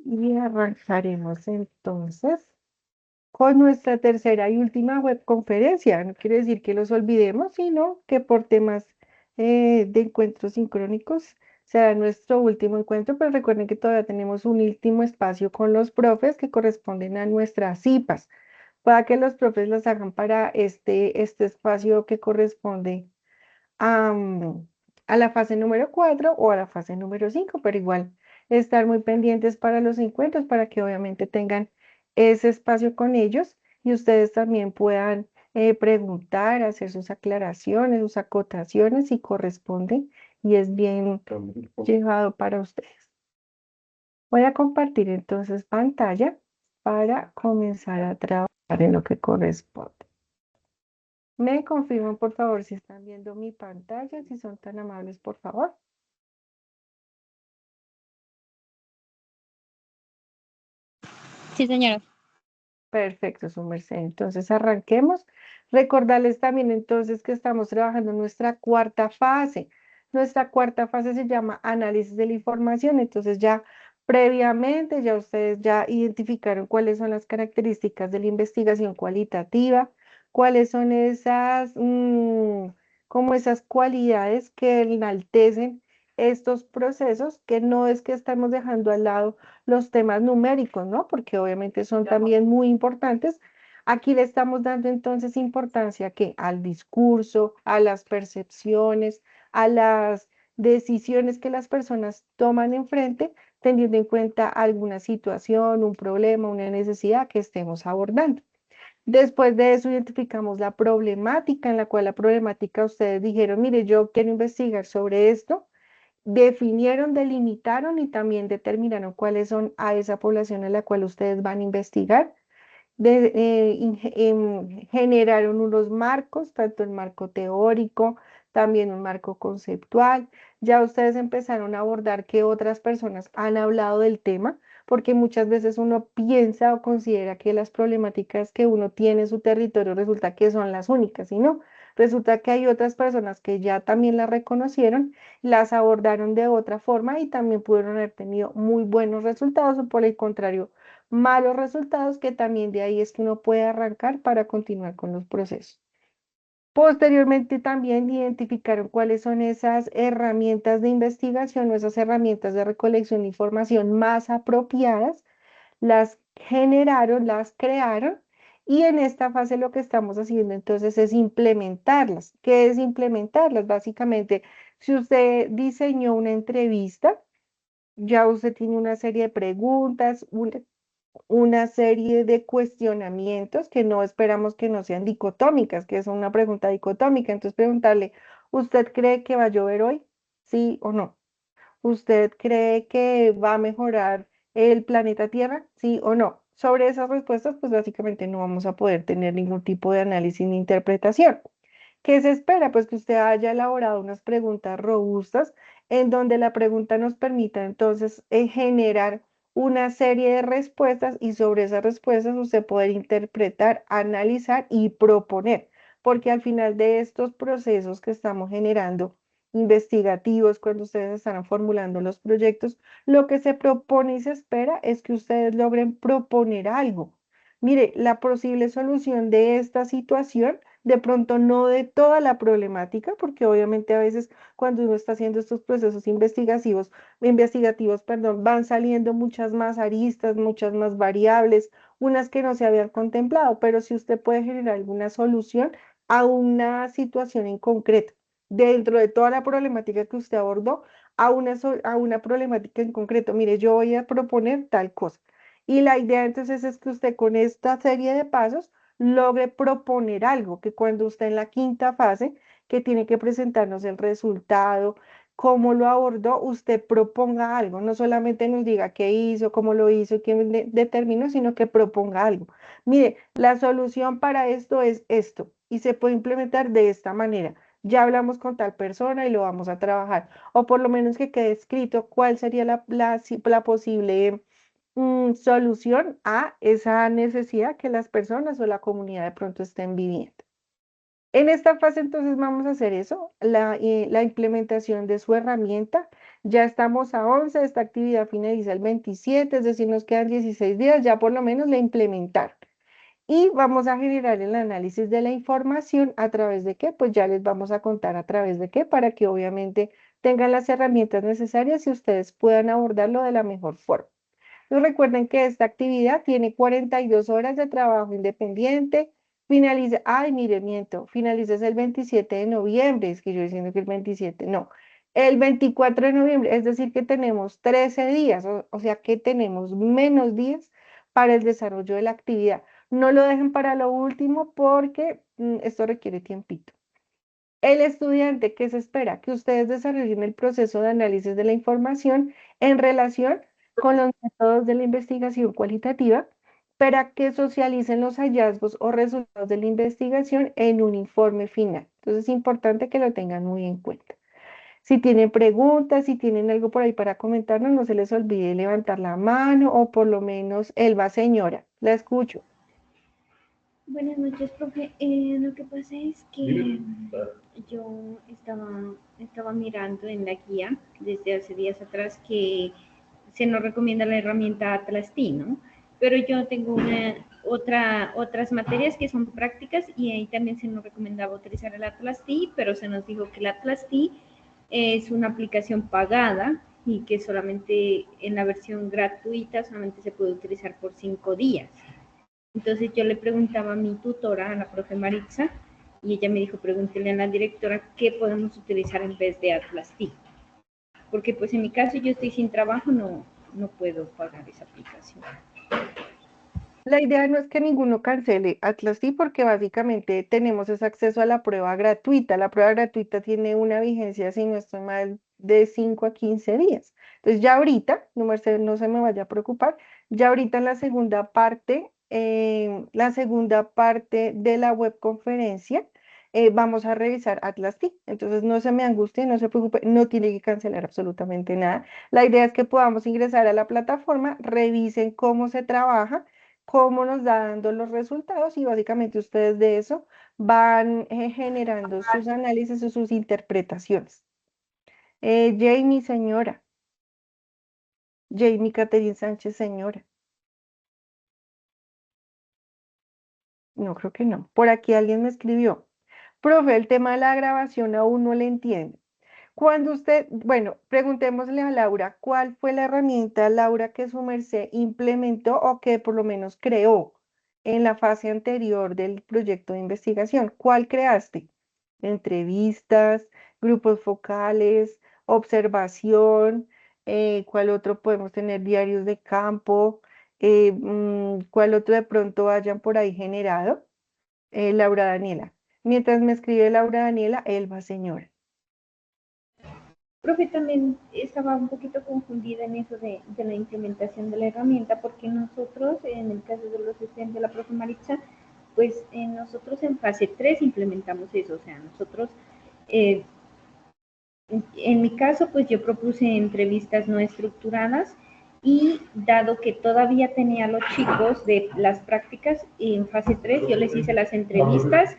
Y arrancaremos entonces con nuestra tercera y última webconferencia. No quiere decir que los olvidemos, sino que por temas de encuentros sincrónicos será nuestro último encuentro, pero recuerden que todavía tenemos un último espacio con los profes que corresponden a nuestras CIPAs, para que los profes las hagan para este espacio que corresponde a, a la fase número 4 o a la fase número 5, pero igual estar muy pendientes para los encuentros para que obviamente tengan ese espacio con ellos y ustedes también puedan preguntar, hacer sus aclaraciones, sus acotaciones si corresponden y es bien llevado para ustedes. Voy a compartir entonces pantalla para comenzar a trabajar en lo que corresponde. Me confirman, por favor, si están viendo mi pantalla, si son tan amables, por favor. Sí, señora. Perfecto, su merced. Entonces arranquemos. Recordarles también entonces que estamos trabajando en nuestra cuarta fase. Nuestra cuarta fase se llama análisis de la información. Entonces ya previamente ya ustedes ya identificaron cuáles son las características de la investigación cualitativa, cuáles son esas, como esas cualidades que enaltecen estos procesos, que no es que estamos dejando al lado los temas numéricos, ¿no? Porque obviamente son también muy importantes. Aquí le estamos dando entonces importancia que al discurso, a las percepciones, a las decisiones que las personas toman enfrente, teniendo en cuenta alguna situación, un problema, una necesidad que estemos abordando. Después de eso identificamos la problemática, en la cual la problemática ustedes dijeron, mire, yo quiero investigar sobre esto, definieron, delimitaron y también determinaron cuáles son a esa población a la cual ustedes van a investigar. Generaron unos marcos, tanto el marco teórico, también un marco conceptual. Ya ustedes empezaron a abordar que otras personas han hablado del tema, porque muchas veces uno piensa o considera que las problemáticas que uno tiene en su territorio resulta que son las únicas, y no. Resulta que hay otras personas que ya también las reconocieron, las abordaron de otra forma y también pudieron haber tenido muy buenos resultados o por el contrario, malos resultados, que también de ahí es que uno puede arrancar para continuar con los procesos. Posteriormente también identificaron cuáles son esas herramientas de investigación o esas herramientas de recolección de información más apropiadas, las generaron, las crearon y en esta fase lo que estamos haciendo entonces es implementarlas. ¿Qué es implementarlas? Básicamente, si usted diseñó una entrevista, ya usted tiene una serie de preguntas, una serie de cuestionamientos que no esperamos que no sean dicotómicas, que es una pregunta dicotómica. Entonces preguntarle, ¿usted cree que va a llover hoy? ¿Sí o no? ¿Usted cree que va a mejorar el planeta Tierra? ¿Sí o no? Sobre esas respuestas, pues básicamente no vamos a poder tener ningún tipo de análisis ni interpretación. ¿Qué se espera? Pues que usted haya elaborado unas preguntas robustas en donde la pregunta nos permita entonces generar una serie de respuestas y sobre esas respuestas usted poder interpretar, analizar y proponer, porque al final de estos procesos que estamos generando investigativos, cuando ustedes están formulando los proyectos, lo que se propone y se espera es que ustedes logren proponer algo. Mire, la posible solución de esta situación, de pronto no de toda la problemática, porque obviamente a veces cuando uno está haciendo estos procesos investigativos, perdón, van saliendo muchas más aristas, muchas más variables, unas que no se habían contemplado, pero si usted puede generar alguna solución a una situación en concreto, dentro de toda la problemática que usted abordó, a una problemática en concreto, mire, yo voy a proponer tal cosa. Y la idea entonces es que usted con esta serie de pasos logre proponer algo, que cuando usted en la quinta fase, que tiene que presentarnos el resultado, cómo lo abordó, usted proponga algo, no solamente nos diga qué hizo, cómo lo hizo, quién determinó, sino que proponga algo. Mire, la solución para esto es esto y se puede implementar de esta manera. Ya hablamos con tal persona y lo vamos a trabajar, o por lo menos que quede escrito cuál sería la posible solución a esa necesidad que las personas o la comunidad de pronto estén viviendo. En esta fase entonces vamos a hacer eso, la implementación de su herramienta. Ya estamos a 11, esta actividad finaliza el 27, es decir, nos quedan 16 días, ya por lo menos la implementaron. Y vamos a generar el análisis de la información a través de qué, pues ya les vamos a contar a través de qué, para que obviamente tengan las herramientas necesarias y ustedes puedan abordarlo de la mejor forma. Entonces recuerden que esta actividad tiene 42 horas de trabajo independiente. Finaliza, ay, mire, miento, finaliza el 27 de noviembre, es que yo diciendo que el 27, no, el 24 de noviembre, es decir, que tenemos 13 días, o sea que tenemos menos días para el desarrollo de la actividad. No lo dejen para lo último porque esto requiere tiempito. El estudiante que se espera que ustedes desarrollen el proceso de análisis de la información en relación con los métodos de la investigación cualitativa para que socialicen los hallazgos o resultados de la investigación en un informe final. Entonces es importante que lo tengan muy en cuenta. Si tienen preguntas, si tienen algo por ahí para comentarnos, no se les olvide levantar la mano o por lo menos Elba, señora, la escucho. Buenas noches, profe. Lo que pasa es que yo estaba mirando en la guía desde hace días atrás que se nos recomienda la herramienta Atlas T, ¿no? Pero yo tengo otras materias que son prácticas y ahí también se nos recomendaba utilizar el Atlas T, pero se nos dijo que el Atlas T es una aplicación pagada y que solamente en la versión gratuita solamente se puede utilizar por 5 días. Entonces yo le preguntaba a mi tutora, a la profe Maritza, y ella me dijo, pregúntele a la directora qué podemos utilizar en vez de Atlas T. Porque pues en mi caso yo estoy sin trabajo, no puedo pagar esa aplicación. La idea no es que ninguno cancele Atlas sí, porque básicamente tenemos ese acceso a la prueba gratuita. La prueba gratuita tiene una vigencia, si no estoy mal, de 5 a 15 días. Entonces ya ahorita, no se me vaya a preocupar, ya ahorita en la segunda parte de la webconferencia, vamos a revisar Atlas T. Entonces no se me angustie, no se preocupe, no tiene que cancelar absolutamente nada. La idea es que podamos ingresar a la plataforma, revisen cómo se trabaja, cómo nos da dando los resultados y básicamente ustedes de eso van generando sus análisis o sus interpretaciones. Jamie, señora. Jamie Catherine Sánchez, señora. No, creo que no. Por aquí alguien me escribió. Profe, el tema de la grabación aún no le entiendo. Cuando usted, bueno, preguntémosle a Laura, ¿cuál fue la herramienta, Laura, que su merced implementó o que por lo menos creó en la fase anterior del proyecto de investigación? ¿Cuál creaste? Entrevistas, grupos focales, observación, ¿cuál otro podemos tener? Diarios de campo, ¿cuál otro de pronto hayan por ahí generado? Laura Daniela. Mientras me escribe Laura Daniela, Elba, señora. Profe, también estaba un poquito confundida en eso de la implementación de la herramienta, porque nosotros, en el caso de los estudiantes de la profe Maritza, pues nosotros en fase 3 implementamos eso, o sea, nosotros, eh, en mi caso, pues yo propuse entrevistas no estructuradas y dado que todavía tenía a los chicos de las prácticas, en fase 3 yo les hice las entrevistas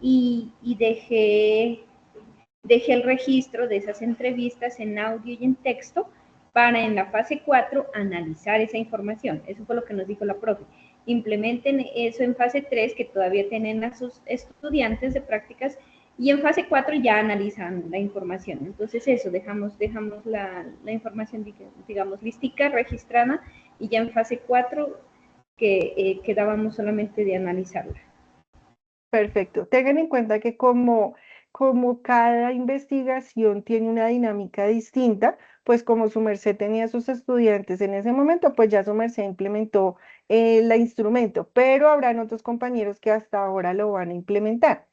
y dejé el registro de esas entrevistas en audio y en texto para en la fase 4 analizar esa información. Eso fue lo que nos dijo la profe. Implementen eso en fase 3, que todavía tienen a sus estudiantes de prácticas, y en fase 4 ya analizan la información. Entonces eso, dejamos la información, digamos, listica, registrada, y ya en fase 4 quedábamos solamente de analizarla. Perfecto. Tengan en cuenta que como cada investigación tiene una dinámica distinta, pues como su merced tenía sus estudiantes en ese momento, pues ya su merced implementó el instrumento, pero habrán otros compañeros que hasta ahora lo van a implementar.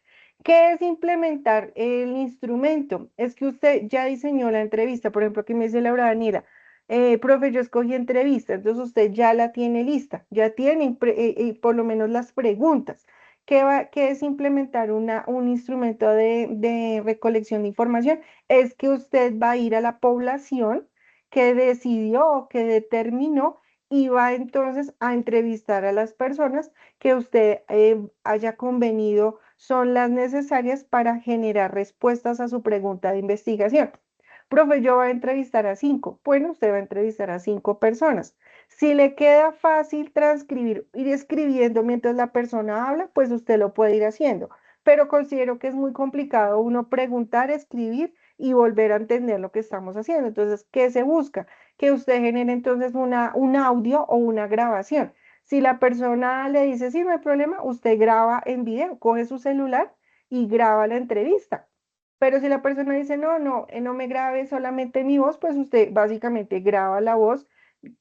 ¿Qué es implementar el instrumento? Es que usted ya diseñó la entrevista, por ejemplo, aquí me dice Laura Daniela, profe, yo escogí entrevista, entonces usted ya la tiene lista, ya tiene por lo menos las preguntas. ¿Qué es implementar un instrumento de recolección de información? Es que usted va a ir a la población que decidió o que determinó y va entonces a entrevistar a las personas que usted haya convenido son las necesarias para generar respuestas a su pregunta de investigación. Profe, yo voy a entrevistar a 5. Bueno, usted va a entrevistar a 5 personas. Si le queda fácil transcribir, ir escribiendo mientras la persona habla, pues usted lo puede ir haciendo. Pero considero que es muy complicado uno preguntar, escribir y volver a entender lo que estamos haciendo. Entonces, ¿qué se busca? Que usted genere entonces un audio o una grabación. Si la persona le dice, sí, no hay problema, usted graba en video, coge su celular y graba la entrevista. Pero si la persona dice, no, no, no me grabe solamente mi voz, pues usted básicamente graba la voz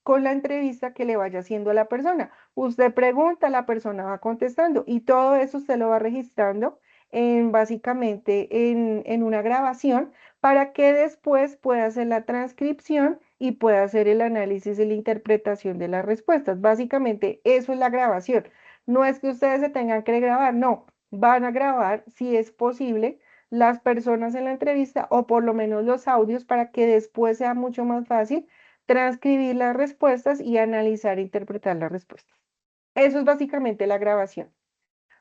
con la entrevista que le vaya haciendo a la persona. Usted pregunta, la persona va contestando y todo eso usted lo va registrando básicamente en una grabación para que después pueda hacer la transcripción y pueda hacer el análisis y la interpretación de las respuestas. Básicamente eso es la grabación. No es que ustedes se tengan que grabar, no, van a grabar si es posible las personas en la entrevista o por lo menos los audios para que después sea mucho más fácil transcribir las respuestas y analizar e interpretar las respuestas. Eso es básicamente la grabación.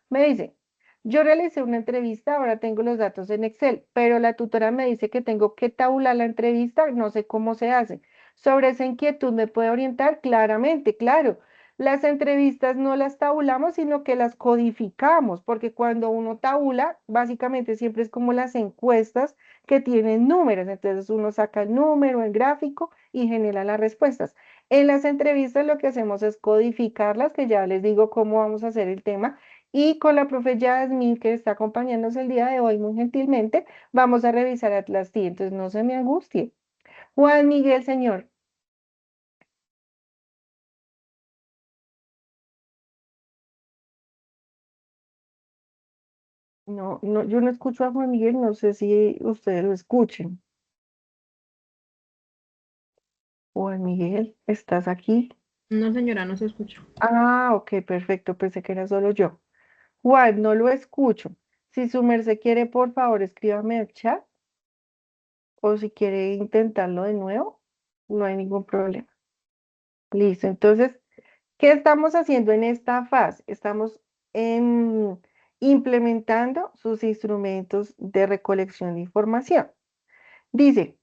Me dice, yo realicé una entrevista, ahora tengo los datos en Excel, pero la tutora me dice que tengo que tabular la entrevista, no sé cómo se hace. Sobre esa inquietud me puede orientar claramente, claro. Las entrevistas no las tabulamos, sino que las codificamos, porque cuando uno tabula, básicamente siempre es como las encuestas que tienen números. Entonces uno saca el número, el gráfico y genera las respuestas. En las entrevistas lo que hacemos es codificarlas, que ya les digo cómo vamos a hacer el tema y con la profe Yasmin, que está acompañándonos el día de hoy muy gentilmente, vamos a revisar Atlas T. Entonces, no se me angustie. Juan Miguel, señor. No, no, yo no escucho a Juan Miguel, no sé si ustedes lo escuchen. Juan Miguel, ¿estás aquí? No, señora, no se escucha. Ah, ok, perfecto, pensé que era solo yo. Juan, no lo escucho. Si su merced quiere, por favor, escríbame al chat o si quiere intentarlo de nuevo, no hay ningún problema. Listo, entonces, ¿qué estamos haciendo en esta fase? Estamos implementando sus instrumentos de recolección de información. Dice,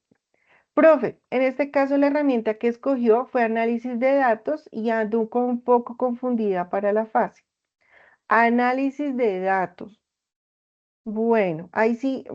profe, en este caso la herramienta que escogió fue análisis de datos y ando un poco confundida para la fase. Análisis de datos. Bueno, ahí sí,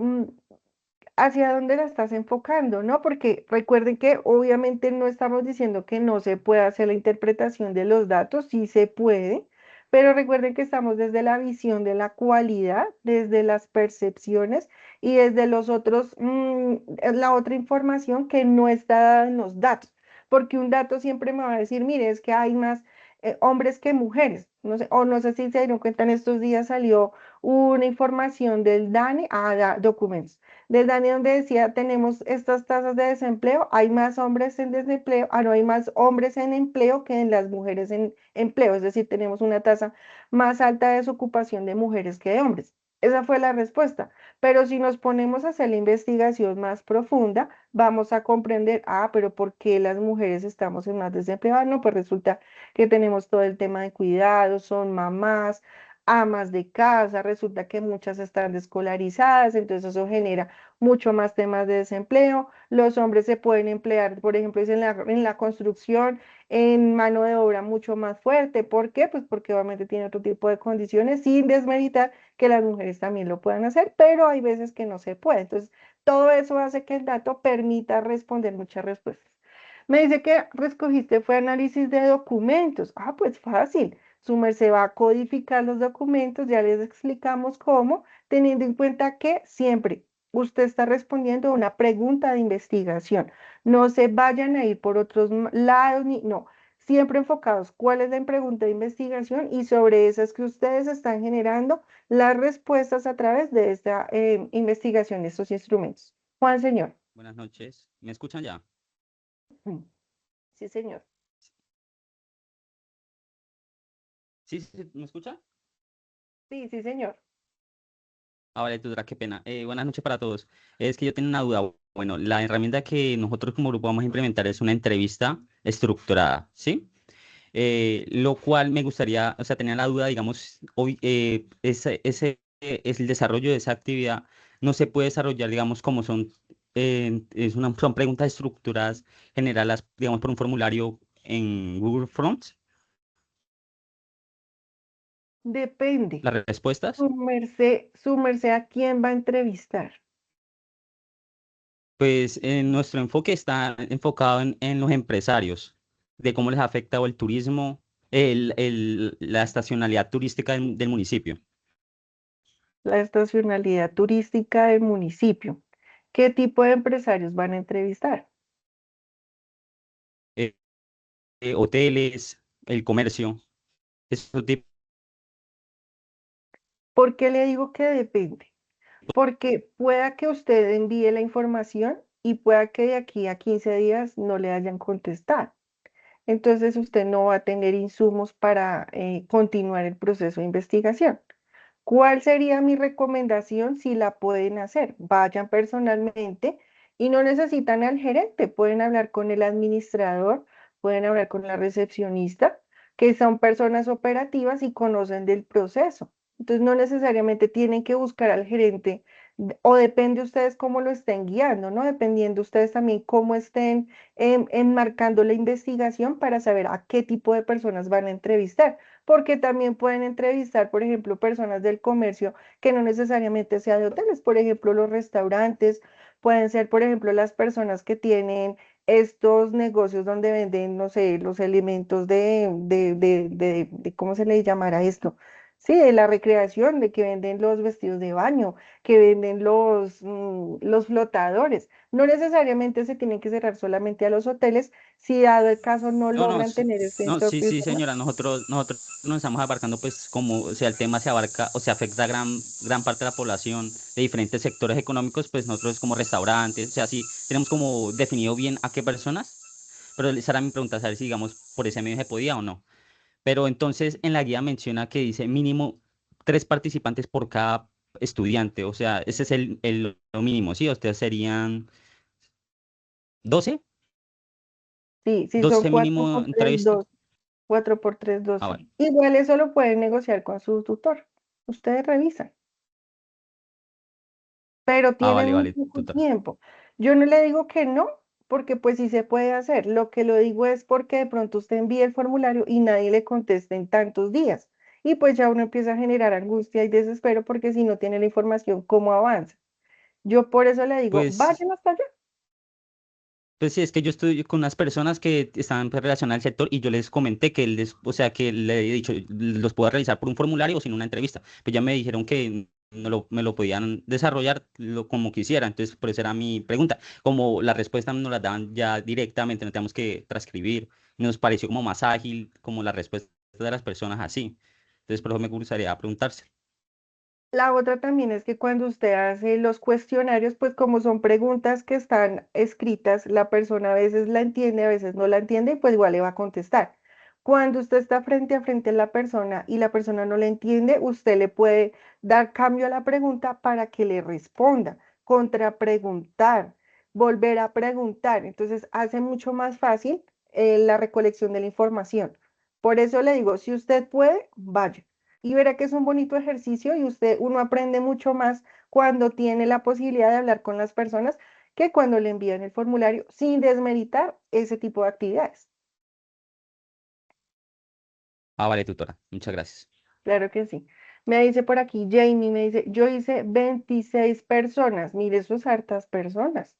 hacia dónde la estás enfocando, ¿no? Porque recuerden que obviamente no estamos diciendo que no se pueda hacer la interpretación de los datos, sí se puede, pero recuerden que estamos desde la visión de la cualidad, desde las percepciones y desde los otros, la otra información que no está dada en los datos, porque un dato siempre me va a decir, mire, es que hay más hombres que mujeres, no sé, o no sé si se dieron cuenta, en estos días salió una información del DANE, documentos del DANE donde decía, tenemos estas tasas de desempleo, hay más hombres en desempleo, no hay más hombres en empleo que en las mujeres en empleo, es decir, tenemos una tasa más alta de desocupación de mujeres que de hombres. Esa fue la respuesta. Pero si nos ponemos a hacer la investigación más profunda, vamos a comprender, pero ¿por qué las mujeres estamos en más desempleo? No, pues resulta que tenemos todo el tema de cuidados, son mamás, amas de casa, resulta que muchas están descolarizadas, entonces eso genera mucho más temas de desempleo. Los hombres se pueden emplear, por ejemplo, es en la construcción, en mano de obra mucho más fuerte. ¿Por qué? Pues porque obviamente tiene otro tipo de condiciones, sin desmeritar que las mujeres también lo puedan hacer, pero hay veces que no se puede. Entonces, todo eso hace que el dato permita responder muchas respuestas. Me dice que escogiste fue análisis de documentos. Pues fácil. Su merced va a codificar los documentos, ya les explicamos cómo, teniendo en cuenta que siempre usted está respondiendo a una pregunta de investigación. No se vayan a ir por otros lados, ni, no, siempre enfocados cuál es la pregunta de investigación y sobre esas que ustedes están generando las respuestas a través de esta investigación, de estos instrumentos. Juan, señor. Buenas noches. ¿Me escuchan ya? Sí, señor. ¿Sí? ¿Me escucha? Sí, sí, señor. Vale, tutora, qué pena. Buenas noches para todos. Es que yo tengo una duda. Bueno, la herramienta que nosotros como grupo vamos a implementar es una entrevista estructurada, ¿sí? Lo cual me gustaría, o sea, tenía la duda, digamos, hoy, ese es el desarrollo de esa actividad no se puede desarrollar, digamos, como son preguntas estructuradas, generadas, digamos, por un formulario en Google Forms, Depende. las respuestas. Su merced, ¿a quién va a entrevistar? Pues nuestro enfoque está enfocado en los empresarios, de cómo les ha afectado el turismo, la estacionalidad turística del municipio. La estacionalidad turística del municipio. ¿Qué tipo de empresarios van a entrevistar? Eh, Hoteles, el comercio, ese tipo. ¿Por qué le digo que depende? Porque pueda que usted envíe la información y pueda que de aquí a 15 días no le hayan contestado. Entonces usted no va a tener insumos para continuar el proceso de investigación. ¿Cuál sería mi recomendación si la pueden hacer? Vayan personalmente y no necesitan al gerente, pueden hablar con el administrador, pueden hablar con la recepcionista, que son personas operativas y conocen del proceso. Entonces no necesariamente tienen que buscar al gerente o depende ustedes cómo lo estén guiando, ¿no? Dependiendo ustedes también cómo estén enmarcando la investigación para saber a qué tipo de personas van a entrevistar porque también pueden entrevistar, por ejemplo, personas del comercio que no necesariamente sea de hoteles, por ejemplo, los restaurantes, pueden ser, por ejemplo, las personas que tienen estos negocios donde venden, no sé, los elementos ¿cómo se le llamará esto? Sí, de la recreación, de que venden los vestidos de baño, que venden los flotadores. No necesariamente se tienen que cerrar solamente a los hoteles, si dado el caso no No, no, logran tener este no, sí, sí, entorpecimiento. señora, nosotros nos estamos abarcando, pues, como, o sea, el tema se abarca o se afecta a gran parte de la población de diferentes sectores económicos, pues nosotros como restaurantes, o sea, sí, tenemos como definido bien a qué personas, pero esa era mi pregunta, saber si, digamos, por ese medio se podía o no. Pero entonces en la guía menciona que dice mínimo 3 participantes por cada estudiante, o sea, ese es lo mínimo, ¿sí? Ustedes serían 12, Sí, sí, son 12 4 mínimo por 3 entrevistas. 2 4 por 3 Ah, 12. bueno. Igual eso lo pueden negociar con su tutor. Ustedes revisan, pero Ah, tienen vale, muy vale, poco total. tiempo. Yo no le digo que no, porque pues sí se puede hacer. Lo que lo digo es porque de pronto usted envía el formulario y nadie le contesta en tantos días. Y pues ya uno empieza a generar angustia y desespero porque si no tiene la información, ¿cómo avanza? Yo por eso le digo, Pues vayan hasta allá. Pues sí, es que yo estoy con unas personas que estaban pues, relacionadas al sector y yo les comenté que o sea, que le he dicho, los puedo realizar por un formulario o sin una entrevista. Pues ya me dijeron que me lo podían desarrollar como quisiera. Entonces, por eso era mi pregunta. Como la respuesta nos la daban ya directamente, no teníamos que transcribir. Nos pareció como más ágil, como la respuesta de las personas así. Entonces, por eso me gustaría preguntarse. La otra también es que cuando usted hace los cuestionarios, pues como son preguntas que están escritas, la persona a veces la entiende, a veces no la entiende y pues igual le va a contestar. Cuando usted está frente a frente a la persona y la persona no le entiende, usted le puede dar cambio a la pregunta para que le responda, contrapreguntar, volver a preguntar. Entonces hace mucho más fácil la recolección de la información. Por eso le digo, si usted puede, vaya y verá que es un bonito ejercicio y uno aprende mucho más cuando tiene la posibilidad de hablar con las personas que cuando le envían el formulario sin desmeritar ese tipo de actividades. Ah, vale, tutora. Muchas gracias. Claro que sí. Me dice por aquí Jamie, me dice, yo hice 26 personas, mire, eso es hartas personas.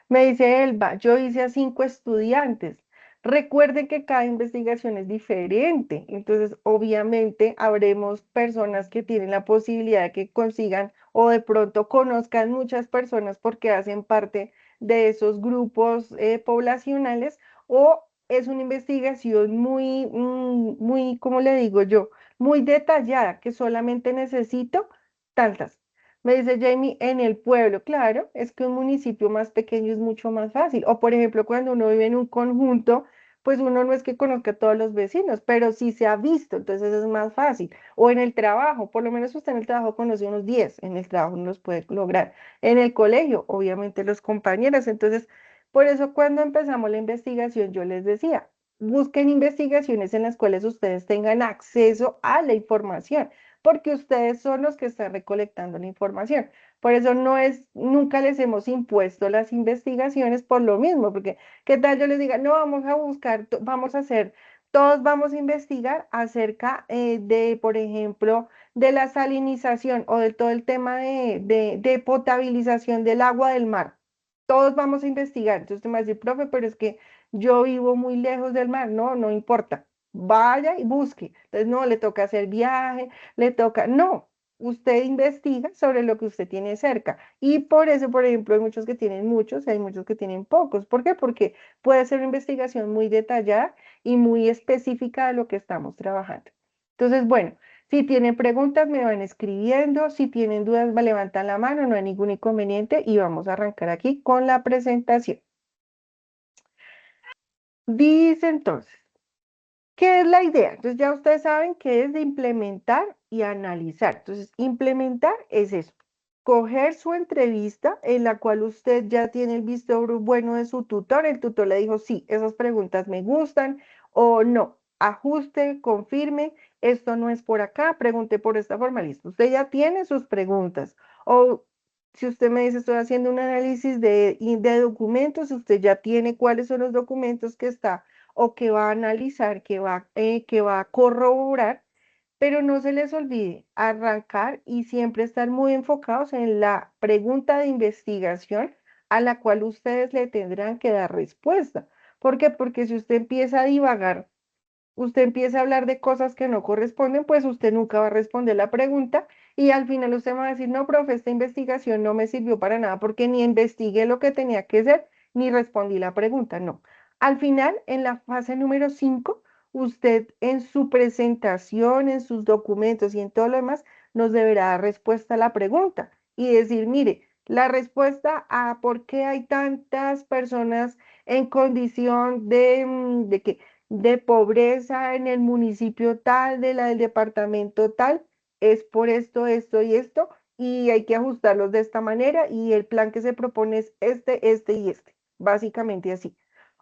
Me dice Elba, yo hice a 5 estudiantes. Recuerde que cada investigación es diferente, entonces obviamente habremos personas que tienen la posibilidad de que consigan o de pronto conozcan muchas personas porque hacen parte de esos grupos poblacionales o es una investigación muy, ¿cómo le digo yo? Muy detallada que solamente necesito tantas. Me dice Jamie, en el pueblo, claro, es que un municipio más pequeño es mucho más fácil. O por ejemplo, cuando uno vive en un conjunto, pues uno no es que conozca a todos los vecinos, pero sí se ha visto, entonces es más fácil. O en el trabajo, por lo menos usted en el trabajo conoce unos 10, en el trabajo no los puede lograr. En el colegio, obviamente los compañeros. Entonces, por eso cuando empezamos la investigación, yo les decía, busquen investigaciones en las cuales ustedes tengan acceso a la información porque ustedes son los que están recolectando la información. Por eso nunca les hemos impuesto las investigaciones por lo mismo, porque ¿qué tal yo les diga, no, vamos a buscar, vamos a hacer, todos vamos a investigar acerca de, por ejemplo, de la salinización o de todo el tema de potabilización del agua del mar? Todos vamos a investigar. Entonces usted me va a decir, profe, pero es que yo vivo muy lejos del mar. No, no importa. Vaya y busque. Entonces, no, le toca hacer viaje, le toca. No, usted investiga sobre lo que usted tiene cerca. Y por eso, por ejemplo, hay muchos que tienen muchos, hay muchos que tienen pocos. ¿Por qué? Porque puede ser una investigación muy detallada y muy específica de lo que estamos trabajando. Entonces, bueno. Si tienen preguntas, me van escribiendo. Si tienen dudas, me levantan la mano, no hay ningún inconveniente y vamos a arrancar aquí con la presentación. Dice entonces, ¿qué es la idea? Entonces ya ustedes saben que es de implementar y analizar. Entonces, implementar es eso, coger su entrevista en la cual usted ya tiene el visto bueno de su tutor. El tutor le dijo, sí, esas preguntas me gustan o no. Ajuste, confirme, esto no es por acá, pregunte por esta forma, listo. Usted ya tiene sus preguntas. O si usted me dice, estoy haciendo un análisis de documentos, usted ya tiene cuáles son los documentos que está o que va a analizar, que va a corroborar, pero no se les olvide arrancar y siempre estar muy enfocados en la pregunta de investigación a la cual ustedes le tendrán que dar respuesta. ¿Por qué? Porque si usted empieza a divagar, usted empieza a hablar de cosas que no corresponden, pues usted nunca va a responder la pregunta y al final usted me va a decir, no, profe, esta investigación no me sirvió para nada porque ni investigué lo que tenía que hacer, ni respondí la pregunta, no. Al final, en la fase número 5, usted en su presentación, en sus documentos y en todo lo demás, nos deberá dar respuesta a la pregunta y decir, mire, la respuesta a por qué hay tantas personas en condición de que de pobreza en el municipio tal, del departamento tal, es por esto, esto y esto, y hay que ajustarlos de esta manera, y el plan que se propone es este y este, básicamente así.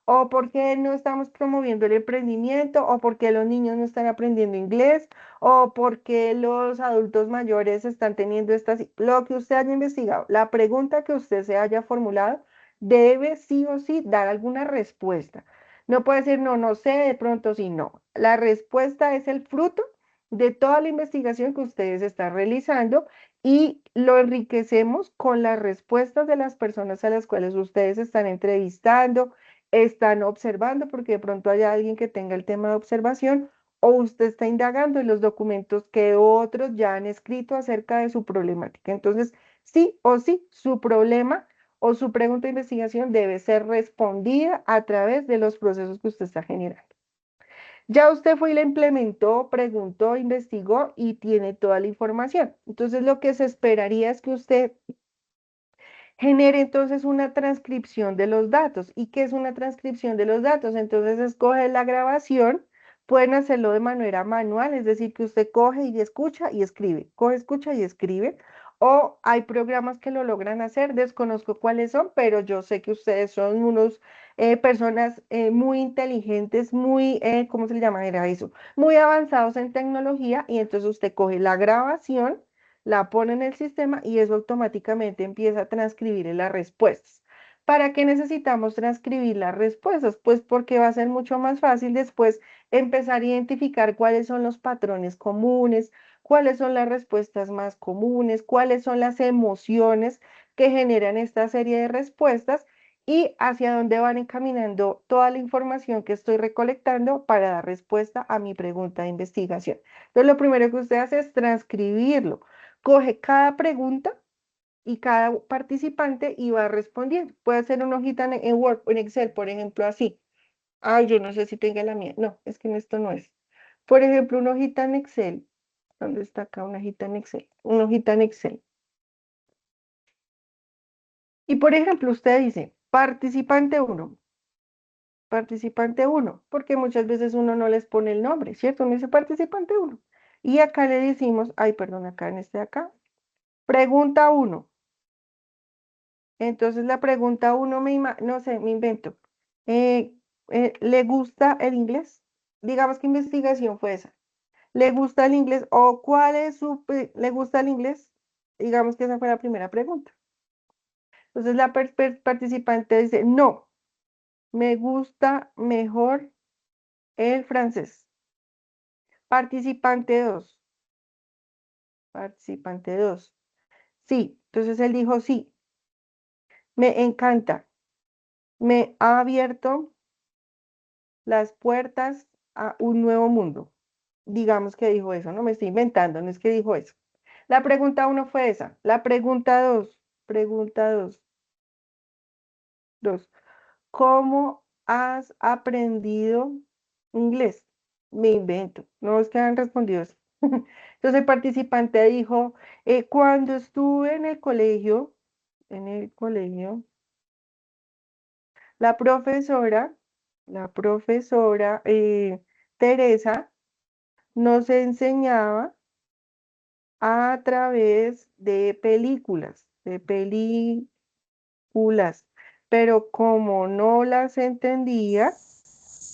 O porque no estamos promoviendo el emprendimiento, o porque los niños no están aprendiendo inglés, o porque los adultos mayores están teniendo estas, lo que usted haya investigado, la pregunta que usted se haya formulado, debe sí o sí dar alguna respuesta. No puede decir, no, no sé, de pronto sí, no. La respuesta es el fruto de toda la investigación que ustedes están realizando y lo enriquecemos con las respuestas de las personas a las cuales ustedes están entrevistando, están observando, porque de pronto haya alguien que tenga el tema de observación o usted está indagando en los documentos que otros ya han escrito acerca de su problemática. Entonces, sí o sí, su problema o su pregunta de investigación debe ser respondida a través de los procesos que usted está generando. Ya usted fue y la implementó, preguntó, investigó y tiene toda la información. Entonces lo que se esperaría es que usted genere entonces una transcripción de los datos. ¿Y qué es una transcripción de los datos? Entonces escoge la grabación, pueden hacerlo de manera manual, es decir, que usted coge y escucha y escribe, coge, escucha y escribe. O hay programas que lo logran hacer, desconozco cuáles son, pero yo sé que ustedes son unos personas muy inteligentes, muy, ¿cómo se le llama? Era eso, muy avanzados en tecnología y entonces usted coge la grabación, la pone en el sistema y eso automáticamente empieza a transcribir las respuestas. ¿Para qué necesitamos transcribir las respuestas? Pues porque va a ser mucho más fácil después empezar a identificar cuáles son los patrones comunes, cuáles son las respuestas más comunes, cuáles son las emociones que generan esta serie de respuestas y hacia dónde van encaminando toda la información que estoy recolectando para dar respuesta a mi pregunta de investigación. Entonces, lo primero que usted hace es transcribirlo. Coge cada pregunta y cada participante y va respondiendo. Puede hacer una hojita en Word o en Excel, por ejemplo, así. Ay, yo no sé si tenga la mía. No, es que en esto no es. Por ejemplo, una hojita en Excel. ¿Dónde está acá una hojita en Excel? Una hojita en Excel. Y por ejemplo, usted dice, participante uno, porque muchas veces uno no les pone el nombre, ¿cierto? Uno dice participante uno. Y acá le decimos, ay, perdón, acá en este de acá, pregunta uno. Entonces la pregunta uno no sé, me invento. ¿Le gusta el inglés? Digamos que investigación fue esa. ¿Le gusta el inglés? ¿O cuál es le gusta el inglés? Digamos que esa fue la primera pregunta. Entonces la participante dice, no, me gusta mejor el francés. Participante 2. Participante 2. Sí, entonces él dijo sí. Me encanta. Me ha abierto las puertas a un nuevo mundo. Digamos que dijo eso, no me estoy inventando, no es que dijo eso. La pregunta 1 fue esa. La pregunta 2. ¿Cómo has aprendido inglés? Me invento, no es que han respondido eso. Entonces el participante dijo, cuando estuve en el colegio, la profesora, la profesora Teresa nos enseñaba a través de películas, pero como no las entendía,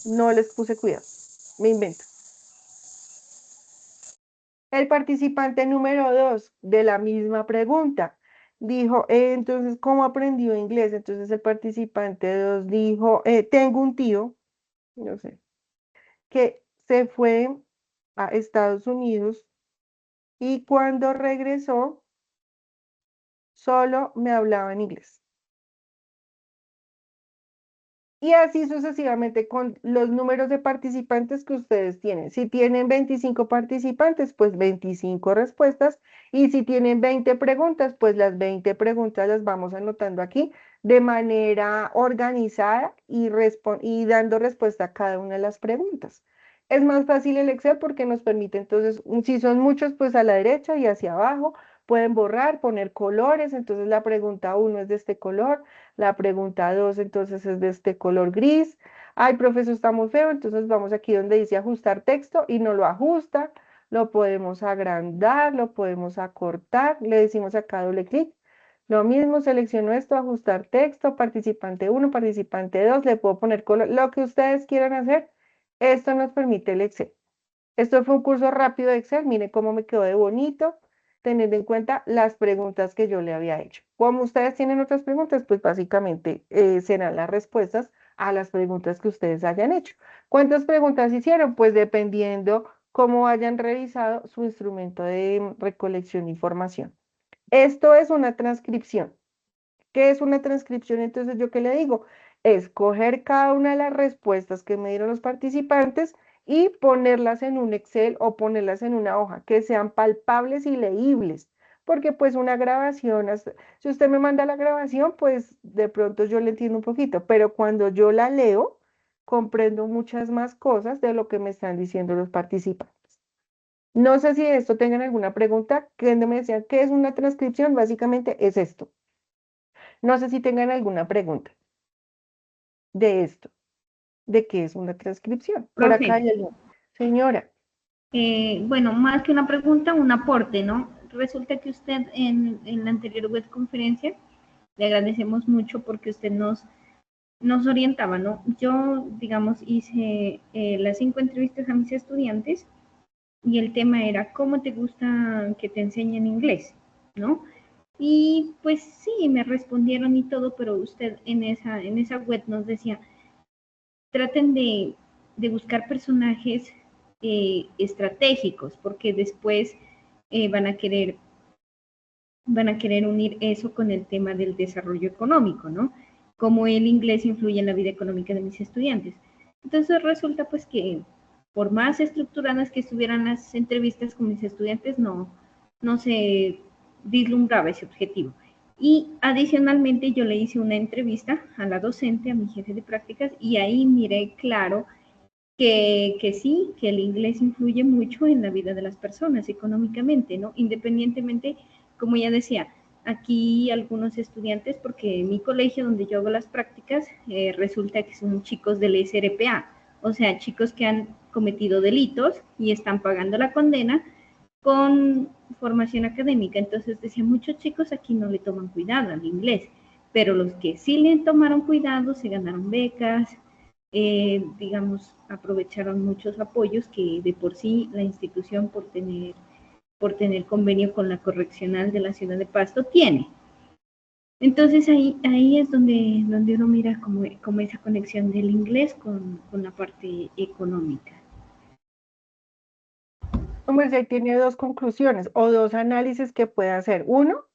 no les puse cuidado. Me invento. El participante número 2 de la misma pregunta dijo, entonces, ¿cómo aprendió inglés? Entonces el participante 2 dijo, tengo un tío, no sé, que se fue a Estados Unidos y cuando regresó, solo me hablaba en inglés. Y así sucesivamente con los números de participantes que ustedes tienen. Si tienen 25 participantes, pues 25 respuestas. Y si tienen 20 preguntas, pues las 20 preguntas las vamos anotando aquí de manera organizada y dando respuesta a cada una de las preguntas. Es más fácil el Excel porque nos permite entonces, si son muchos, pues a la derecha y hacia abajo. Pueden borrar, poner colores. Entonces la pregunta 1 es de este color. La pregunta 2 entonces es de este color gris. Ay, profesor, está muy feo. Entonces vamos aquí donde dice ajustar texto y no lo ajusta. Lo podemos agrandar, lo podemos acortar. Le decimos acá doble clic. Lo mismo, selecciono esto, ajustar texto, participante 1, participante 2. Le puedo poner color, lo que ustedes quieran hacer. Esto nos permite el Excel. Esto fue un curso rápido de Excel. Mire cómo me quedó de bonito, teniendo en cuenta las preguntas que yo le había hecho. Como ustedes tienen otras preguntas, pues básicamente serán las respuestas a las preguntas que ustedes hayan hecho. ¿Cuántas preguntas hicieron? Pues dependiendo cómo hayan revisado su instrumento de recolección de información. Esto es una transcripción. ¿Qué es una transcripción? Entonces, ¿yo qué le digo? Es coger cada una de las respuestas que me dieron los participantes y ponerlas en un Excel o ponerlas en una hoja, que sean palpables y leíbles. Porque pues una grabación, si usted me manda la grabación, pues de pronto yo le entiendo un poquito, pero cuando yo la leo, comprendo muchas más cosas de lo que me están diciendo los participantes. No sé si de esto tengan alguna pregunta, que me decían, ¿qué es una transcripción? Básicamente es esto. No sé si tengan alguna pregunta de esto, de qué es una transcripción. Por acá hay Profe, algo. Señora, bueno, más que una pregunta, un aporte, ¿no? Resulta que usted en la anterior web conferencia, le agradecemos mucho porque usted nos orientaba, ¿no? Yo, digamos, hice las 5 entrevistas a mis estudiantes y el tema era cómo te gusta que te enseñen inglés, ¿no? Y pues sí, me respondieron y todo, pero usted en esa web nos decía, traten de buscar personajes estratégicos, porque después van a querer unir eso con el tema del desarrollo económico, ¿no? Cómo el inglés influye en la vida económica de mis estudiantes. Entonces resulta pues que por más estructuradas que estuvieran las entrevistas con mis estudiantes, no se vislumbraba ese objetivo. Y adicionalmente yo le hice una entrevista a la docente, a mi jefe de prácticas, y ahí miré claro que sí, que el inglés influye mucho en la vida de las personas económicamente, ¿no? Independientemente, como ya decía, aquí algunos estudiantes, porque en mi colegio donde yo hago las prácticas, resulta que son chicos del SRPA, o sea, chicos que han cometido delitos y están pagando la condena con formación académica. Entonces decía, muchos chicos aquí no le toman cuidado al inglés, pero los que sí le tomaron cuidado se ganaron becas, digamos, aprovecharon muchos apoyos que de por sí la institución por tener convenio con la correccional de la ciudad de Pasto tiene. Entonces ahí es donde uno mira como esa conexión del inglés con la parte económica. Hombre, tiene dos conclusiones o dos análisis que puede hacer. Uno,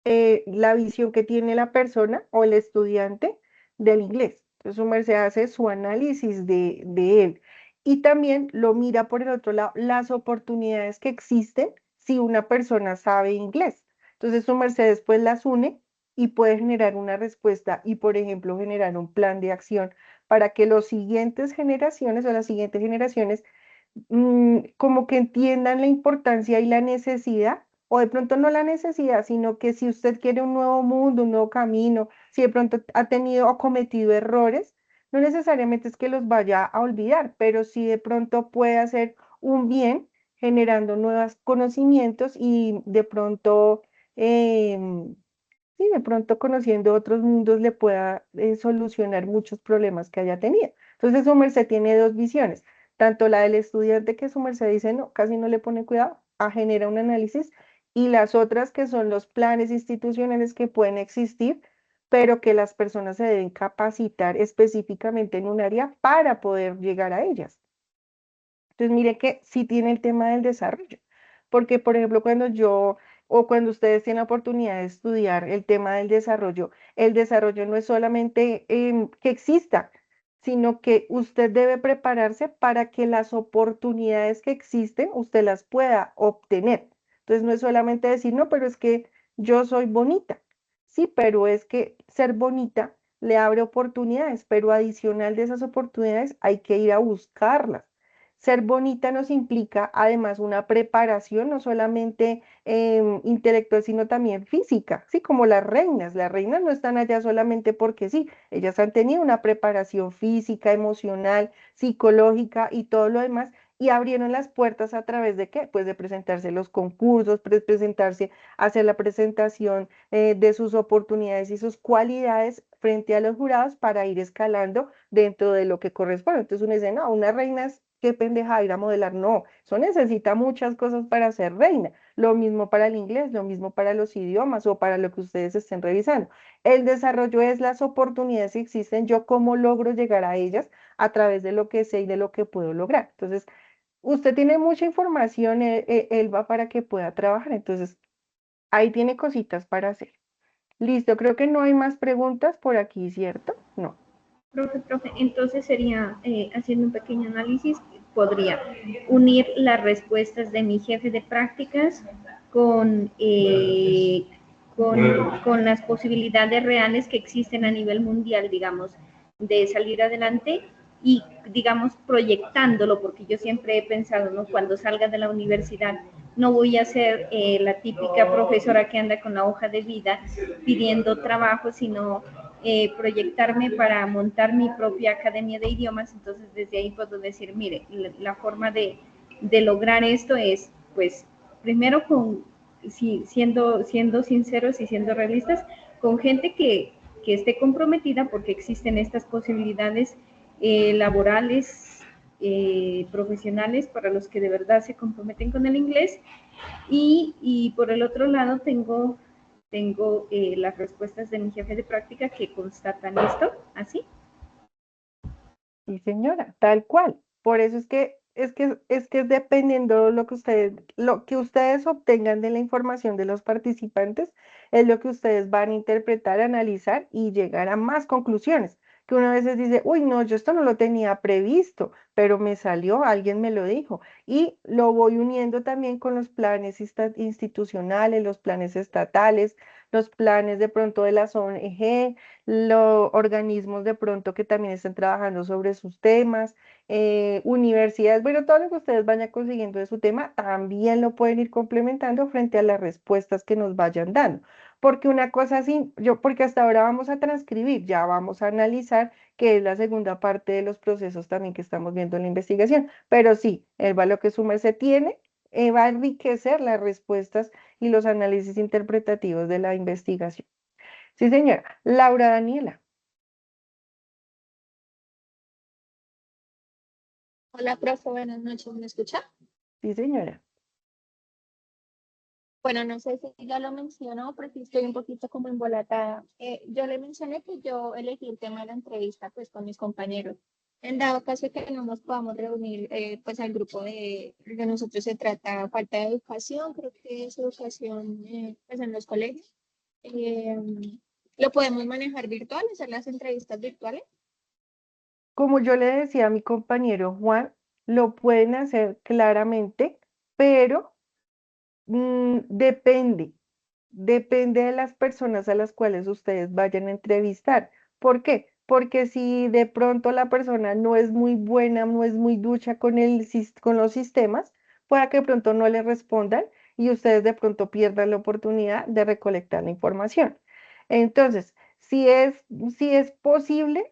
la visión que tiene la persona o el estudiante del inglés. Entonces, su merced hace su análisis de él. Y también lo mira por el otro lado, las oportunidades que existen si una persona sabe inglés. Entonces, su merced después las une y puede generar una respuesta y, por ejemplo, generar un plan de acción para que las siguientes generaciones o las siguientes generaciones como que entiendan la importancia y la necesidad, o de pronto no la necesidad, sino que si usted quiere un nuevo mundo, un nuevo camino, si de pronto ha tenido o cometido errores, no necesariamente es que los vaya a olvidar, pero sí de pronto puede hacer un bien generando nuevos conocimientos y de pronto, sí, de pronto conociendo otros mundos le pueda solucionar muchos problemas que haya tenido. Entonces, su merced tiene dos visiones, tanto la del estudiante que su merced dice, no, casi no le pone cuidado, genera un análisis, y las otras que son los planes institucionales que pueden existir, pero que las personas se deben capacitar específicamente en un área para poder llegar a ellas. Entonces, mire que sí tiene el tema del desarrollo, porque por ejemplo, cuando yo o cuando ustedes tienen la oportunidad de estudiar el tema del desarrollo, el desarrollo no es solamente que exista, sino que usted debe prepararse para que las oportunidades que existen, usted las pueda obtener. Entonces, no es solamente decir, no, pero es que yo soy bonita. Sí, pero es que ser bonita le abre oportunidades, pero adicional de esas oportunidades hay que ir a buscarlas. Ser bonita nos implica además una preparación, no solamente intelectual, sino también física, ¿sí? Como las reinas. Las reinas no están allá solamente porque sí, ellas han tenido una preparación física, emocional, psicológica y todo lo demás, y abrieron las puertas a través de qué? Pues de presentarse en los concursos, presentarse, hacer la presentación de sus oportunidades y sus cualidades frente a los jurados para ir escalando dentro de lo que corresponde. Entonces uno dice, no, una reina es qué pendeja ir a modelar. No, eso necesita muchas cosas para ser reina. Lo mismo para el inglés, lo mismo para los idiomas o para lo que ustedes estén revisando. El desarrollo es las oportunidades que existen, yo cómo logro llegar a ellas a través de lo que sé y de lo que puedo lograr. Entonces, usted tiene mucha información, Elba, para que pueda trabajar. Entonces, ahí tiene cositas para hacer. Listo, creo que no hay más preguntas por aquí, ¿cierto? No. Profe, entonces sería, haciendo un pequeño análisis, podría unir las respuestas de mi jefe de prácticas con, con las posibilidades reales que existen a nivel mundial, digamos, de salir adelante y, digamos, proyectándolo, porque yo siempre he pensado, ¿no? Cuando salga de la universidad, no voy a ser la típica profesora que anda con la hoja de vida pidiendo trabajo, sino proyectarme para montar mi propia academia de idiomas. Entonces desde ahí puedo decir, mire, la forma de lograr esto es, pues, primero siendo sinceros y siendo realistas, con gente que esté comprometida, porque existen estas posibilidades laborales, profesionales para los que de verdad se comprometen con el inglés, y por el otro lado tengo las respuestas de mi jefe de práctica que constatan esto, así. Sí, señora, tal cual. Por eso es dependiendo lo que ustedes obtengan de la información de los participantes, es lo que ustedes van a interpretar, analizar y llegar a más conclusiones. Que uno a veces dice, uy, no, yo esto no lo tenía previsto, pero me salió, alguien me lo dijo. Y lo voy uniendo también con los planes institucionales, los planes estatales, los planes de pronto de las ONG, los organismos de pronto que también estén trabajando sobre sus temas, universidades, bueno, todo lo que ustedes vayan consiguiendo de su tema, también lo pueden ir complementando frente a las respuestas que nos vayan dando. Porque una cosa así, porque hasta ahora vamos a transcribir, ya vamos a analizar, que es la segunda parte de los procesos también que estamos viendo en la investigación. Pero sí, el valor que su merced tiene va a enriquecer las respuestas y los análisis interpretativos de la investigación. Sí, señora. Laura Daniela. Hola, profe, buenas noches, ¿me escucha? Sí, señora. Bueno, no sé si ya lo mencionó, porque estoy un poquito como embolatada. Yo le mencioné que yo elegí el tema de la entrevista pues con mis compañeros. En dado caso que no nos podamos reunir, pues al grupo de nosotros se trata falta de educación, creo que es educación pues en los colegios. Eh, ¿Lo podemos manejar virtual, hacer las entrevistas virtuales? Como yo le decía a mi compañero Juan, lo pueden hacer claramente, pero depende. Depende de las personas a las cuales ustedes vayan a entrevistar. ¿Por qué? Porque si de pronto la persona no es muy buena, no es muy ducha con con los sistemas, pueda que de pronto no le respondan y ustedes de pronto pierdan la oportunidad de recolectar la información. Entonces, si es posible,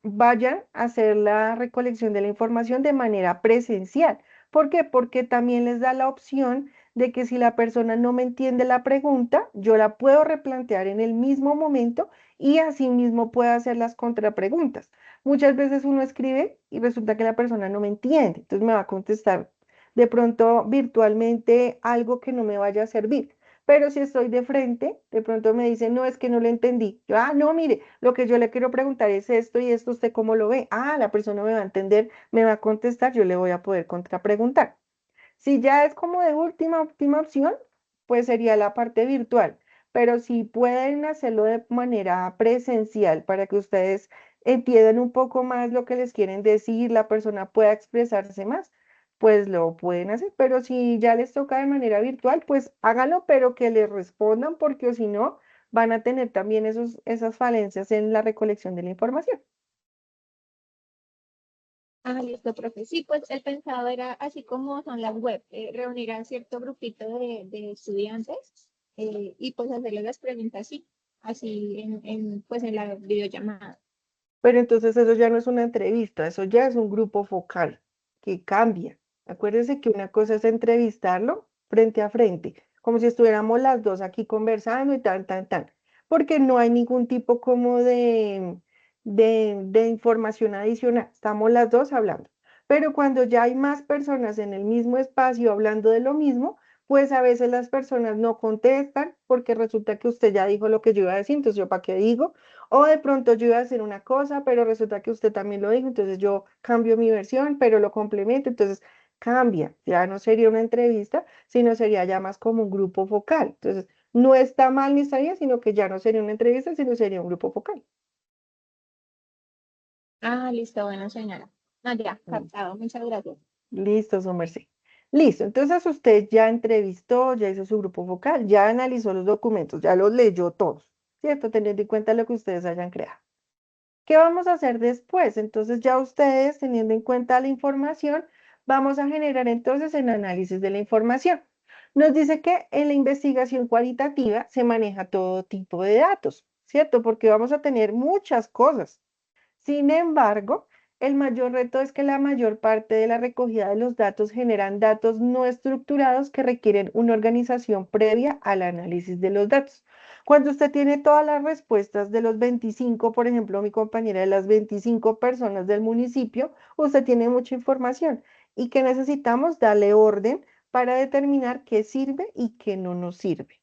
vayan a hacer la recolección de la información de manera presencial. ¿Por qué? Porque también les da la opción de que si la persona no me entiende la pregunta, yo la puedo replantear en el mismo momento y asimismo puedo hacer las contrapreguntas. Muchas veces uno escribe y resulta que la persona no me entiende, entonces me va a contestar de pronto virtualmente algo que no me vaya a servir. Pero si estoy de frente, de pronto me dice, no, es que no lo entendí. Yo, no, mire, lo que yo le quiero preguntar es esto y esto, ¿usted cómo lo ve? La persona me va a entender, me va a contestar, yo le voy a poder contrapreguntar. Si ya es como de última opción, pues sería la parte virtual. Pero si pueden hacerlo de manera presencial para que ustedes entiendan un poco más lo que les quieren decir, la persona pueda expresarse más, pues lo pueden hacer. Pero si ya les toca de manera virtual, pues háganlo, pero que les respondan, porque o si no, van a tener también esas falencias en la recolección de la información. Ah, listo, profe. Sí, pues el pensado era así como son las web, reunir a cierto grupito de estudiantes y pues hacerles las preguntas así pues en la videollamada. Pero entonces eso ya no es una entrevista, eso ya es un grupo focal que cambia. Acuérdense que una cosa es entrevistarlo frente a frente, como si estuviéramos las dos aquí conversando y tan, porque no hay ningún tipo como de información adicional, estamos las dos hablando. Pero cuando ya hay más personas en el mismo espacio hablando de lo mismo, pues a veces las personas no contestan porque resulta que usted ya dijo lo que yo iba a decir, entonces yo para qué digo. O de pronto yo iba a hacer una cosa, pero resulta que usted también lo dijo, entonces yo cambio mi versión, pero lo complemento, entonces cambia. Ya no sería una entrevista, sino sería ya más como un grupo focal. Entonces, no está mal ni está bien, sino que ya no sería una entrevista, sino sería un grupo focal. Ah, listo, bueno, señora. No, ya, Mm. captado. Muchas gracias. Listo, su merced. Listo, entonces usted ya entrevistó, ya hizo su grupo focal, ya analizó los documentos, ya los leyó todos, ¿cierto? Teniendo en cuenta lo que ustedes hayan creado. ¿Qué vamos a hacer después? Entonces ya ustedes, teniendo en cuenta la información, vamos a generar entonces el análisis de la información. Nos dice que en la investigación cualitativa se maneja todo tipo de datos, ¿cierto? Porque vamos a tener muchas cosas. Sin embargo, el mayor reto es que la mayor parte de la recogida de los datos generan datos no estructurados que requieren una organización previa al análisis de los datos. Cuando usted tiene todas las respuestas de los 25, por ejemplo, mi compañera, de las 25 personas del municipio, usted tiene mucha información y que necesitamos darle orden para determinar qué sirve y qué no nos sirve.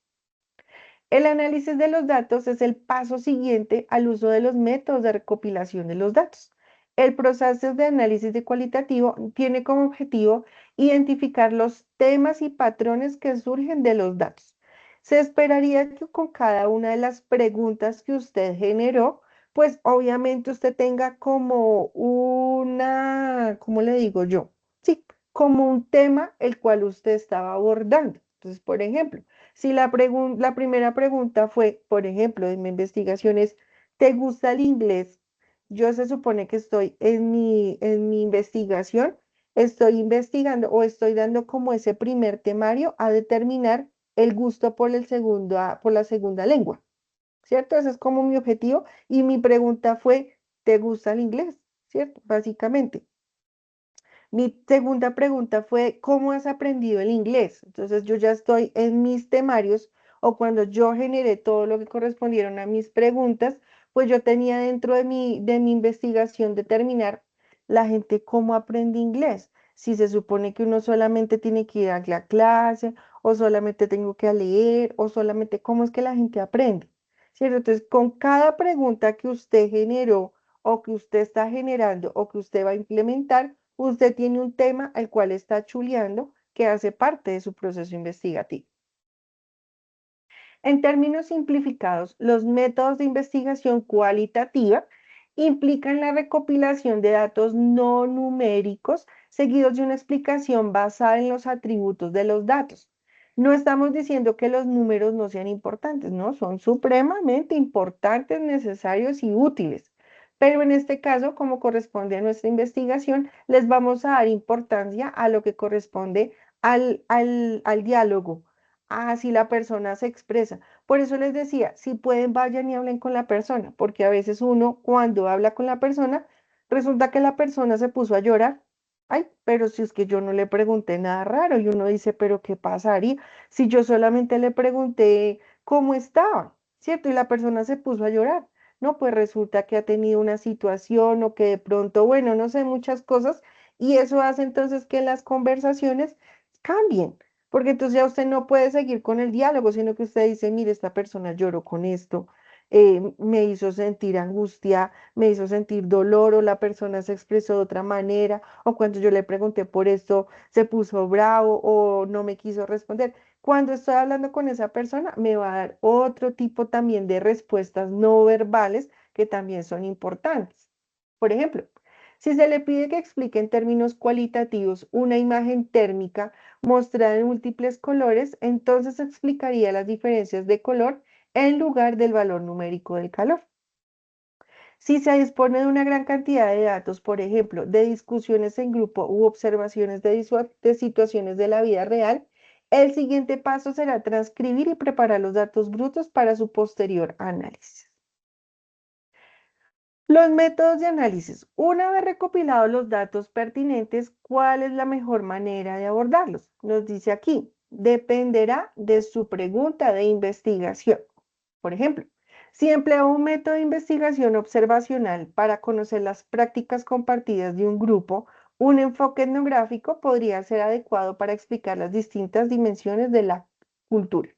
El análisis de los datos es el paso siguiente al uso de los métodos de recopilación de los datos. El proceso de análisis de cualitativo tiene como objetivo identificar los temas y patrones que surgen de los datos. Se esperaría que con cada una de las preguntas que usted generó, pues obviamente usted tenga como ¿cómo le digo yo? Sí, como un tema el cual usted estaba abordando. Entonces, por ejemplo, si la primera pregunta fue, por ejemplo, en mi investigación es, ¿te gusta el inglés? Yo se supone que estoy en mi investigación, estoy investigando o estoy dando como ese primer temario a determinar el gusto por por la segunda lengua, ¿cierto? Ese es como mi objetivo y mi pregunta fue, ¿te gusta el inglés? ¿Cierto? Básicamente. Mi segunda pregunta fue, ¿cómo has aprendido el inglés? Entonces yo ya estoy en mis temarios o cuando yo generé todo lo que correspondieron a mis preguntas, pues yo tenía dentro de mi investigación determinar la gente cómo aprende inglés. Si se supone que uno solamente tiene que ir a la clase, o solamente tengo que leer, o solamente cómo es que la gente aprende. ¿Cierto? Entonces, con cada pregunta que usted generó, o que usted está generando, o que usted va a implementar, usted tiene un tema al cual está chuleando que hace parte de su proceso investigativo. En términos simplificados, los métodos de investigación cualitativa implican la recopilación de datos no numéricos seguidos de una explicación basada en los atributos de los datos. No estamos diciendo que los números no sean importantes, no, son supremamente importantes, necesarios y útiles. Pero en este caso, como corresponde a nuestra investigación, les vamos a dar importancia a lo que corresponde al diálogo, a si la persona se expresa. Por eso les decía, si pueden, vayan y hablen con la persona, porque a veces uno cuando habla con la persona, resulta que la persona se puso a llorar. Ay, pero si es que yo no le pregunté nada raro y uno dice, pero ¿qué pasaría si yo solamente le pregunté cómo estaba? ¿Cierto? Y la persona se puso a llorar. No, pues resulta que ha tenido una situación o que de pronto, bueno, no sé, muchas cosas, y eso hace entonces que las conversaciones cambien. Porque entonces ya usted no puede seguir con el diálogo, sino que usted dice, mire, esta persona lloró con esto, me hizo sentir angustia, me hizo sentir dolor, o la persona se expresó de otra manera, o cuando yo le pregunté por esto, se puso bravo o no me quiso responder. Cuando estoy hablando con esa persona, me va a dar otro tipo también de respuestas no verbales que también son importantes. Por ejemplo, si se le pide que explique en términos cualitativos una imagen térmica mostrada en múltiples colores, entonces explicaría las diferencias de color en lugar del valor numérico del calor. Si se dispone de una gran cantidad de datos, por ejemplo, de discusiones en grupo u observaciones de situaciones de la vida real, el siguiente paso será transcribir y preparar los datos brutos para su posterior análisis. Los métodos de análisis. Una vez recopilados los datos pertinentes, ¿cuál es la mejor manera de abordarlos? Nos dice aquí, dependerá de su pregunta de investigación. Por ejemplo, si emplea un método de investigación observacional para conocer las prácticas compartidas de un grupo, un enfoque etnográfico podría ser adecuado para explicar las distintas dimensiones de la cultura.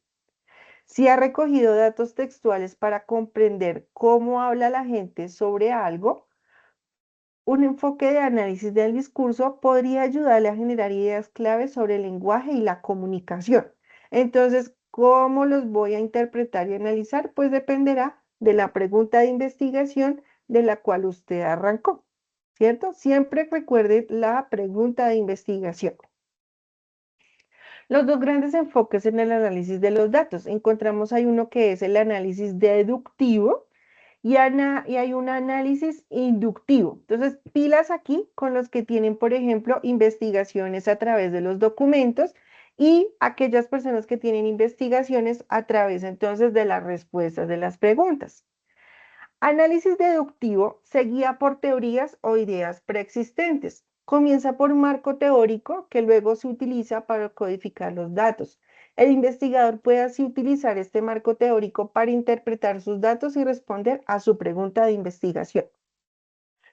Si ha recogido datos textuales para comprender cómo habla la gente sobre algo, un enfoque de análisis del discurso podría ayudarle a generar ideas claves sobre el lenguaje y la comunicación. Entonces, ¿cómo los voy a interpretar y analizar? Pues dependerá de la pregunta de investigación de la cual usted arrancó, ¿cierto? Siempre recuerde la pregunta de investigación. Los dos grandes enfoques en el análisis de los datos. Encontramos hay uno que es el análisis deductivo y hay un análisis inductivo. Entonces, pilas aquí con los que tienen, por ejemplo, investigaciones a través de los documentos y aquellas personas que tienen investigaciones a través entonces de las respuestas de las preguntas. Análisis deductivo se guía por teorías o ideas preexistentes. Comienza por un marco teórico que luego se utiliza para codificar los datos. El investigador puede así utilizar este marco teórico para interpretar sus datos y responder a su pregunta de investigación.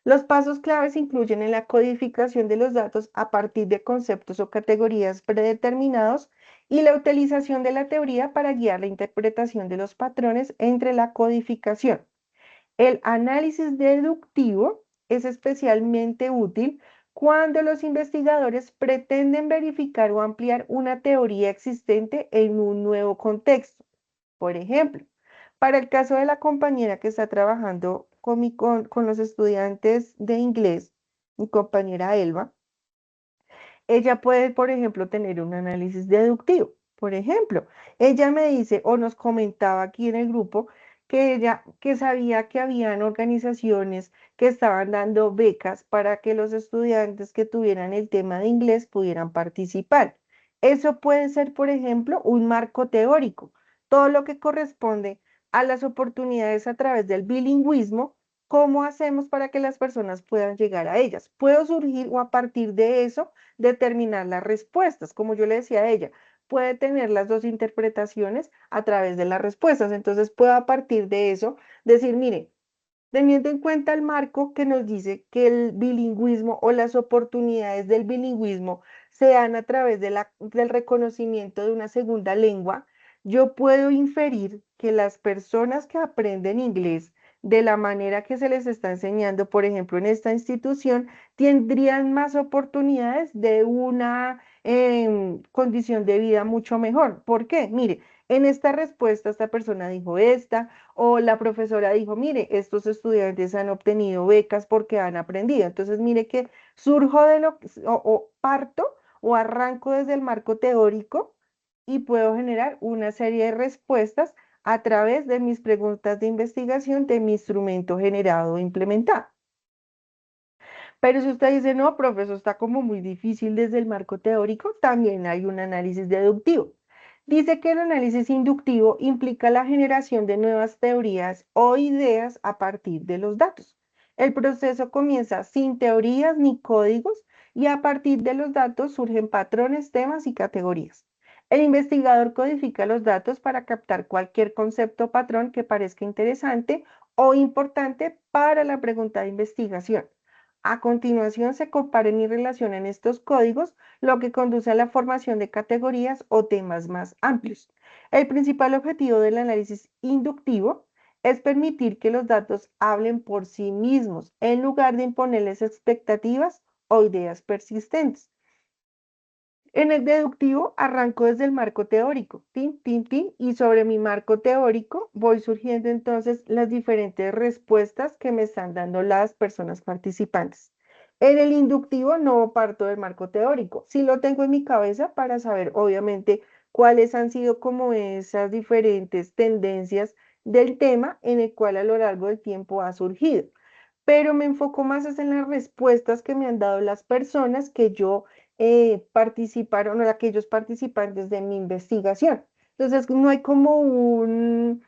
Los pasos claves incluyen en la codificación de los datos a partir de conceptos o categorías predeterminados y la utilización de la teoría para guiar la interpretación de los patrones entre la codificación. El análisis deductivo es especialmente útil cuando los investigadores pretenden verificar o ampliar una teoría existente en un nuevo contexto. Por ejemplo, para el caso de la compañera que está trabajando con los estudiantes de inglés, mi compañera Elba, ella puede, por ejemplo, tener un análisis deductivo. Por ejemplo, ella me dice o nos comentaba aquí en el grupo que ella que sabía que habían organizaciones que estaban dando becas para que los estudiantes que tuvieran el tema de inglés pudieran participar. Eso puede ser, por ejemplo, un marco teórico. Todo lo que corresponde a las oportunidades a través del bilingüismo, ¿cómo hacemos para que las personas puedan llegar a ellas? Puedo surgir o a partir de eso determinar las respuestas. Como yo le decía a ella, puede tener las dos interpretaciones a través de las respuestas. Entonces puedo a partir de eso decir, mire, Teniendo en cuenta el marco que nos dice que el bilingüismo o las oportunidades del bilingüismo se dan a través del reconocimiento de una segunda lengua, yo puedo inferir que las personas que aprenden inglés de la manera que se les está enseñando, por ejemplo, en esta institución, tendrían más oportunidades de una condición de vida mucho mejor. ¿Por qué? Mire, en esta respuesta esta persona dijo esta, o la profesora dijo, mire, estos estudiantes han obtenido becas porque han aprendido. Entonces, mire que surjo de o parto o arranco desde el marco teórico y puedo generar una serie de respuestas a través de mis preguntas de investigación de mi instrumento generado e implementado. Pero si usted dice, no, profesor, está como muy difícil desde el marco teórico, también hay un análisis deductivo. Dice que el análisis inductivo implica la generación de nuevas teorías o ideas a partir de los datos. El proceso comienza sin teorías ni códigos y a partir de los datos surgen patrones, temas y categorías. El investigador codifica los datos para captar cualquier concepto o patrón que parezca interesante o importante para la pregunta de investigación. A continuación se comparan y relacionan estos códigos, lo que conduce a la formación de categorías o temas más amplios. El principal objetivo del análisis inductivo es permitir que los datos hablen por sí mismos, en lugar de imponerles expectativas o ideas persistentes. En el deductivo arranco desde el marco teórico, tin, tin, tin, y sobre mi marco teórico voy surgiendo entonces las diferentes respuestas que me están dando las personas participantes. En el inductivo no parto del marco teórico, sí lo tengo en mi cabeza para saber obviamente cuáles han sido como esas diferentes tendencias del tema en el cual a lo largo del tiempo ha surgido. Pero me enfoco más es en las respuestas que me han dado las personas que yo participaron o aquellos participantes de mi investigación. Entonces, no hay como,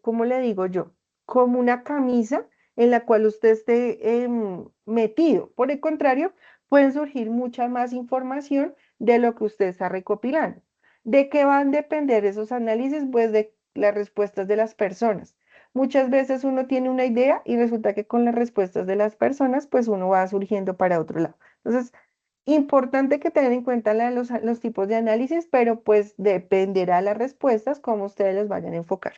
¿cómo le digo yo? Como una camisa en la cual usted esté metido. Por el contrario, pueden surgir mucha más información de lo que usted está recopilando. ¿De qué van a depender esos análisis? Pues de las respuestas de las personas. Muchas veces uno tiene una idea y resulta que con las respuestas de las personas, pues uno va surgiendo para otro lado. Entonces, importante que tengan en cuenta los tipos de análisis, pero pues dependerá las respuestas cómo ustedes los vayan a enfocar.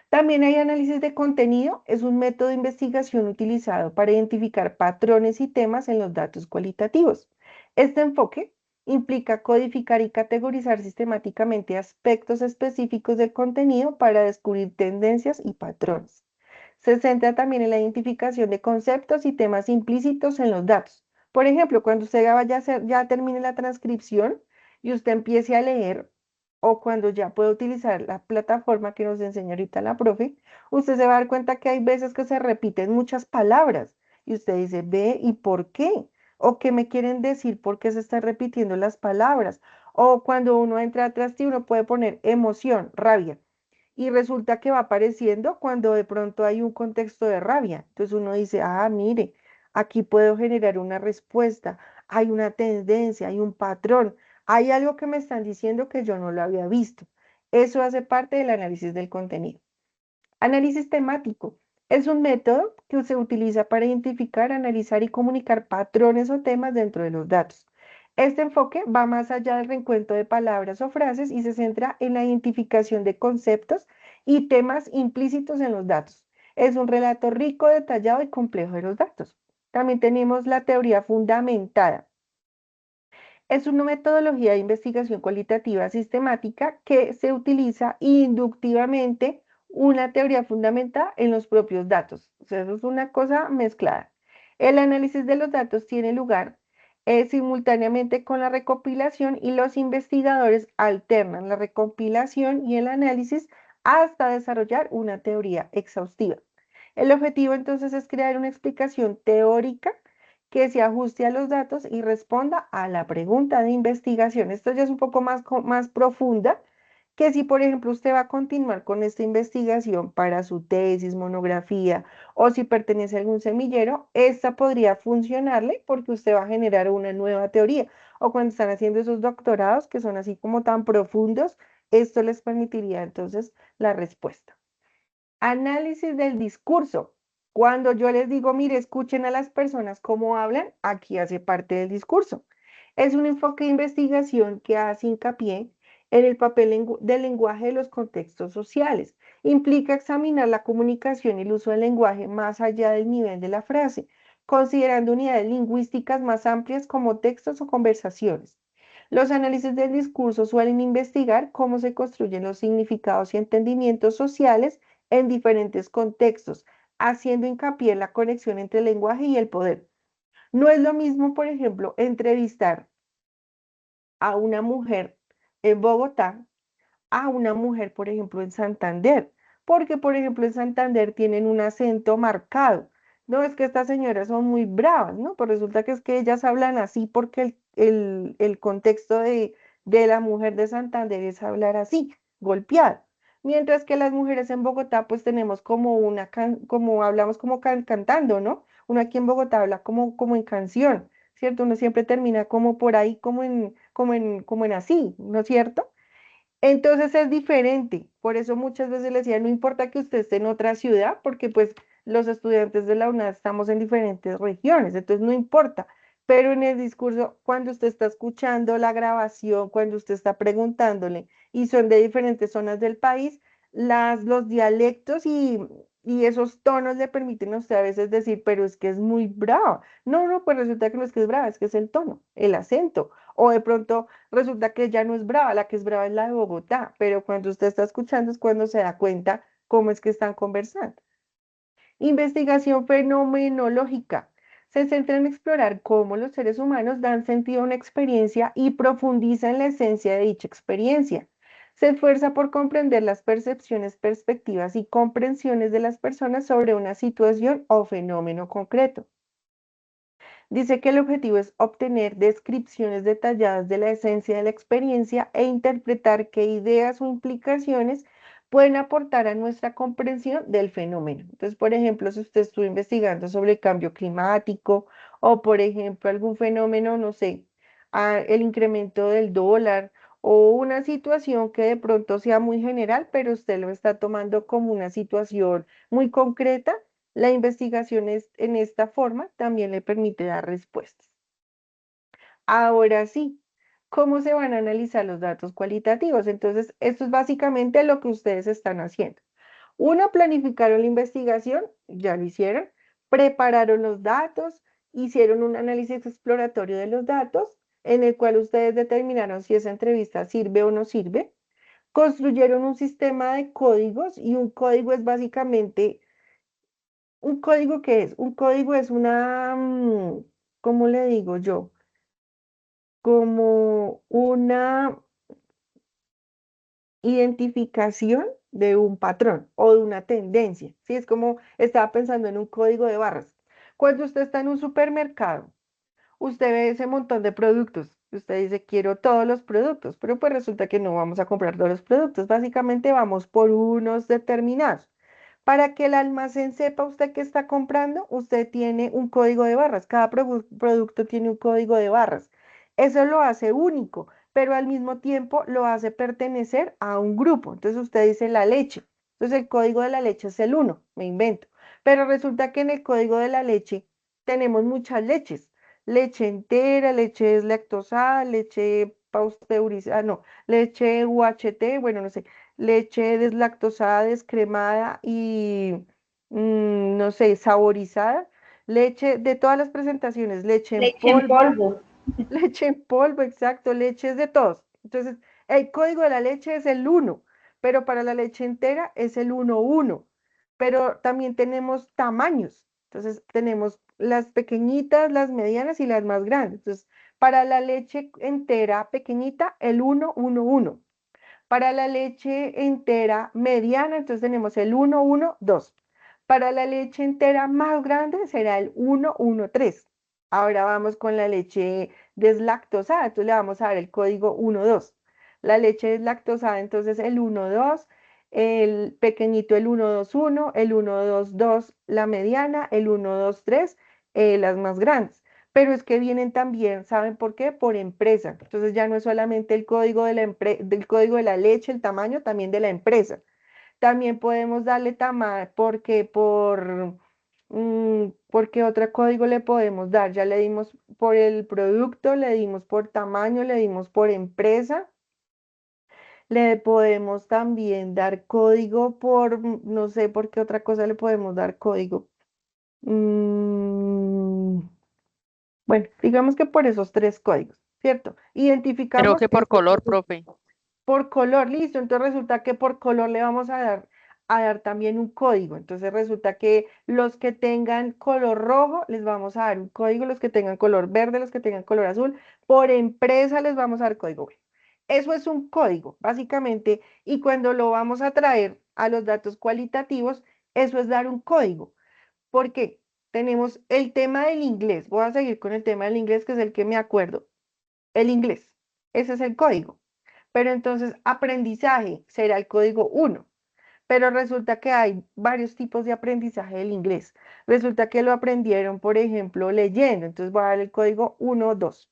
También hay análisis de contenido, es un método de investigación utilizado para identificar patrones y temas en los datos cualitativos. Este enfoque implica codificar y categorizar sistemáticamente aspectos específicos del contenido para descubrir tendencias y patrones. Se centra también en la identificación de conceptos y temas implícitos en los datos. Por ejemplo, cuando usted ya termine la transcripción y usted empiece a leer, o cuando ya puede utilizar la plataforma que nos enseña ahorita la profe, usted se va a dar cuenta que hay veces que se repiten muchas palabras y usted dice, ve, ¿y por qué? ¿O qué me quieren decir por qué se están repitiendo las palabras? O cuando uno entra atrás, uno puede poner emoción, rabia y resulta que va apareciendo cuando de pronto hay un contexto de rabia. Entonces uno dice, ah, mire, aquí puedo generar una respuesta, hay una tendencia, hay un patrón, hay algo que me están diciendo que yo no lo había visto. Eso hace parte del análisis del contenido. Análisis temático. Es un método que se utiliza para identificar, analizar y comunicar patrones o temas dentro de los datos. Este enfoque va más allá del reencuentro de palabras o frases y se centra en la identificación de conceptos y temas implícitos en los datos. Es un relato rico, detallado y complejo de los datos. También tenemos la teoría fundamentada. Es una metodología de investigación cualitativa sistemática que se utiliza inductivamente una teoría fundamentada en los propios datos. O sea, eso es una cosa mezclada. El análisis de los datos tiene lugar simultáneamente con la recopilación y los investigadores alternan la recopilación y el análisis hasta desarrollar una teoría exhaustiva. El objetivo entonces es crear una explicación teórica que se ajuste a los datos y responda a la pregunta de investigación. Esto ya es un poco más profunda que si, por ejemplo, usted va a continuar con esta investigación para su tesis, monografía o si pertenece a algún semillero, esta podría funcionarle porque usted va a generar una nueva teoría. O cuando están haciendo esos doctorados que son así como tan profundos, esto les permitiría entonces la respuesta. Análisis del discurso. Cuando yo les digo, mire, escuchen a las personas cómo hablan, aquí hace parte del discurso. Es un enfoque de investigación que hace hincapié en el papel del lenguaje de los contextos sociales. Implica examinar la comunicación y el uso del lenguaje más allá del nivel de la frase, considerando unidades lingüísticas más amplias como textos o conversaciones. Los análisis del discurso suelen investigar cómo se construyen los significados y entendimientos sociales en diferentes contextos, haciendo hincapié en la conexión entre el lenguaje y el poder. No es lo mismo, por ejemplo, entrevistar a una mujer en Bogotá a una mujer, por ejemplo, en Santander, porque, por ejemplo, en Santander tienen un acento marcado. No es que estas señoras son muy bravas, ¿no? Pues resulta que es que ellas hablan así porque el contexto de la mujer de Santander es hablar así, golpeada. Mientras que las mujeres en Bogotá, pues tenemos como como hablamos como cantando, ¿no? Uno aquí en Bogotá habla como en canción, ¿cierto? Uno siempre termina como por ahí, como en así, ¿no es cierto? Entonces es diferente, por eso muchas veces le decía, no importa que usted esté en otra ciudad, porque pues los estudiantes de la UNAD estamos en diferentes regiones, entonces no importa, pero en el discurso, cuando usted está escuchando la grabación, cuando usted está preguntándole y son de diferentes zonas del país, los dialectos y esos tonos le permiten a usted a veces decir, pero es que es muy bravo. No, no, pues resulta que no es que es brava, es que es el tono, el acento, o de pronto resulta que ya no es brava, la que es brava es la de Bogotá, pero cuando usted está escuchando es cuando se da cuenta cómo es que están conversando. Investigación fenomenológica. Se centra en explorar cómo los seres humanos dan sentido a una experiencia y profundiza en la esencia de dicha experiencia. Se esfuerza por comprender las percepciones, perspectivas y comprensiones de las personas sobre una situación o fenómeno concreto. Dice que el objetivo es obtener descripciones detalladas de la esencia de la experiencia e interpretar qué ideas o implicaciones pueden aportar a nuestra comprensión del fenómeno. Entonces, por ejemplo, si usted estuvo investigando sobre el cambio climático o, por ejemplo, algún fenómeno, no sé, el incremento del dólar o una situación que de pronto sea muy general, pero usted lo está tomando como una situación muy concreta, la investigación en esta forma también le permite dar respuestas. Ahora sí, ¿cómo se van a analizar los datos cualitativos? Entonces, esto es básicamente lo que ustedes están haciendo. Uno, planificaron la investigación, ya lo hicieron, prepararon los datos, hicieron un análisis exploratorio de los datos, en el cual ustedes determinaron si esa entrevista sirve o no sirve, construyeron un sistema de códigos y un código es básicamente ¿un código qué es? Un código es ¿cómo le digo yo? Como una identificación de un patrón o de una tendencia. ¿Sí? Es como estaba pensando en un código de barras. Cuando usted está en un supermercado, usted ve ese montón de productos. Usted dice, quiero todos los productos, pero pues resulta que no vamos a comprar todos los productos. Básicamente vamos por unos determinados. Para que el almacén sepa usted qué está comprando, usted tiene un código de barras. Cada producto tiene un código de barras. Eso lo hace único, pero al mismo tiempo lo hace pertenecer a un grupo. Entonces usted dice la leche. Entonces el código de la leche es el uno, me invento. Pero resulta que en el código de la leche tenemos muchas leches. Leche entera, leche deslactosada, leche pasteurizada, no, leche UHT, bueno, no sé, leche deslactosada, descremada y, no sé, saborizada, leche de todas las presentaciones, leche en Leche en polvo, polvo. leche en polvo, exacto, leches de todos. Entonces, el código de la leche es el uno, pero para la leche entera es el 1, 1. Pero también tenemos tamaños. Entonces, tenemos las pequeñitas, las medianas y las más grandes. Entonces, para la leche entera pequeñita, el 1, 1, 1. Para la leche entera mediana, entonces tenemos el 1, 1, 2. Para la leche entera más grande será el 1, 1, 3. Ahora vamos con la leche deslactosada, entonces le vamos a dar el código 1, 2. La leche deslactosada, entonces el 1, 2, el pequeñito el 1, 2, 1, el 1, 2, 2, la mediana, el 1, 2, 3, las más grandes. Pero es que vienen también, ¿saben por qué? Por empresa. Entonces ya no es solamente el código del código de la leche, el tamaño también de la empresa. También podemos darle tamaño, porque otro código le podemos dar. Ya le dimos por el producto, le dimos por tamaño, le dimos por empresa. Le podemos también dar código por, no sé por qué otra cosa le podemos dar código. Mm, bueno, digamos que por esos tres códigos, ¿cierto? Creo Identificamos que por este color, profe. por color, listo. Entonces resulta que por color le vamos a dar también un código. Entonces resulta que los que tengan color rojo les vamos a dar un código, los que tengan color verde, los que tengan color azul, por empresa les vamos a dar código. Bueno, eso es un código, básicamente, y cuando lo vamos a traer a los datos cualitativos, eso es dar un código. ¿Por qué? Tenemos el tema del inglés. Voy a seguir con el tema del inglés, que es el que me acuerdo. El inglés, ese es el código. Pero entonces aprendizaje será el código 1. Pero resulta que hay varios tipos de aprendizaje del inglés. Resulta que lo aprendieron, por ejemplo, leyendo. Entonces voy a dar el código 1, 2.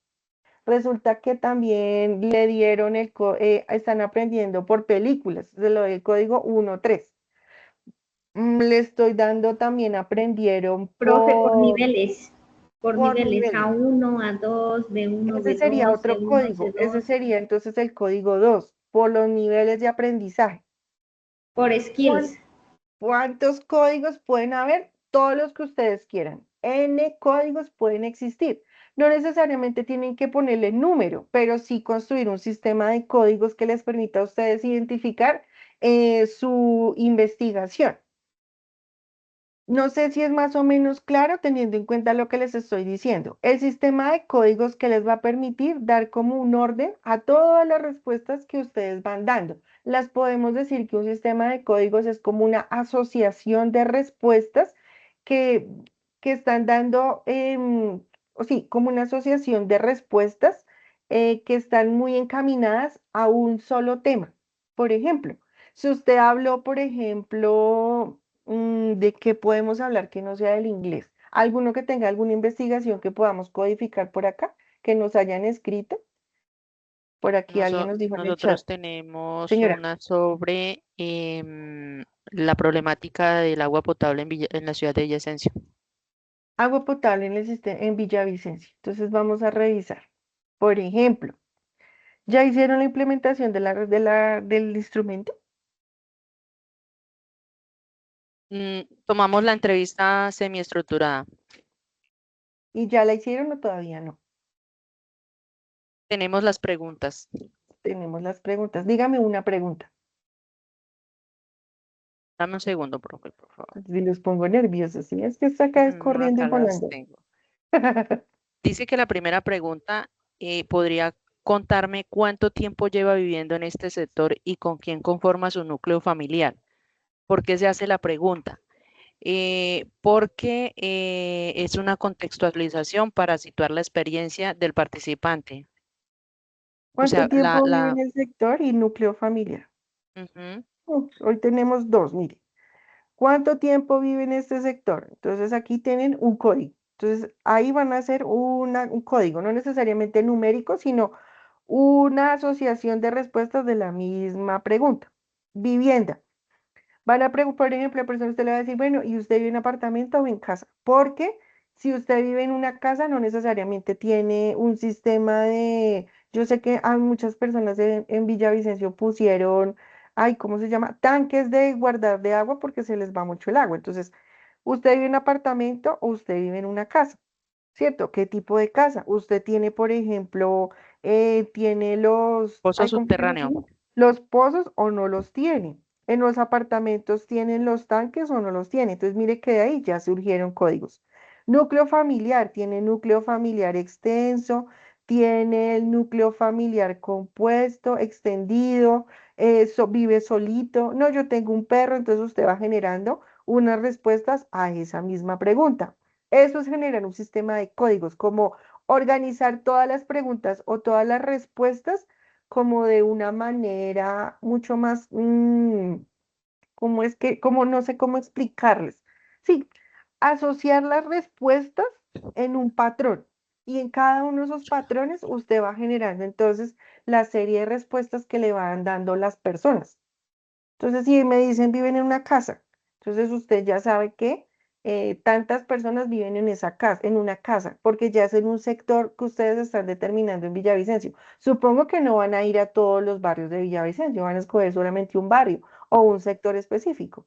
Resulta que también le dieron están aprendiendo por películas. Se lo doy el código 1, 3. Le estoy dando también aprendieron Profe, por por, niveles. Por por niveles niveles. A1, A2, B1, Ese sería B2, otro C1, código. Ese C2. sería entonces el código 2, por los niveles de aprendizaje. Por skills. ¿Cuántos códigos pueden haber? Todos los que ustedes quieran. N códigos pueden existir. No necesariamente tienen que ponerle número, pero sí construir un sistema de códigos que les permita a ustedes identificar su investigación. No sé si es más o menos claro teniendo en cuenta lo que les estoy diciendo. El sistema de códigos que les va a permitir dar como un orden a todas las respuestas que ustedes van dando. Las podemos decir que un sistema de códigos es como una asociación de respuestas que, que están dando, o sí, como una asociación de respuestas que están muy encaminadas a un solo tema. Por ejemplo, si usted habló, por ejemplo, ¿de qué podemos hablar que no sea del inglés? ¿Alguno que tenga alguna investigación que podamos codificar por acá, que nos hayan escrito? Por aquí alguien nos dijo en el chat. Nosotros tenemos Señora, una sobre la problemática del agua potable en la ciudad de Villavicencio. agua potable en el sistema en Villavicencio. Entonces vamos a revisar. Por ejemplo, ¿ya hicieron la implementación del instrumento? Tomamos la entrevista semiestructurada. ¿Y ya la hicieron o todavía no? Tenemos las preguntas. Tenemos las preguntas. Dígame una pregunta. Dame un segundo, profe, por favor. Si los pongo nerviosos, ¿sí? Es que está acá es No, corriendo y acá las volando. tengo. Dice que la primera pregunta, ¿podría contarme cuánto tiempo lleva viviendo en este sector y con quién conforma su núcleo familiar? ¿Por qué se hace la pregunta? Porque es una contextualización para situar la experiencia del participante. O ¿Cuánto sea, tiempo vive en el sector y núcleo familiar? ujú, Hoy tenemos dos, mire. ¿Cuánto tiempo vive en este sector? Entonces aquí tienen un código. Entonces ahí van a hacer un código, no necesariamente numérico, sino una asociación de respuestas de la misma pregunta. Vivienda. Van a preguntar, por ejemplo, la persona usted le va a decir, bueno, ¿y usted vive en apartamento o en casa? Porque si usted vive en una casa, no necesariamente tiene un sistema de, yo sé que hay muchas personas en Villavicencio pusieron, ay, ¿cómo se llama? Tanques de guardar de agua porque se les va mucho el agua. Entonces, ¿usted vive en apartamento o usted vive en una casa? ¿Cierto? ¿Qué tipo de casa? Usted tiene, por ejemplo, tiene pozo ay, ¿cómo se llama? subterráneo. Los pozos o no los tiene. En los apartamentos tienen los tanques o no los tienen. Entonces, mire que de ahí ya surgieron códigos. Núcleo familiar, tiene núcleo familiar extenso, tiene el núcleo familiar compuesto, extendido, vive solito. No, yo tengo un perro, entonces usted va generando unas respuestas a esa misma pregunta. Eso es generar un sistema de códigos, como organizar todas las preguntas o todas las respuestas como de una manera mucho más, como es que, como no sé cómo explicarles. Sí, asociar las respuestas en un patrón. Y en cada uno de esos patrones usted va generando entonces la serie de respuestas que le van dando las personas. Entonces, si me dicen viven en una casa, entonces usted ya sabe que tantas personas viven en esa casa, en una casa, porque ya es en un sector que ustedes están determinando en Villavicencio. Supongo que no van a ir a todos los barrios de Villavicencio, van a escoger solamente un barrio o un sector específico,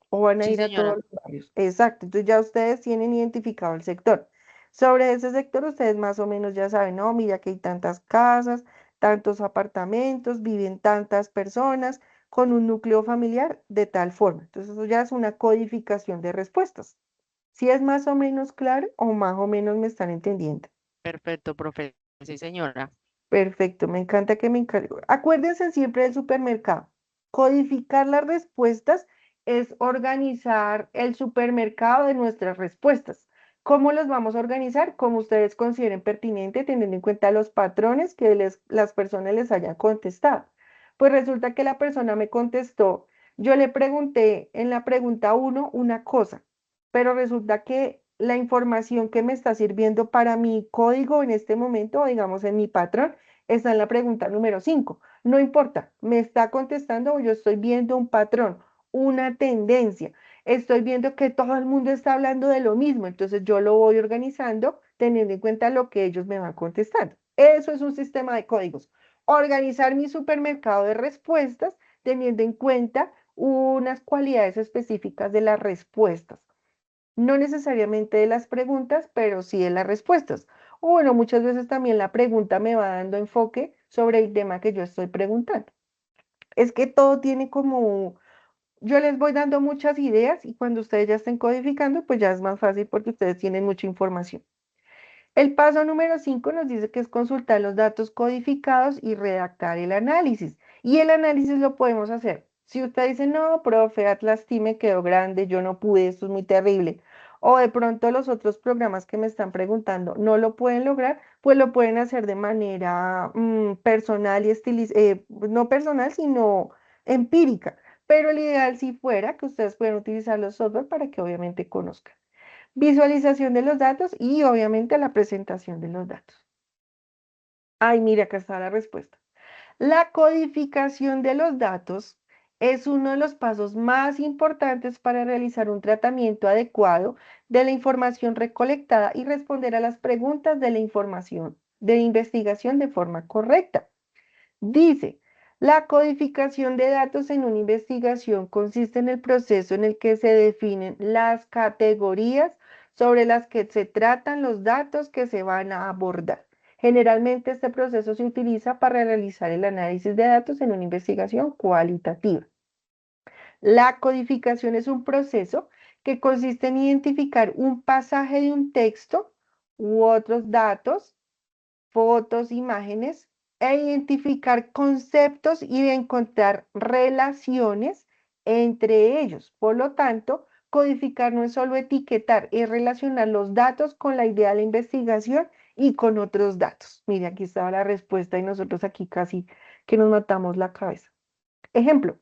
o van a Sí, ir a todos señora. los barrios. Exacto, entonces ya ustedes tienen identificado el sector. Sobre ese sector ustedes más o menos ya saben, no, mira que hay tantas casas, tantos apartamentos, viven tantas personas con un núcleo familiar de tal forma. Entonces eso ya es una codificación de respuestas. Si es más o menos claro o más o menos me están entendiendo. Perfecto, profe. Sí, señora. Perfecto, me encanta que me encargue. Acuérdense siempre del supermercado. Codificar las respuestas es organizar el supermercado de nuestras respuestas. ¿Cómo los vamos a organizar? Como ustedes consideren pertinente, teniendo en cuenta los patrones que las personas les hayan contestado. Pues resulta que la persona me contestó, yo le pregunté en la pregunta 1 una cosa, pero resulta que la información que me está sirviendo para mi código en este momento, digamos en mi patrón, está en la pregunta número 5. No importa, me está contestando o yo estoy viendo un patrón, una tendencia. Estoy viendo que todo el mundo está hablando de lo mismo, entonces yo lo voy organizando teniendo en cuenta lo que ellos me van contestando. Eso es un sistema de códigos. Organizar mi supermercado de respuestas teniendo en cuenta unas cualidades específicas de las respuestas. No necesariamente de las preguntas, pero sí de las respuestas. O bueno, muchas veces también la pregunta me va dando enfoque sobre el tema que yo estoy preguntando. Es que todo tiene como, yo les voy dando muchas ideas y cuando ustedes ya estén codificando, pues ya es más fácil porque ustedes tienen mucha información. El paso número 5 nos dice que es consultar los datos codificados y redactar el análisis. Y el análisis lo podemos hacer. Si usted dice, no, profe, Atlas T me quedó grande, yo no pude, esto es muy terrible. O de pronto los otros programas que me están preguntando no lo pueden lograr, pues lo pueden hacer de manera personal y no personal, sino empírica. Pero el ideal si fuera que ustedes puedan utilizar los software para que obviamente conozcan visualización de los datos y obviamente la presentación de los datos. Ay, mira, acá está la respuesta. La codificación de los datos es uno de los pasos más importantes para realizar un tratamiento adecuado de la información recolectada y responder a las preguntas de la información de investigación de forma correcta. Dice, la codificación de datos en una investigación consiste en el proceso en el que se definen las categorías sobre las que se tratan los datos que se van a abordar. Generalmente este proceso se utiliza para realizar el análisis de datos en una investigación cualitativa. La codificación es un proceso que consiste en identificar un pasaje de un texto u otros datos, fotos, imágenes, e identificar conceptos y de encontrar relaciones entre ellos. Por lo tanto, codificar no es solo etiquetar, es relacionar los datos con la idea de la investigación y con otros datos. Mire, aquí estaba la respuesta y nosotros aquí casi que nos matamos la cabeza. Ejemplo,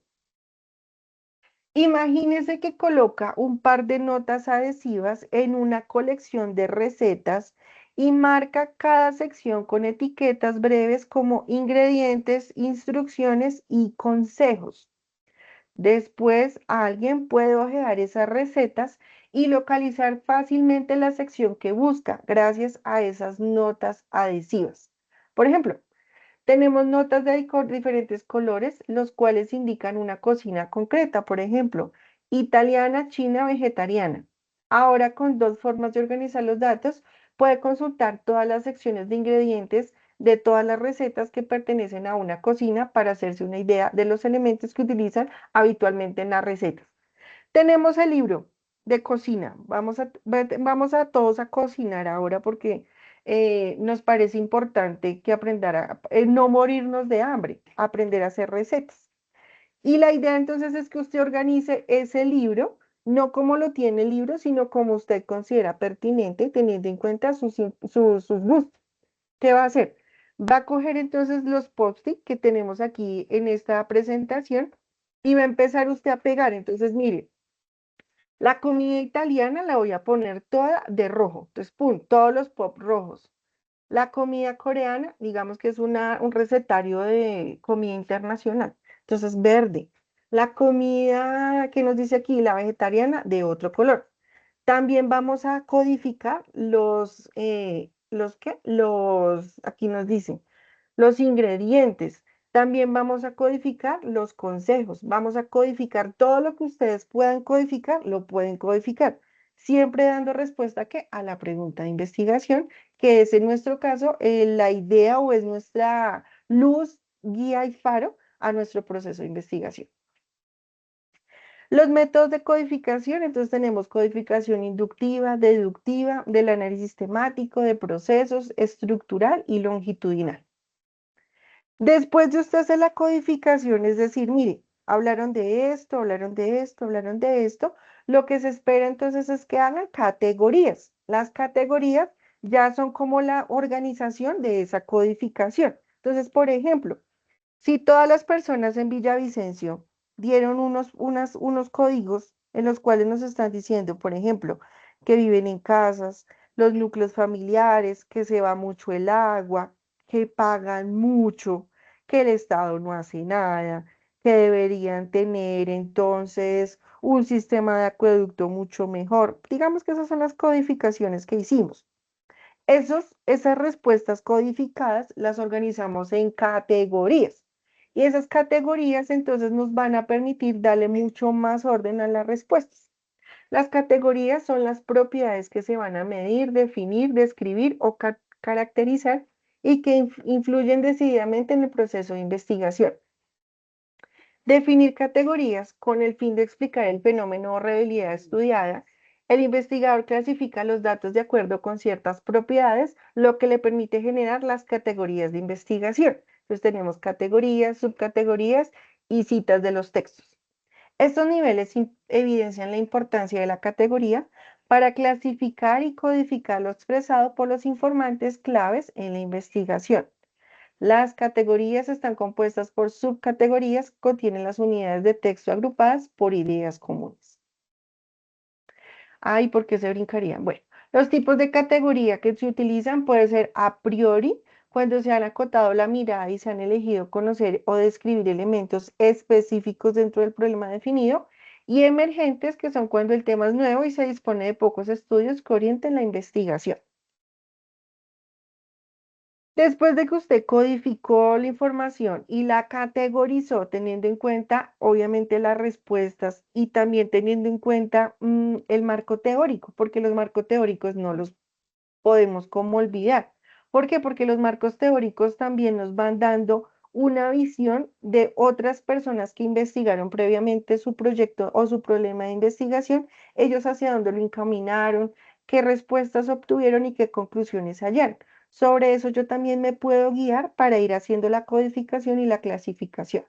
imagínese que coloca un par de notas adhesivas en una colección de recetas y marca cada sección con etiquetas breves como ingredientes, instrucciones y consejos. Después, alguien puede hojear esas recetas y localizar fácilmente la sección que busca gracias a esas notas adhesivas. Por ejemplo, tenemos notas de diferentes colores, los cuales indican una cocina concreta, por ejemplo, italiana, china, vegetariana. Ahora, con dos formas de organizar los datos, puede consultar todas las secciones de ingredientes de todas las recetas que pertenecen a una cocina para hacerse una idea de los elementos que utilizan habitualmente en las recetas. Tenemos el libro de cocina. Vamos a todos a cocinar ahora porque nos parece importante que aprender a no morirnos de hambre, aprender a hacer recetas. Y la idea entonces es que usted organice ese libro, no como lo tiene el libro, sino como usted considera pertinente, teniendo en cuenta sus gustos. ¿Qué va a hacer? Va a coger entonces los post-it que tenemos aquí en esta presentación y va a empezar usted a pegar. Entonces, mire, la comida italiana la voy a poner toda de rojo. Entonces, pum, todos los pop rojos. La comida coreana, digamos que es un recetario de comida internacional. Entonces, verde. La comida que nos dice aquí, la vegetariana, de otro color. También vamos a codificar ¿qué? Aquí nos dicen, los ingredientes. También vamos a codificar los consejos. Vamos a codificar todo lo que ustedes puedan codificar, lo pueden codificar. Siempre dando respuesta ¿qué? A la pregunta de investigación, que es en nuestro caso la idea o es nuestra luz, guía y faro a nuestro proceso de investigación. Los métodos de codificación, entonces tenemos codificación inductiva, deductiva, del análisis temático, de procesos, estructural y longitudinal. Después de usted hacer la codificación, es decir, mire, hablaron de esto, hablaron de esto, hablaron de esto, lo que se espera entonces es que hagan categorías. Las categorías ya son como la organización de esa codificación. Entonces, por ejemplo, si todas las personas en Villavicencio dieron unos códigos en los cuales nos están diciendo, por ejemplo, que viven en casas, los núcleos familiares, que se va mucho el agua, que pagan mucho, que el Estado no hace nada, que deberían tener entonces un sistema de acueducto mucho mejor. Digamos que esas son las codificaciones que hicimos. Esas respuestas codificadas las organizamos en categorías. Y esas categorías entonces nos van a permitir darle mucho más orden a las respuestas. Las categorías son las propiedades que se van a medir, definir, describir o caracterizar y que influyen decididamente en el proceso de investigación. Definir categorías con el fin de explicar el fenómeno o realidad estudiada. El investigador clasifica los datos de acuerdo con ciertas propiedades, lo que le permite generar las categorías de investigación. Entonces tenemos categorías, subcategorías y citas de los textos. Estos niveles evidencian la importancia de la categoría para clasificar y codificar lo expresado por los informantes claves en la investigación. Las categorías están compuestas por subcategorías, contienen las unidades de texto agrupadas por ideas comunes. Ay, ¿por qué se brincarían? Bueno, los tipos de categoría que se utilizan pueden ser a priori, cuando se han acotado la mirada y se han elegido conocer o describir elementos específicos dentro del problema definido, y emergentes, que son cuando el tema es nuevo y se dispone de pocos estudios que orienten la investigación. Después de que usted codificó la información y la categorizó teniendo en cuenta, obviamente, las respuestas y también teniendo en cuenta el marco teórico, porque los marcos teóricos no los podemos como olvidar. ¿Por qué? Porque los marcos teóricos también nos van dando una visión de otras personas que investigaron previamente su proyecto o su problema de investigación, ellos hacia dónde lo encaminaron, qué respuestas obtuvieron y qué conclusiones hallaron. Sobre eso yo también me puedo guiar para ir haciendo la codificación y la clasificación.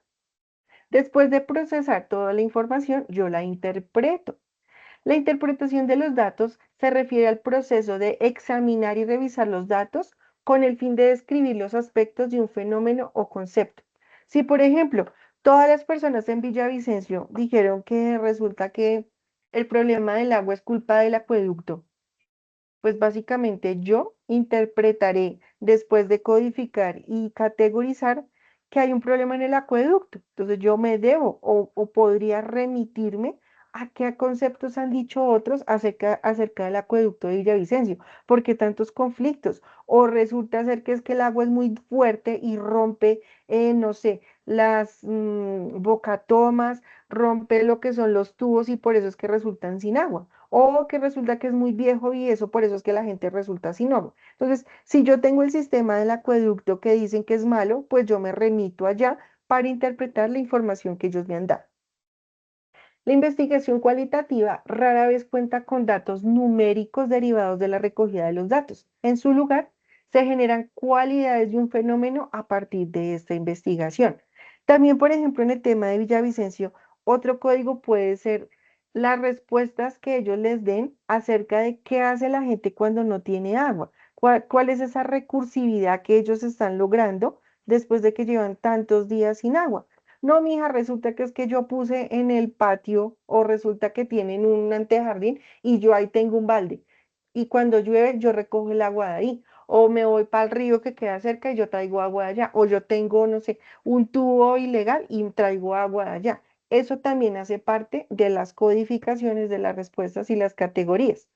Después de procesar toda la información, yo la interpreto. La interpretación de los datos se refiere al proceso de examinar y revisar los datos con el fin de describir los aspectos de un fenómeno o concepto. Si, por ejemplo, todas las personas en Villavicencio dijeron que resulta que el problema del agua es culpa del acueducto, pues básicamente yo interpretaré después de codificar y categorizar que hay un problema en el acueducto. Entonces yo me debo o podría remitirme a qué conceptos han dicho otros acerca del acueducto de Villavicencio. ¿Por qué tantos conflictos? O resulta ser que es que el agua es muy fuerte y rompe, no sé, las bocatomas, rompe lo que son los tubos y por eso es que resultan sin agua o que resulta que es muy viejo y eso por eso es que la gente resulta sin agua. Entonces, si yo tengo el sistema del acueducto que dicen que es malo, pues yo me remito allá para interpretar la información que ellos me han dado. La investigación cualitativa rara vez cuenta con datos numéricos derivados de la recogida de los datos. En su lugar, se generan cualidades de un fenómeno a partir de esta investigación. También, por ejemplo, en el tema de Villavicencio, otro código puede ser las respuestas que ellos les den acerca de qué hace la gente cuando no tiene agua. ¿Cuál es esa recursividad que ellos están logrando después de que llevan tantos días sin agua? No, mija, resulta que es que yo puse en el patio o resulta que tienen un antejardín y yo ahí tengo un balde. Y cuando llueve, yo recojo el agua de ahí. O me voy para el río que queda cerca y yo traigo agua de allá. O yo tengo, no sé, un tubo ilegal y traigo agua de allá. eso también hace parte de las codificaciones de las respuestas y las categorías.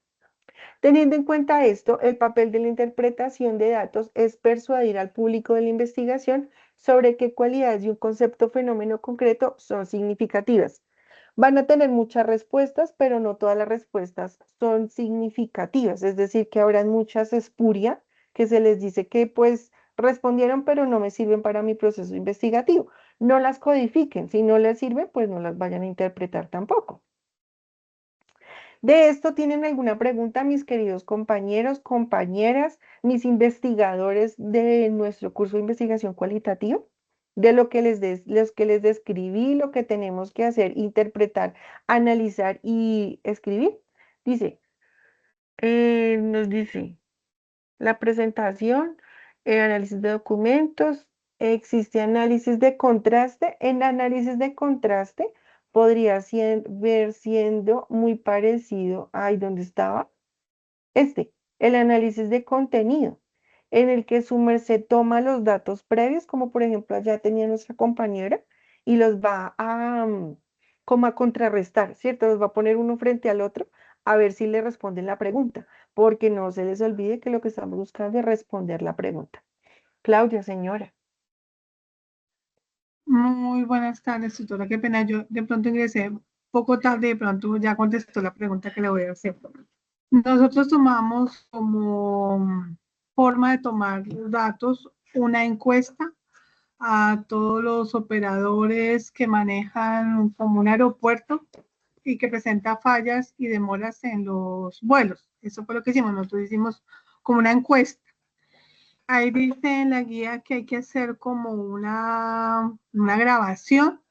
Teniendo en cuenta esto, el papel de la interpretación de datos es persuadir al público de la investigación sobre qué cualidades de un concepto o fenómeno concreto son significativas. Van a tener muchas respuestas, pero no todas las respuestas son significativas, es decir, que habrán muchas espuria que se les dice que pues respondieron, pero no me sirven para mi proceso investigativo. No las codifiquen, si no les sirve, pues no las vayan a interpretar tampoco. De esto, ¿tienen alguna pregunta, mis queridos compañeros, compañeras, mis investigadores de nuestro curso de investigación cualitativa? De lo que los que les describí, lo que tenemos que hacer, interpretar, analizar y escribir. Dice, nos dice la presentación, análisis de documentos, existe análisis de contraste. En análisis de contraste podría ver siendo muy parecido, ahí donde estaba, el análisis de contenido, en el que su merced toma los datos previos, como por ejemplo allá tenía nuestra compañera, y los va a, como a contrarrestar, ¿cierto? Los va a poner uno frente al otro a ver si le responden la pregunta, porque no se les olvide que lo que estamos buscando es responder la pregunta. Claudia, señora. Muy buenas tardes, tutora. Qué pena, yo de pronto ingresé poco tarde y de pronto ya contestó la pregunta que le voy a hacer. Nosotros tomamos como forma de tomar los datos una encuesta a todos los operadores que manejan como un aeropuerto y que presenta fallas y demoras en los vuelos. Eso fue lo que hicimos. Nosotros hicimos como una encuesta. Ahí dice en la guía que hay que hacer como una grabación.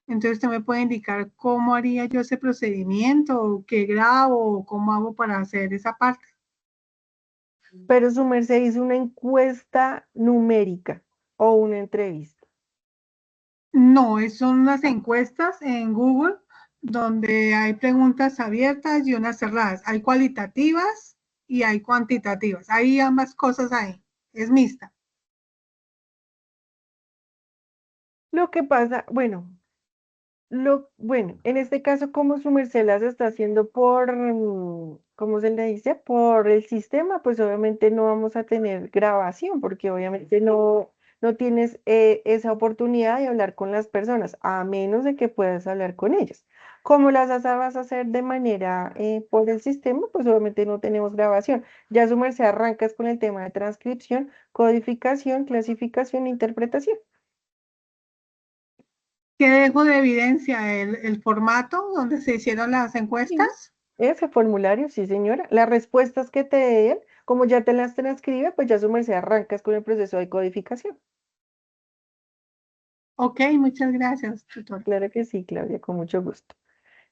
Entonces usted me puede indicar cómo haría yo ese procedimiento, o qué grabo, o cómo hago para hacer esa parte. Pero su merced hizo una encuesta numérica o una entrevista. No, son unas encuestas en Google donde hay preguntas abiertas y unas cerradas. Hay cualitativas y hay cuantitativas. Hay ambas cosas ahí. Es mixta. Lo que pasa, bueno, en este caso, como su merced las está haciendo por, ¿cómo se le dice? Por el sistema, pues obviamente no vamos a tener grabación, porque obviamente no tienes esa oportunidad de hablar con las personas, a menos de que puedas hablar con ellas. Como vas a hacer de manera por el sistema, pues obviamente no tenemos grabación. Ya su merced arrancas con el tema de transcripción, codificación, clasificación e interpretación. ¿Qué dejo de evidencia? El formato donde se hicieron las encuestas. Ese formulario, sí, señora. Las respuestas que te den, como ya te las transcribe, pues ya su merced arrancas con el proceso de codificación. Ok, muchas gracias, tutor. Claro que sí, Claudia, con mucho gusto.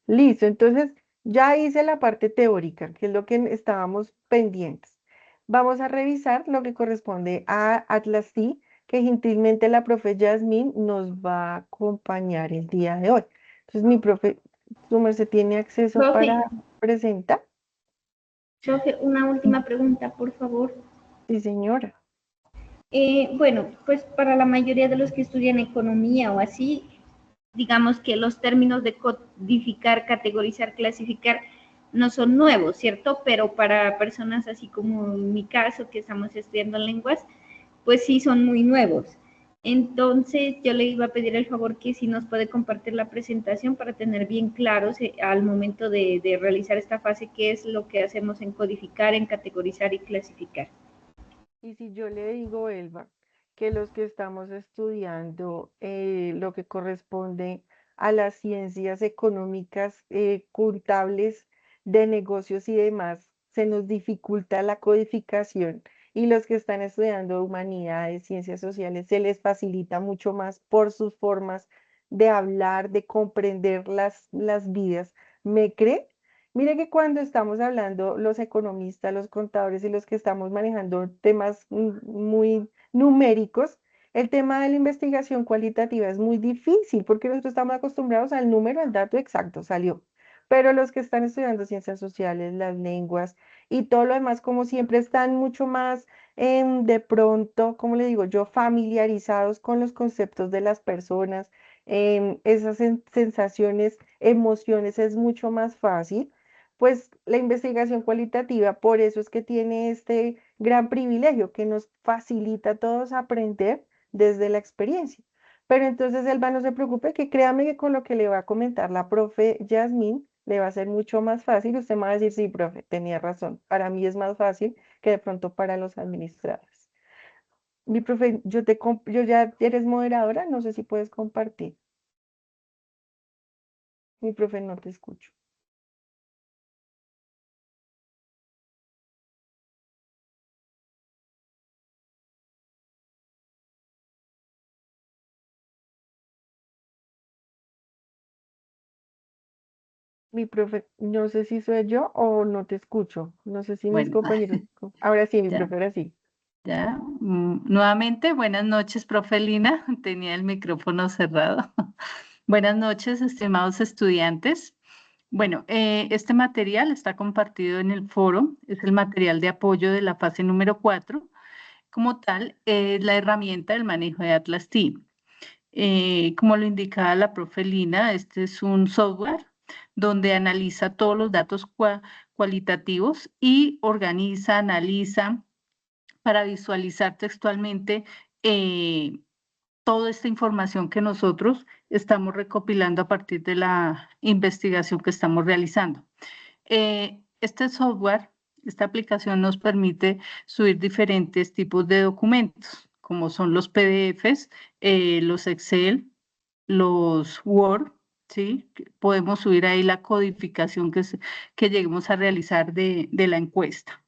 Listo, entonces ya hice la parte teórica, que es lo que estábamos pendientes. Vamos a revisar lo que corresponde a Atlas T, que gentilmente la profe Yasmín nos va a acompañar el día de hoy. Entonces, mi profe, su merced tiene acceso Profe. para presentar. Profe, una última pregunta, por favor. Sí, señora. Bueno, pues para la mayoría de los que estudian economía o así, digamos que los términos de codificar, categorizar, clasificar no son nuevos, ¿cierto? Pero para personas así como en mi caso, que estamos estudiando lenguas, pues sí son muy nuevos. Entonces yo le iba a pedir el favor que si nos puede compartir la presentación para tener bien claros al momento de realizar esta fase qué es lo que hacemos en codificar, en categorizar y clasificar. Y si yo le digo, Elba, que los que estamos estudiando lo que corresponde a las ciencias económicas, contables, de negocios y demás, se nos dificulta la codificación y los que están estudiando humanidades, ciencias sociales, se les facilita mucho más por sus formas de hablar, de comprender las vidas. ¿Me cree? Mire que cuando estamos hablando los economistas, los contadores y los que estamos manejando temas muy numéricos, el tema de la investigación cualitativa es muy difícil porque nosotros estamos acostumbrados al número, al dato exacto, salió. Pero los que están estudiando ciencias sociales, las lenguas y todo lo demás, como siempre, están mucho más de pronto, como le digo yo, familiarizados con los conceptos de las personas, esas sensaciones, emociones, es mucho más fácil. Pues la investigación cualitativa, por eso es que tiene este gran privilegio que nos facilita a todos aprender desde la experiencia. Pero entonces, Elba, no se preocupe, que créame que con lo que le va a comentar la profe Yasmín, le va a ser mucho más fácil. Usted me va a decir, sí, profe, tenía razón. Para mí es más fácil que de pronto para los administradores. Mi profe, yo ya eres moderadora, no sé si puedes compartir. Mi profe, no te escucho. Mi profe, no sé si soy yo o no te escucho. No sé si mis Bueno, compañeros. Ahora sí, mi ya, profe, ahora sí. ya. Nuevamente, buenas noches, profe Lina. Tenía el micrófono cerrado. Buenas noches, estimados estudiantes. Bueno, este material está compartido en el foro. Es el material de apoyo de la fase número 4. Como tal, es la herramienta del manejo de Atlas Team. Como lo indicaba la profe Lina, este es un software donde analiza todos los datos cualitativos y organiza, analiza para visualizar textualmente toda esta información que nosotros estamos recopilando a partir de la investigación que estamos realizando. Este software, esta aplicación nos permite subir diferentes tipos de documentos, como son los PDFs, los Excel, los Word, ¿sí? Podemos subir ahí la codificación que lleguemos a realizar de la encuesta.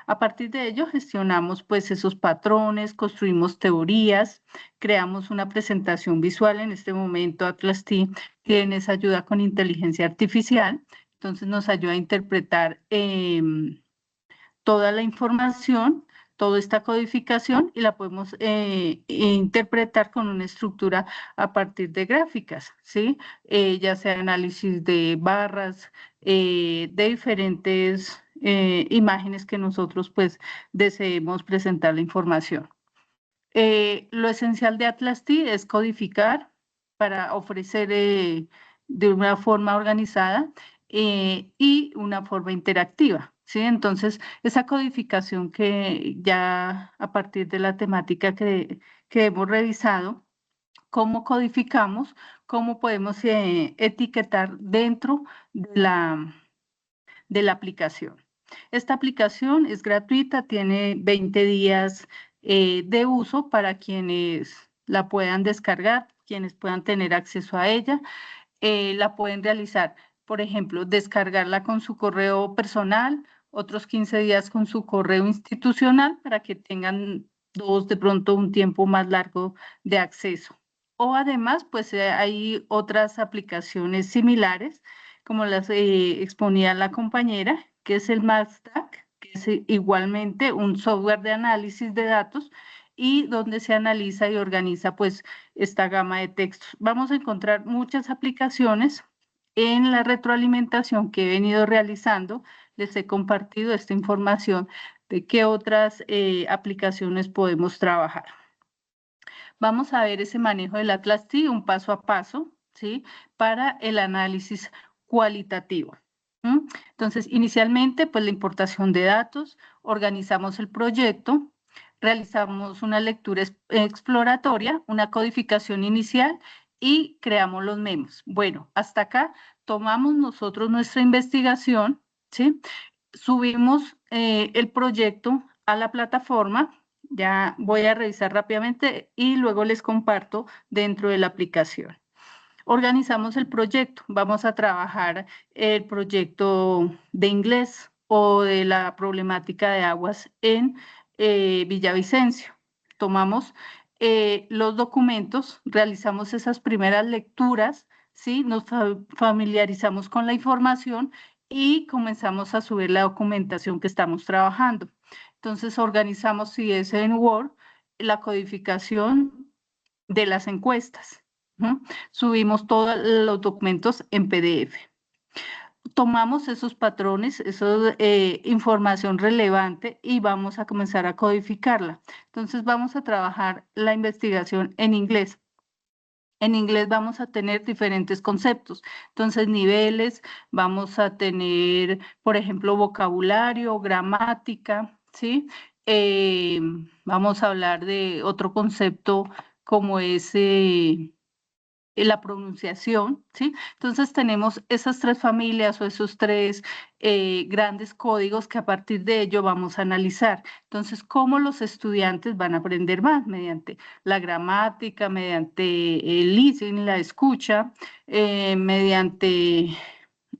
A partir de ello gestionamos pues esos patrones, construimos teorías, creamos una presentación visual. En este momento Atlas T tiene esa ayuda con inteligencia artificial, entonces nos ayuda a interpretar toda la información, toda esta codificación, y la podemos interpretar con una estructura a partir de gráficas, ¿sí? Ya sea análisis de barras, de diferentes imágenes que nosotros pues deseemos presentar la información. Lo esencial de Atlas T es codificar para ofrecer de una forma organizada y una forma interactiva, ¿sí? Entonces, esa codificación que ya a partir de la temática que hemos revisado, cómo codificamos, cómo podemos etiquetar dentro de la aplicación. Esta aplicación es gratuita, tiene 20 días de uso para quienes la puedan descargar, quienes puedan tener acceso a ella. La pueden realizar, por ejemplo, descargarla con su correo personal, otros 15 días con su correo institucional para que tengan de pronto un tiempo más largo de acceso. O además, pues hay otras aplicaciones similares, como las exponía la compañera, que es el MathStack, que es igualmente un software de análisis de datos y donde se analiza y organiza pues esta gama de textos. Vamos a encontrar muchas aplicaciones. En la retroalimentación que he venido realizando, les he compartido esta información de qué otras aplicaciones podemos trabajar. Vamos a ver ese manejo del Atlas T, un paso a paso, ¿sí? Para el análisis cualitativo. Entonces, inicialmente, pues la importación de datos, organizamos el proyecto, realizamos una lectura exploratoria, una codificación inicial y creamos los memos. Bueno, hasta acá tomamos nosotros nuestra investigación, ¿sí? Subimos el proyecto a la plataforma. Ya voy a revisar rápidamente y luego les comparto dentro de la aplicación. Organizamos el proyecto. Vamos a trabajar el proyecto de inglés o de la problemática de aguas en Villavicencio. Tomamos los documentos, realizamos esas primeras lecturas, ¿sí? Nos familiarizamos con la información y comenzamos a subir la documentación que estamos trabajando. Entonces, organizamos, si es en Word, la codificación de las encuestas. Subimos todos los documentos en PDF. Tomamos esos patrones, esa información relevante y vamos a comenzar a codificarla. Entonces, vamos a trabajar la investigación en inglés. En inglés vamos a tener diferentes conceptos. Entonces, niveles, vamos a tener, por ejemplo, vocabulario, gramática, ¿sí? Vamos a hablar de otro concepto como es la pronunciación, ¿sí? Entonces tenemos esas tres familias o esos tres grandes códigos que a partir de ello vamos a analizar. Entonces, ¿cómo los estudiantes van a aprender más? Mediante la gramática, mediante el listening, la escucha, mediante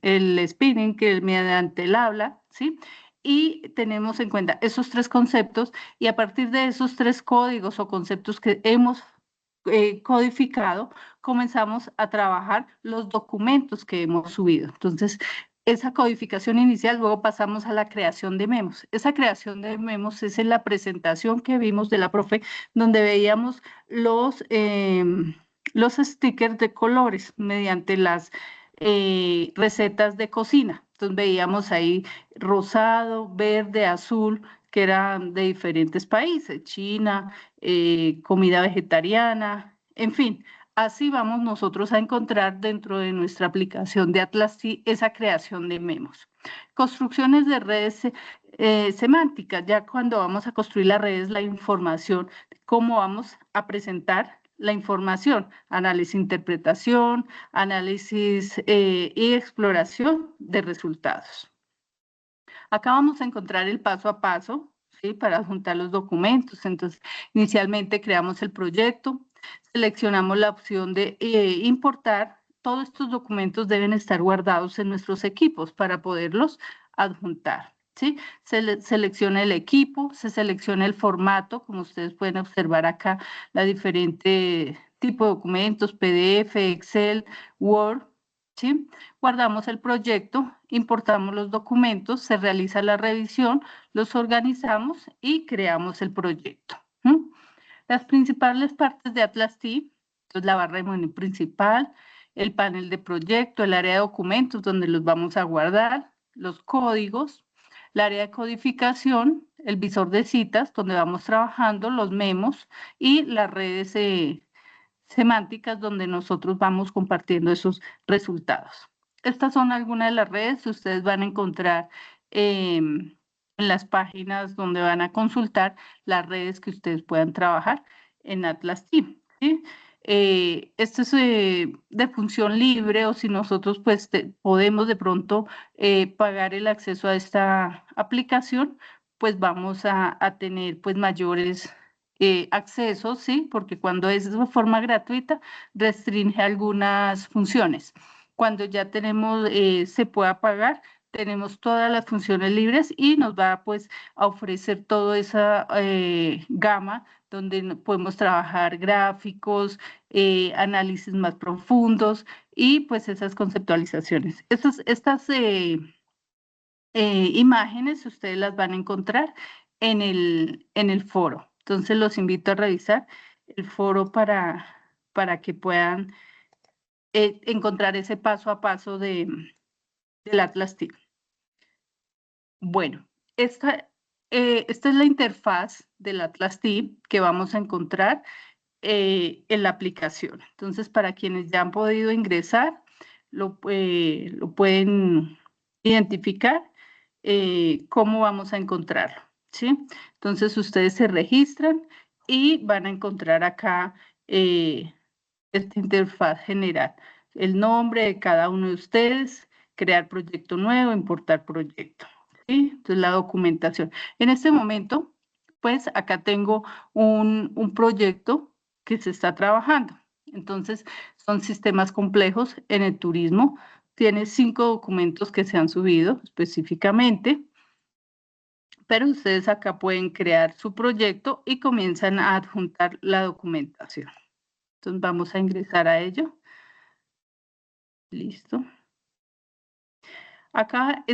el speaking, que es mediante el habla, ¿sí? Y tenemos en cuenta esos tres conceptos y a partir de esos tres códigos o conceptos que hemos codificado, comenzamos a trabajar los documentos que hemos subido. Entonces, esa codificación inicial, luego pasamos a la creación de memos. Esa creación de memos es en la presentación que vimos de la profe, donde veíamos los stickers de colores mediante las recetas de cocina. Entonces veíamos ahí rosado, verde, azul, que eran de diferentes países, China, comida vegetariana, en fin. Así vamos nosotros a encontrar dentro de nuestra aplicación de Atlas esa creación de memos. Construcciones de redes semánticas, ya cuando vamos a construir las redes, la información, cómo vamos a presentar la información, análisis, interpretación, análisis y exploración de resultados. Acá vamos a encontrar el paso a paso, ¿sí? Para juntar los documentos. Entonces, inicialmente creamos el proyecto, seleccionamos la opción de importar. Todos estos documentos deben estar guardados en nuestros equipos para poderlos adjuntar, ¿sí? Se selecciona el equipo, se selecciona el formato, como ustedes pueden observar acá, la diferente tipo de documentos, PDF, Excel, Word, ¿sí? Guardamos el proyecto, importamos los documentos, se realiza la revisión, los organizamos y creamos el proyecto. Las principales partes de Atlas T, entonces la barra de menú principal, el panel de proyecto, el área de documentos donde los vamos a guardar, los códigos, el área de codificación, el visor de citas donde vamos trabajando, los memos y las redes semánticas donde nosotros vamos compartiendo esos resultados. Estas son algunas de las redes que ustedes van a encontrar en las páginas donde van a consultar las redes que ustedes puedan trabajar en Atlas Team, ¿sí? Esto es de función libre o si nosotros pues podemos de pronto pagar el acceso a esta aplicación, pues vamos a tener pues mayores accesos, ¿sí? Porque cuando es de forma gratuita restringe algunas funciones. Cuando ya tenemos, se pueda pagar, tenemos todas las funciones libres y nos va pues a ofrecer toda esa gama donde podemos trabajar gráficos, análisis más profundos y pues esas conceptualizaciones. Estas imágenes ustedes las van a encontrar en el foro. Entonces los invito a revisar el foro para que puedan encontrar ese paso a paso del Atlas Team. Bueno, esta es la interfaz del Atlas Team que vamos a encontrar en la aplicación. Entonces, para quienes ya han podido ingresar, lo pueden identificar cómo vamos a encontrarlo, ¿sí? Entonces, ustedes se registran y van a encontrar acá esta interfaz general, el nombre de cada uno de ustedes, crear proyecto nuevo, importar proyecto, ¿sí? Entonces, la documentación. En este momento, pues, acá tengo un proyecto que se está trabajando. Entonces, son sistemas complejos en el turismo. Tiene 5 documentos que se han subido específicamente, pero ustedes acá pueden crear su proyecto y comienzan a adjuntar la documentación. Entonces, vamos a ingresar a ello. Listo. Acá,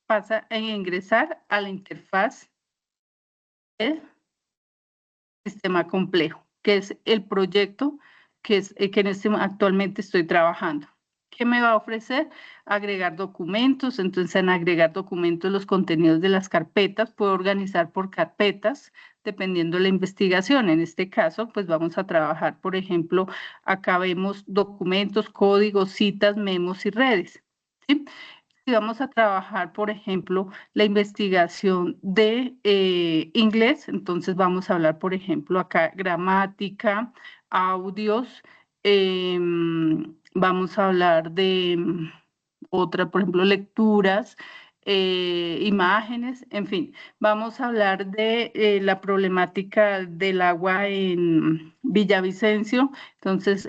pasa a ingresar a la interfaz del sistema complejo, que es el proyecto que actualmente estoy trabajando. ¿Ok? ¿qué me va a ofrecer? Agregar documentos. Entonces, en agregar documentos, los contenidos de las carpetas, puedo organizar por carpetas, dependiendo de la investigación. En este caso, pues vamos a trabajar, por ejemplo, acá vemos documentos, códigos, citas, memos y redes, ¿sí? Si vamos a trabajar, por ejemplo, la investigación de inglés, entonces vamos a hablar, por ejemplo, acá gramática, audios, vamos a hablar de otra, por ejemplo, lecturas, imágenes, en fin. Vamos a hablar de la problemática del agua en Villavicencio, entonces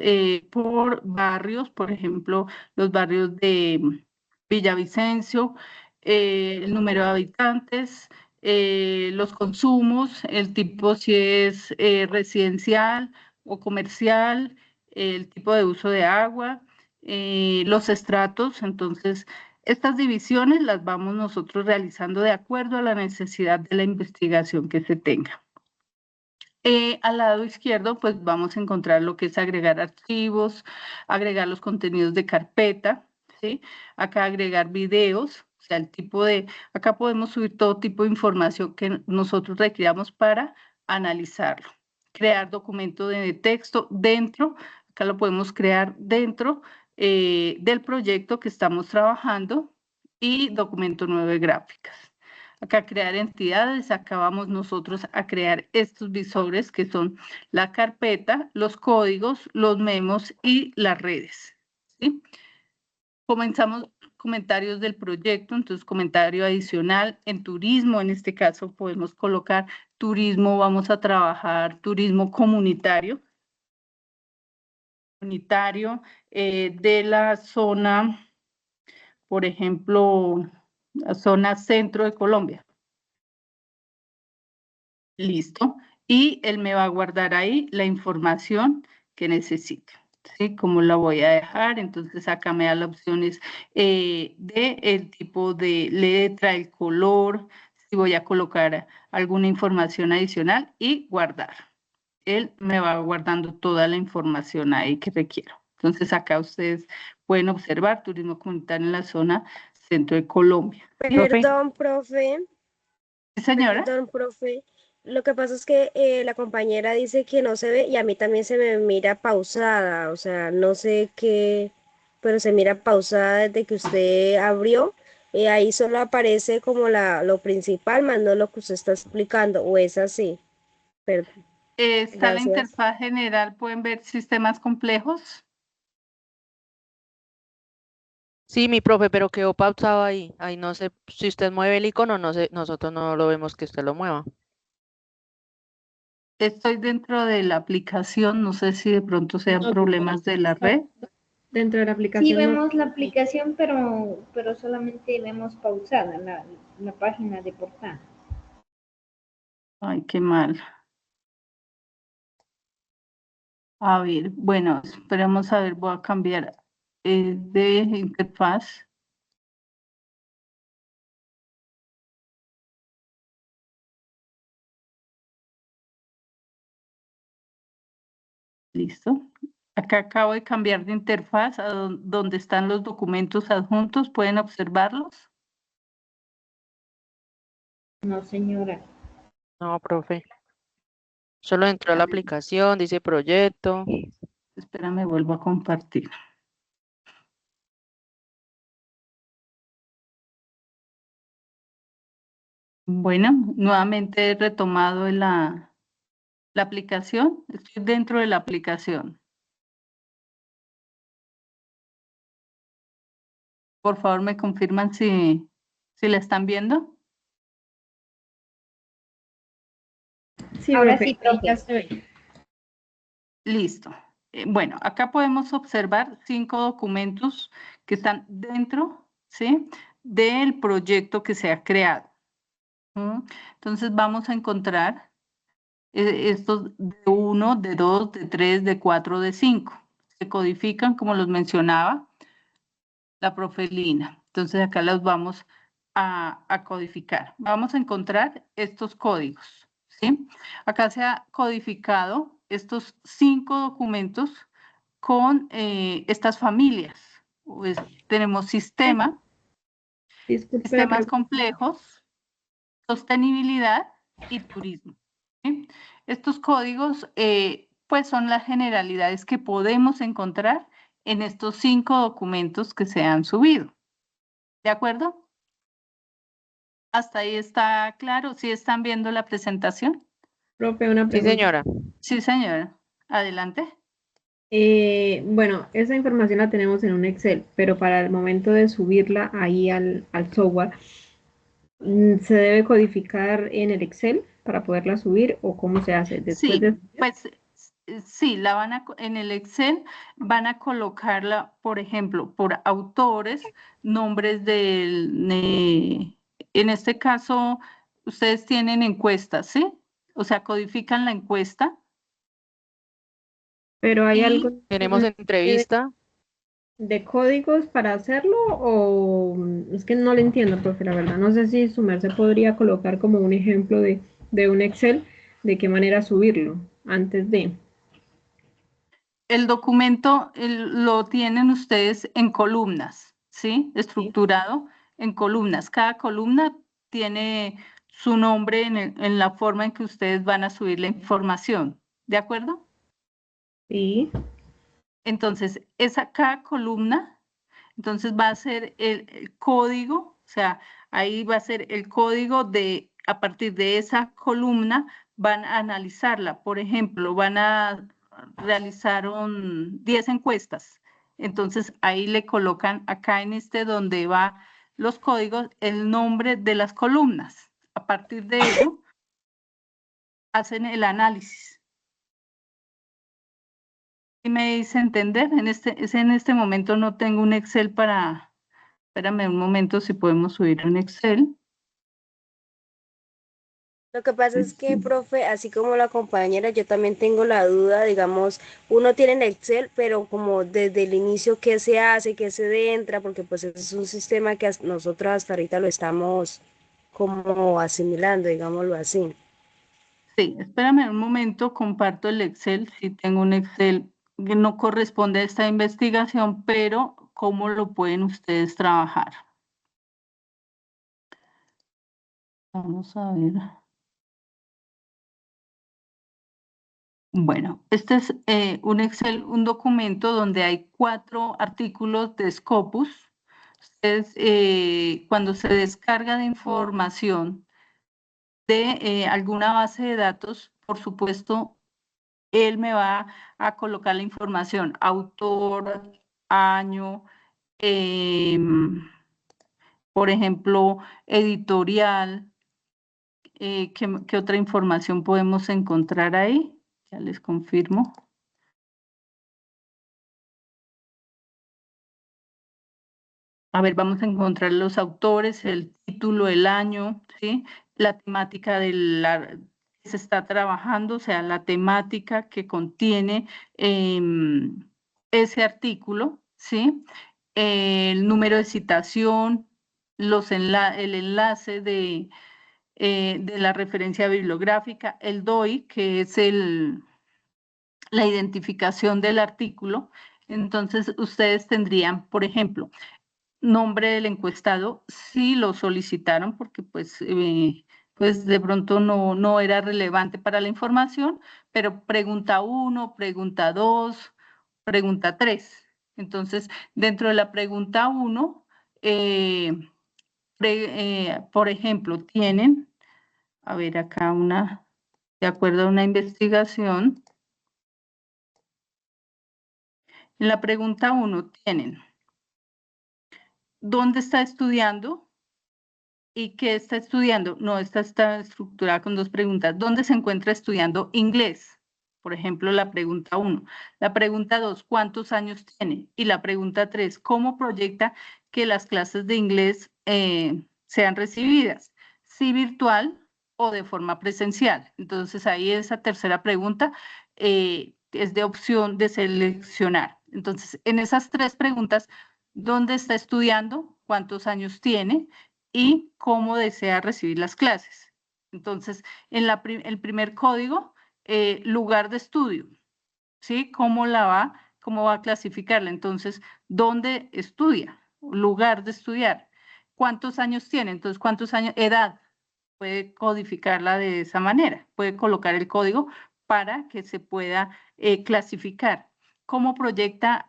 por barrios, por ejemplo, los barrios de Villavicencio, el número de habitantes, los consumos, el tipo si es residencial o comercial, el tipo de uso de agua, los estratos. Entonces, estas divisiones las vamos nosotros realizando de acuerdo a la necesidad de la investigación que se tenga. Al lado izquierdo, pues vamos a encontrar lo que es agregar archivos, agregar los contenidos de carpeta, ¿sí? Acá agregar videos, o sea, el tipo de, acá podemos subir todo tipo de información que nosotros requiramos para analizarlo. Crear documento de texto dentro, acá lo podemos crear dentro del proyecto que estamos trabajando, y documento nuevo de gráficas. Acá crear entidades, acá vamos nosotros a crear estos visores que son la carpeta, los códigos, los memos y las redes, ¿sí? Comenzamos comentarios del proyecto, entonces comentario adicional en turismo, en este caso podemos colocar turismo, vamos a trabajar turismo comunitario de la zona, por ejemplo, la zona centro de Colombia. Listo. Y él me va a guardar ahí la información que necesite. ¿Sí? ¿Cómo la voy a dejar? Entonces acá me da las opciones de el tipo de letra, el color, si voy a colocar alguna información adicional y guardar. Él me va guardando toda la información ahí que requiero. Entonces acá ustedes pueden observar turismo comunitario en la zona centro de Colombia. Perdón, profe. ¿Sí, señora? Perdón, profe. Lo que pasa es que la compañera dice que no se ve y a mí también se me mira pausada, o sea, no sé qué, pero se mira pausada desde que usted abrió. Ahí solo aparece como lo principal, más no lo que usted está explicando, o es así. Perdón. Está la Gracias. interfaz general, pueden ver sistemas complejos. Sí, mi profe, pero quedó pausado ahí. Ahí no sé si usted mueve el icono, no sé, nosotros no lo vemos que usted lo mueva. Estoy dentro de la aplicación, no sé si de pronto sean problemas de la red. Dentro de la aplicación. Sí, no- vemos la aplicación, pero solamente vemos pausada la página de portada. Ay, qué mal. A ver, bueno, esperemos a ver, voy a cambiar de interfaz. Listo. Acá acabo de cambiar de interfaz a donde están los documentos adjuntos. ¿Pueden observarlos? No, señora. No, profe. Solo entró a la aplicación, dice proyecto. Espérame, vuelvo a compartir. Bueno, nuevamente he retomado la aplicación. Estoy dentro de la aplicación. Por favor, me confirman si la están viendo. Sí, Ahora profe, sí, profe. ya se ve. Listo. Bueno, acá podemos observar 5 documentos que están dentro, ¿sí?, del proyecto que se ha creado. Entonces vamos a encontrar estos de 1, de 2, de 3, de 4, de 5. Se codifican, como los mencionaba la profe Lina. Entonces acá los vamos a codificar. Vamos a encontrar estos códigos, ¿sí? Acá se ha codificado estos 5 documentos con estas familias pues, tenemos sistemas Disculpe la pregunta. complejos, sostenibilidad y turismo. ¿Sí? Estos códigos pues son las generalidades que podemos encontrar en estos 5 documentos que se han subido. ¿De acuerdo? ¿Hasta ahí está claro? ¿Sí están viendo la presentación? Profe, una Sí, pregunta. señora. Sí, señora. Adelante. Bueno, esa información la tenemos en un Excel, pero para el momento de subirla ahí al software, ¿se debe codificar en el Excel para poderla subir o cómo se hace? Después Sí, de... pues sí, en el Excel van a colocarla, por ejemplo, por autores, nombres en este caso, ustedes tienen encuestas, ¿sí? O sea, codifican la encuesta. Pero hay Y algo Tenemos entrevista. de códigos para hacerlo o es que no le entiendo, profe, la verdad. No sé si su merced podría colocar como un ejemplo de un Excel, de qué manera subirlo antes de... el documento lo tienen ustedes en columnas, ¿sí? Estructurado en columnas. Cada columna tiene su nombre en la forma en que ustedes van a subir la información. ¿De acuerdo? Sí. Entonces, cada columna, entonces va a ser el código, o sea, ahí va a ser el código a partir de esa columna, van a analizarla. Por ejemplo, van a realizar 10 encuestas. Entonces, ahí le colocan acá en donde va los códigos, el nombre de las columnas. A partir de ello, hacen el análisis. ¿Sí me hice entender? En este momento no tengo un Excel para... Espérame un momento si podemos subir un Excel. Lo que pasa es que, profe, así como la compañera, yo también tengo la duda, digamos, uno tiene en Excel, pero como desde el inicio, ¿qué se hace, qué se entra? Porque pues es un sistema que nosotros hasta ahorita lo estamos como asimilando, digámoslo así. Sí, espérame un momento, comparto el Excel. Sí tengo un Excel que no corresponde a esta investigación, pero ¿cómo lo pueden ustedes trabajar? Vamos a ver. Bueno, este es un Excel, un documento donde hay 4 artículos de Scopus. Ustedes, cuando se descarga de información de alguna base de datos, por supuesto, él me va a colocar la información, autor, año, por ejemplo, editorial. ¿Qué otra información podemos encontrar ahí? Ya les confirmo. A ver, vamos a encontrar los autores, el título, el año, ¿sí? La temática que se está trabajando, o sea, la temática que contiene ese artículo, ¿sí? El número de citación, el enlace de la referencia bibliográfica, el DOI, que es la identificación del artículo. Entonces, ustedes tendrían, por ejemplo, nombre del encuestado, sí lo solicitaron porque pues de pronto no era relevante para la información, pero pregunta 1, pregunta 2, pregunta 3. Entonces, dentro de la pregunta 1, por ejemplo, tienen, a ver acá de acuerdo a una investigación, en la pregunta 1 tienen, ¿dónde está estudiando? ¿Y qué está estudiando? No, esta está estructurada con 2 preguntas. ¿Dónde se encuentra estudiando inglés? Por ejemplo, la pregunta 1. La pregunta 2, ¿cuántos años tiene? Y la pregunta 3, ¿cómo proyecta que las clases de inglés sean recibidas? ¿Si virtual o de forma presencial? Entonces, ahí esa tercera pregunta es de opción de seleccionar. Entonces, en esas 3 preguntas, ¿dónde está estudiando? ¿Cuántos años tiene? Y cómo desea recibir las clases. Entonces, en el primer código, lugar de estudio, ¿sí? ¿Cómo la va ¿Cómo va a clasificarla? Entonces, ¿dónde estudia? Lugar de estudiar. ¿Cuántos años tiene? Entonces, ¿cuántos años? Edad. Puede codificarla de esa manera. Puede colocar el código para que se pueda clasificar. ¿Cómo proyecta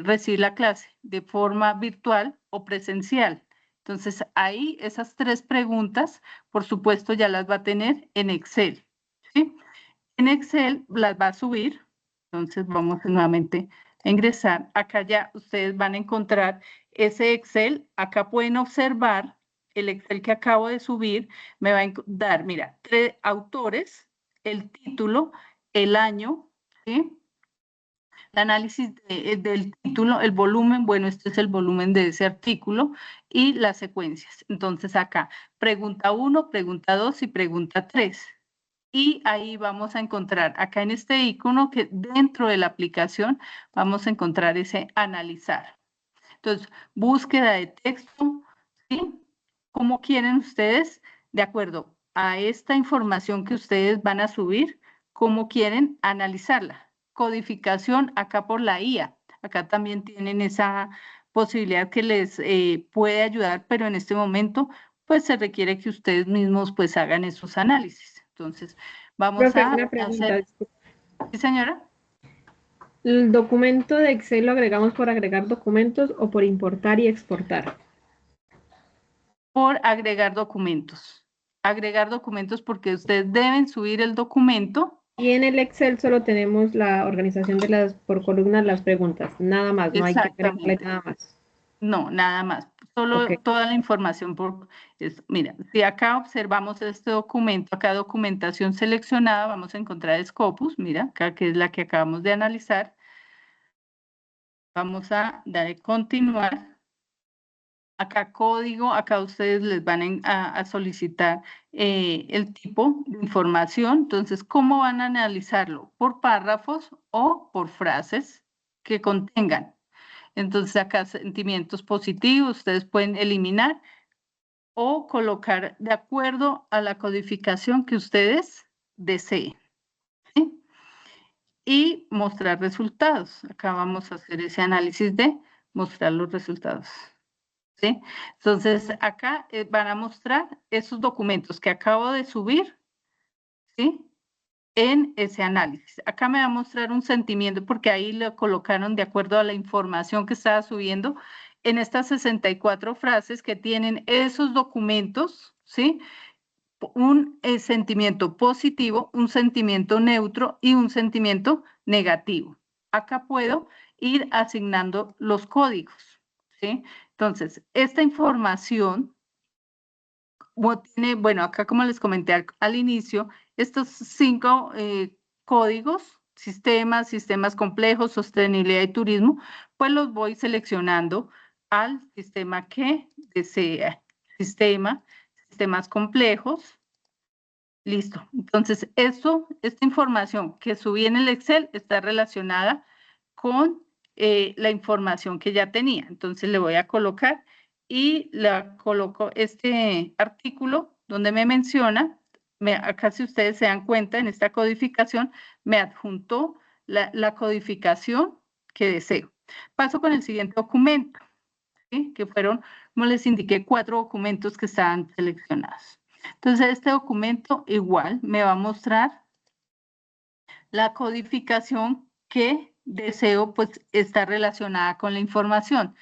recibir la clase? ¿De forma virtual o presencial? Entonces, ahí esas 3 preguntas, por supuesto, ya las va a tener en Excel, ¿sí? En Excel las va a subir. Entonces, vamos nuevamente a ingresar. Acá ya ustedes van a encontrar ese Excel. Acá pueden observar el Excel que acabo de subir. Me va a dar, mira, 3 autores, el título, el año, ¿sí? El análisis del título, el volumen, bueno, este es el volumen de ese artículo, y las secuencias. Entonces acá, pregunta 1, pregunta 2 y pregunta 3. Y ahí vamos a encontrar, acá en este icono, que dentro de la aplicación vamos a encontrar ese analizar. Entonces, búsqueda de texto, ¿sí? ¿Cómo quieren ustedes, de acuerdo a esta información que ustedes van a subir, cómo quieren analizarla? Codificación acá por la IA. Acá también tienen esa posibilidad que les puede ayudar, pero en este momento, pues se requiere que ustedes mismos pues hagan esos análisis. Entonces, vamos Profe, a una pregunta. hacer... ¿Sí, señora? ¿El documento de Excel lo agregamos por agregar documentos o por importar y exportar? Por agregar documentos. Agregar documentos porque ustedes deben subir el documento. Y en el Excel solo tenemos la organización de las por columnas las preguntas, nada más, no hay que agregarle Exactamente. nada más. No, nada más. Solo Ok. toda la información por esto. Mira, si acá observamos este documento, acá documentación seleccionada, vamos a encontrar Scopus, mira, acá que es la que acabamos de analizar. Vamos a dar a continuar. Acá código, acá ustedes les van a solicitar el tipo de información. Entonces, ¿cómo van a analizarlo? ¿Por párrafos o por frases que contengan? Entonces, acá sentimientos positivos, ustedes pueden eliminar o colocar de acuerdo a la codificación que ustedes deseen, ¿sí? Y mostrar resultados. Acá vamos a hacer ese análisis de mostrar los resultados. ¿Sí? Entonces, acá van a mostrar esos documentos que acabo de subir, ¿sí? En ese análisis. Acá me va a mostrar un sentimiento, porque ahí lo colocaron de acuerdo a la información que estaba subiendo en estas 64 frases que tienen esos documentos, ¿sí? Un sentimiento positivo, un sentimiento neutro y un sentimiento negativo. Acá puedo ir asignando los códigos, ¿sí? Entonces, esta información tiene, bueno, acá como les comenté al inicio, estos 5 códigos, sistemas complejos, sostenibilidad y turismo, pues los voy seleccionando al sistema que desea. Sistemas complejos. Listo. Entonces, esta información que subí en el Excel está relacionada con la información que ya tenía. Entonces, le voy a colocar y le coloco este artículo donde me menciona, acá si ustedes se dan cuenta, en esta codificación me adjuntó la codificación que deseo. Paso con el siguiente documento, ¿sí? Que fueron, como les indiqué, 4 documentos que estaban seleccionados. Entonces, este documento igual me va a mostrar la codificación que deseo, pues, está relacionada con la información.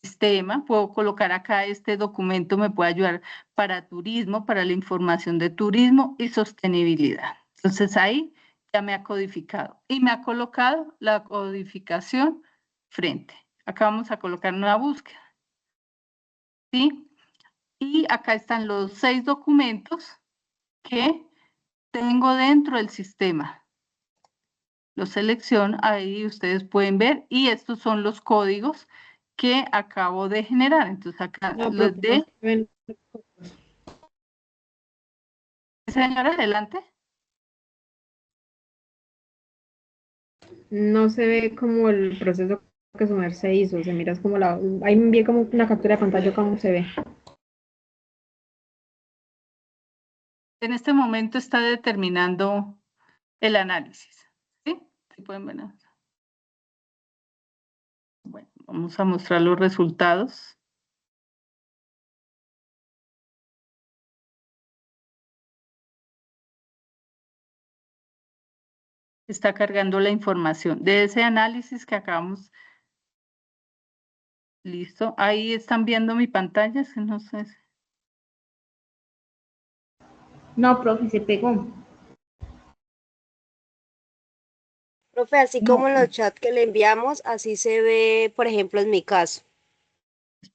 Sistema, puedo colocar acá este documento, me puede ayudar para turismo, para la información de turismo y sostenibilidad. Entonces, ahí ya me ha codificado y me ha colocado la codificación frente. Acá vamos a colocar una búsqueda, ¿sí? Y acá están los 6 documentos que tengo dentro del sistema. Lo selecciono, ahí ustedes pueden ver, y estos son los códigos que acabo de generar. Entonces acá No, los profe, de... no se ven. Señora, adelante. No se ve como el proceso que su merced hizo, se mira como ahí me envié como una captura de pantalla cómo se ve. En este momento está determinando el análisis. ¿Sí? ¿Sí pueden ver? Vamos a mostrar los resultados. Está cargando la información de ese análisis que acabamos. Listo. Ahí están viendo mi pantalla, si no sé. No, profe, se pegó. Profe, así No, como en los chats que le enviamos, así se ve, por ejemplo, en mi caso.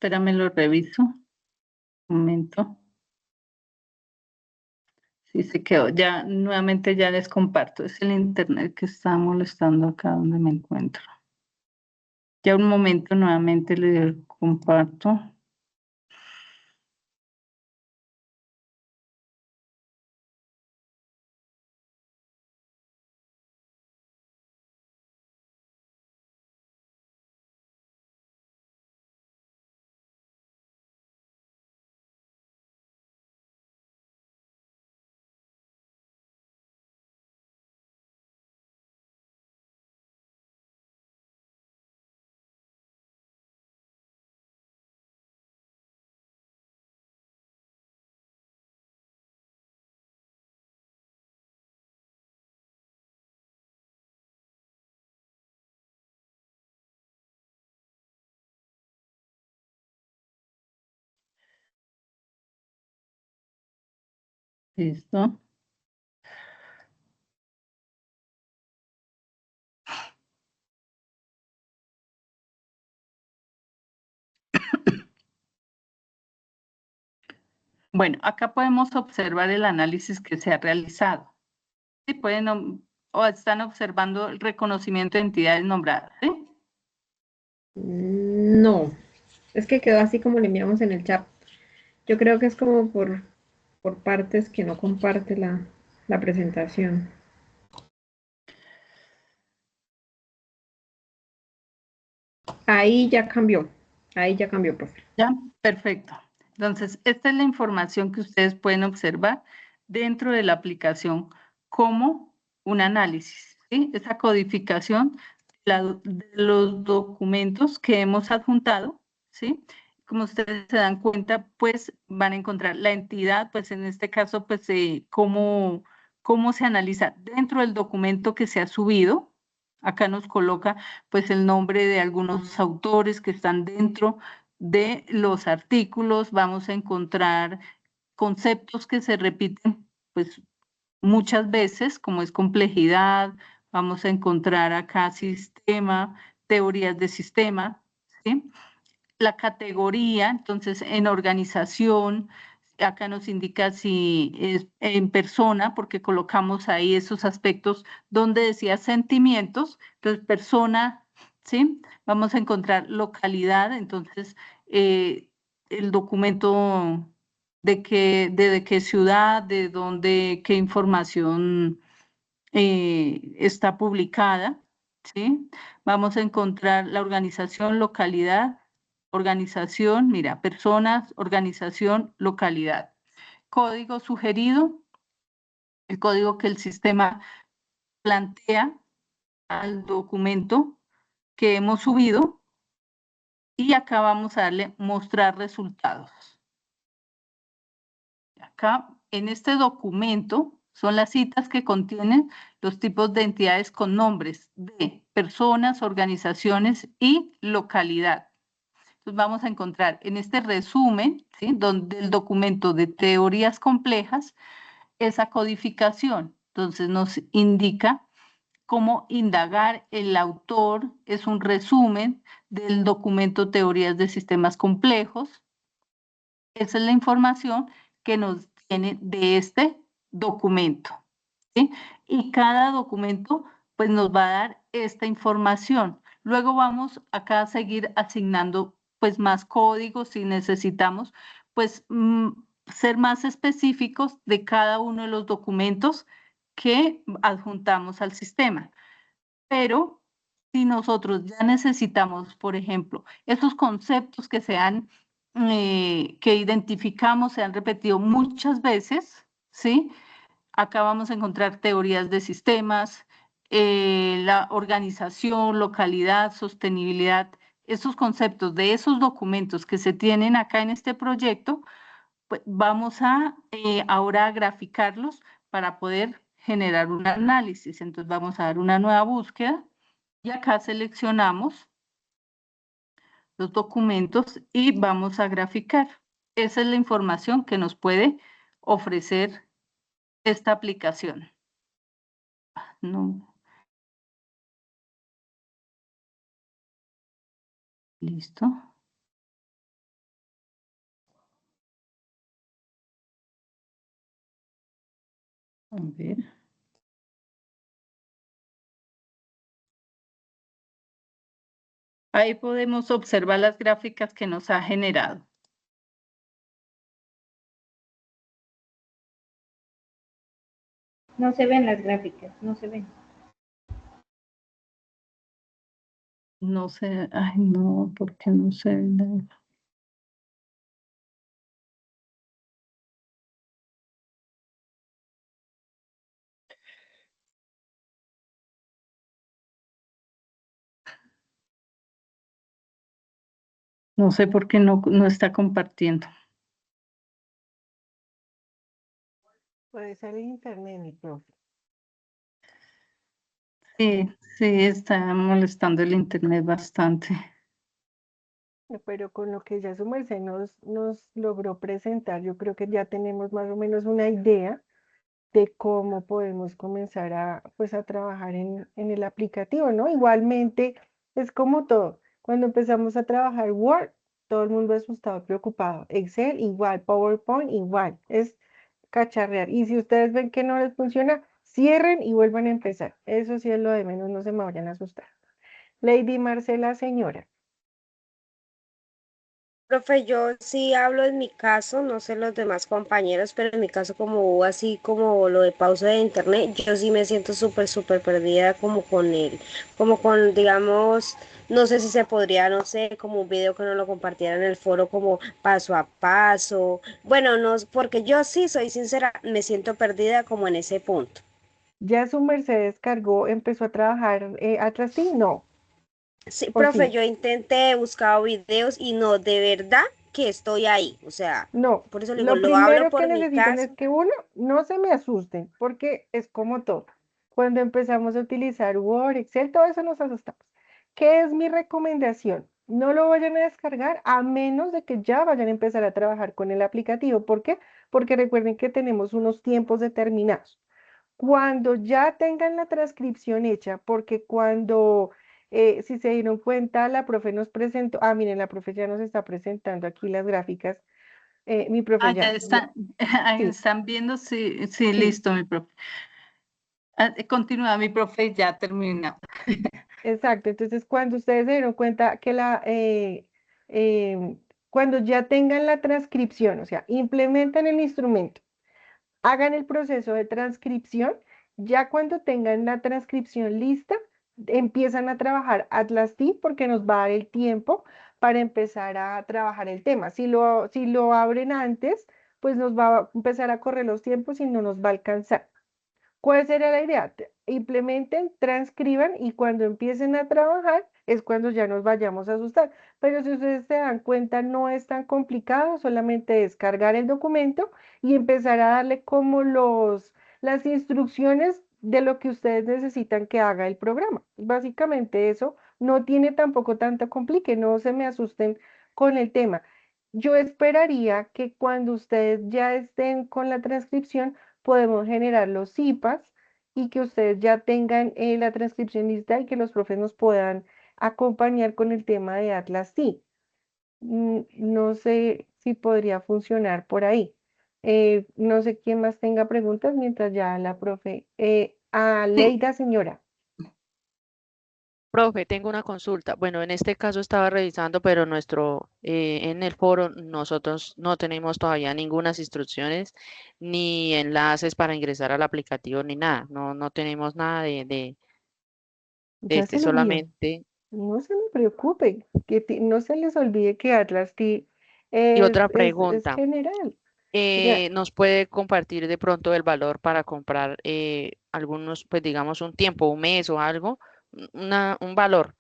espérame, lo reviso. Un momento. Sí, se quedó. Ya, nuevamente ya les comparto. Es el internet que está molestando acá donde me encuentro. Ya un momento, nuevamente le comparto. Listo. Bueno, acá podemos observar el análisis que se ha realizado. Sí, pueden o están observando el reconocimiento de entidades nombradas, ¿sí? No, es que quedó así como le enviamos en el chat. Yo creo que es como por partes que no comparte la presentación. Ahí ya cambió, profe. Ya, perfecto. Entonces, esta es la información que ustedes pueden observar dentro de la aplicación como un análisis, ¿sí? Esa codificación de los documentos que hemos adjuntado, ¿sí? Como ustedes se dan cuenta, pues van a encontrar la entidad, pues en este caso, pues cómo se analiza dentro del documento que se ha subido. Acá nos coloca pues el nombre de algunos autores que están dentro de los artículos. Vamos a encontrar conceptos que se repiten pues muchas veces, como es complejidad. Vamos a encontrar acá sistema, teorías de sistema, ¿sí? La categoría, entonces en organización, acá nos indica si es en persona, porque colocamos ahí esos aspectos donde decía sentimientos, entonces persona, ¿sí? Vamos a encontrar localidad, entonces el documento de qué ciudad, de dónde, qué información está publicada, ¿sí? Vamos a encontrar la organización, localidad, organización, mira, personas, organización, localidad. Código sugerido, el código que el sistema plantea al documento que hemos subido, y acá vamos a darle mostrar resultados. Acá en este documento son las citas que contienen los tipos de entidades con nombres de personas, organizaciones y localidad. Entonces vamos a encontrar en este resumen, ¿sí?, donde el documento de teorías complejas, esa codificación. Entonces nos indica cómo indagar. El autor es un resumen del documento Teorías de Sistemas Complejos. Esa es la información que nos tiene de este documento, ¿sí? Y cada documento pues nos va a dar esta información. Luego vamos acá a seguir asignando pues más códigos si necesitamos pues ser más específicos de cada uno de los documentos que adjuntamos al sistema. Pero si nosotros ya necesitamos, por ejemplo, esos conceptos que que identificamos, se han repetido muchas veces, ¿sí? Acá vamos a encontrar teorías de sistemas, la organización, localidad, sostenibilidad, esos conceptos de esos documentos que se tienen acá en este proyecto, pues vamos a ahora a graficarlos para poder generar un análisis. Entonces vamos a dar una nueva búsqueda y acá seleccionamos los documentos y vamos a graficar. Esa es la información que nos puede ofrecer esta aplicación. No. Listo. A ver. Ahí podemos observar las gráficas que nos ha generado. No se ven las gráficas, no se ven. No sé, ay no, porque no se ve nada. No sé por qué no está compartiendo. Puede ser el internet, mi profe. Sí, sí, está molestando el internet bastante. Pero con lo que ya su merced nos logró presentar, yo creo que ya tenemos más o menos una idea de cómo podemos comenzar pues, a trabajar en el aplicativo, ¿no? Igualmente, es como todo. Cuando empezamos a trabajar Word, todo el mundo asustado, preocupado. Excel, igual. PowerPoint, igual. Es cacharrear. Y si ustedes ven que no les funciona, cierren y vuelvan a empezar. Eso sí es lo de menos, no se me vayan a asustar. Lady Marcela, señora. Profe, yo sí hablo en mi caso, no sé los demás compañeros, pero en mi caso como hubo así como lo de pausa de internet, yo sí me siento súper perdida como con él, como con, digamos, no sé si se podría, no sé, como un video que no lo compartiera en el foro como paso a paso. Bueno, no, porque yo sí soy sincera, me siento perdida como en ese punto. ¿Ya su merced descargó, empezó a trabajar atrás sí? No. Sí, ¿O profe, sí? yo intenté, he buscado videos y no, de verdad que estoy ahí. O sea, No, por eso le digo, lo lo hablo primero que por mi necesitan caso. es que uno, no se me asusten, porque es como todo. Cuando empezamos a utilizar Word, Excel, todo eso nos asustamos. ¿Qué es mi recomendación? No lo vayan a descargar a menos de que ya vayan a empezar a trabajar con el aplicativo. ¿Por qué? Porque recuerden que tenemos unos tiempos determinados. Cuando ya tengan la transcripción hecha, porque cuando, si se dieron cuenta, la profe nos presentó, miren, la profe ya nos está presentando aquí las gráficas. Mi profe Ya ya, están, ahí sí, están viendo, sí, sí, sí, listo, mi profe. Continúa, mi profe, ya termina. exacto. Entonces, cuando ustedes se dieron cuenta que cuando ya tengan la transcripción, o sea, implementan el instrumento, hagan el proceso de transcripción, ya cuando tengan la transcripción lista, empiezan a trabajar Atlas T porque nos va a dar el tiempo para empezar a trabajar el tema. Si lo abren antes, pues nos va a empezar a correr los tiempos y no nos va a alcanzar. ¿Cuál sería la idea? Implementen, transcriban y cuando empiecen a trabajar es cuando ya nos vayamos a asustar. Pero si ustedes se dan cuenta, no es tan complicado, solamente descargar el documento y empezar a darle como las instrucciones de lo que ustedes necesitan que haga el programa. Básicamente eso no tiene tampoco tanto complique, no se me asusten con el tema. Yo esperaría que cuando ustedes ya estén con la transcripción, podemos generar los CIPAs y que ustedes ya tengan la transcripción lista y que los profes nos puedan acompañar con el tema de Atlas sí. No sé si podría funcionar por ahí. No sé quién más tenga preguntas mientras ya la profe. A Sí, Leida, señora. Profe, tengo una consulta. Bueno, en este caso estaba revisando, pero en el foro nosotros no tenemos todavía ninguna instrucciones ni enlaces para ingresar al aplicativo ni nada. No tenemos nada de Ya este, se lo envío. solamente. No se me preocupe, que no se les olvide que Atlas T Y es, otra es, es pregunta, general. O sea, ¿nos puede compartir de pronto el valor para comprar algunos, pues digamos un tiempo, un mes o algo, un valor?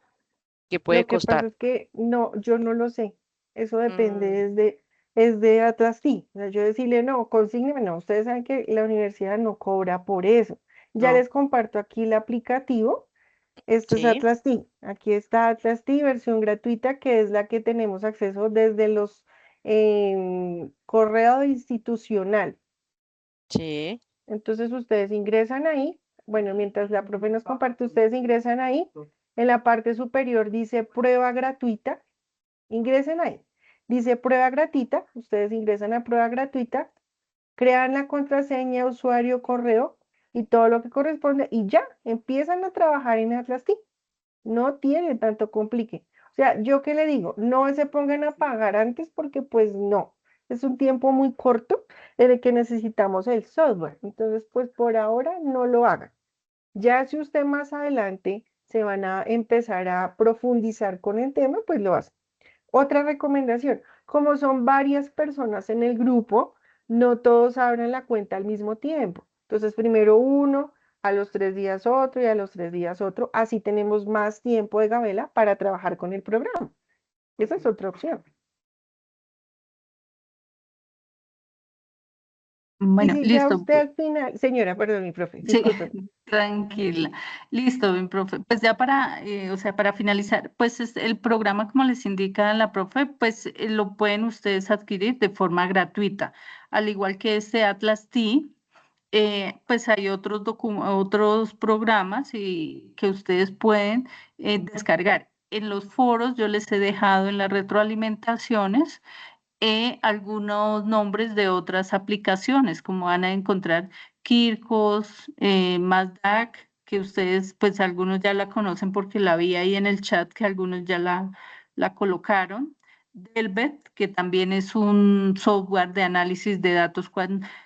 ¿Qué puede Lo que pasa costar? es que no, yo no lo sé. Eso Mm, depende es de Atlas sí. O sea, yo decirle, no, consígneme, no. Ustedes saben que la universidad no cobra por eso. Ya no, les comparto aquí el aplicativo. Esto es sí, Atlas T. Aquí está Atlas T, versión gratuita, que es la que tenemos acceso desde los correo institucional. sí, Entonces ustedes ingresan ahí. Bueno, mientras la profe nos comparte, ustedes ingresan ahí. En la parte superior dice prueba gratuita. Ingresen ahí. Dice prueba gratuita. Ustedes ingresan a prueba gratuita, crean la contraseña, usuario, correo y todo lo que corresponde y ya empiezan a trabajar en Atlas T. No tiene tanto complique. O sea, yo qué le digo, no se pongan a pagar antes porque pues no, es un tiempo muy corto en el que necesitamos el software. Entonces, pues por ahora no lo hagan. Ya si usted más adelante se van a empezar a profundizar con el tema, pues lo hacen. Otra recomendación, como son varias personas en el grupo, no todos abran la cuenta al mismo tiempo. Entonces, primero uno, a los 3 días otro y a los 3 días otro. Así tenemos más tiempo de gabela para trabajar con el programa. Esa es otra opción. Y Bueno, si ya listo. usted al final, señora, perdón, mi profe, Sí, discúlpeme. tranquila. Listo, bien, profe. Pues ya para, o sea, para finalizar, pues el programa, como les indica la profe, pues lo pueden ustedes adquirir de forma gratuita. Al igual que este Atlas T, pues hay otros programas que ustedes pueden descargar. En los foros yo les he dejado en las retroalimentaciones algunos nombres de otras aplicaciones, como van a encontrar Kirkos, Mazdak, que ustedes, pues algunos ya la conocen porque la vi ahí en el chat, que algunos ya la colocaron. Delvet, que también es un software de análisis de datos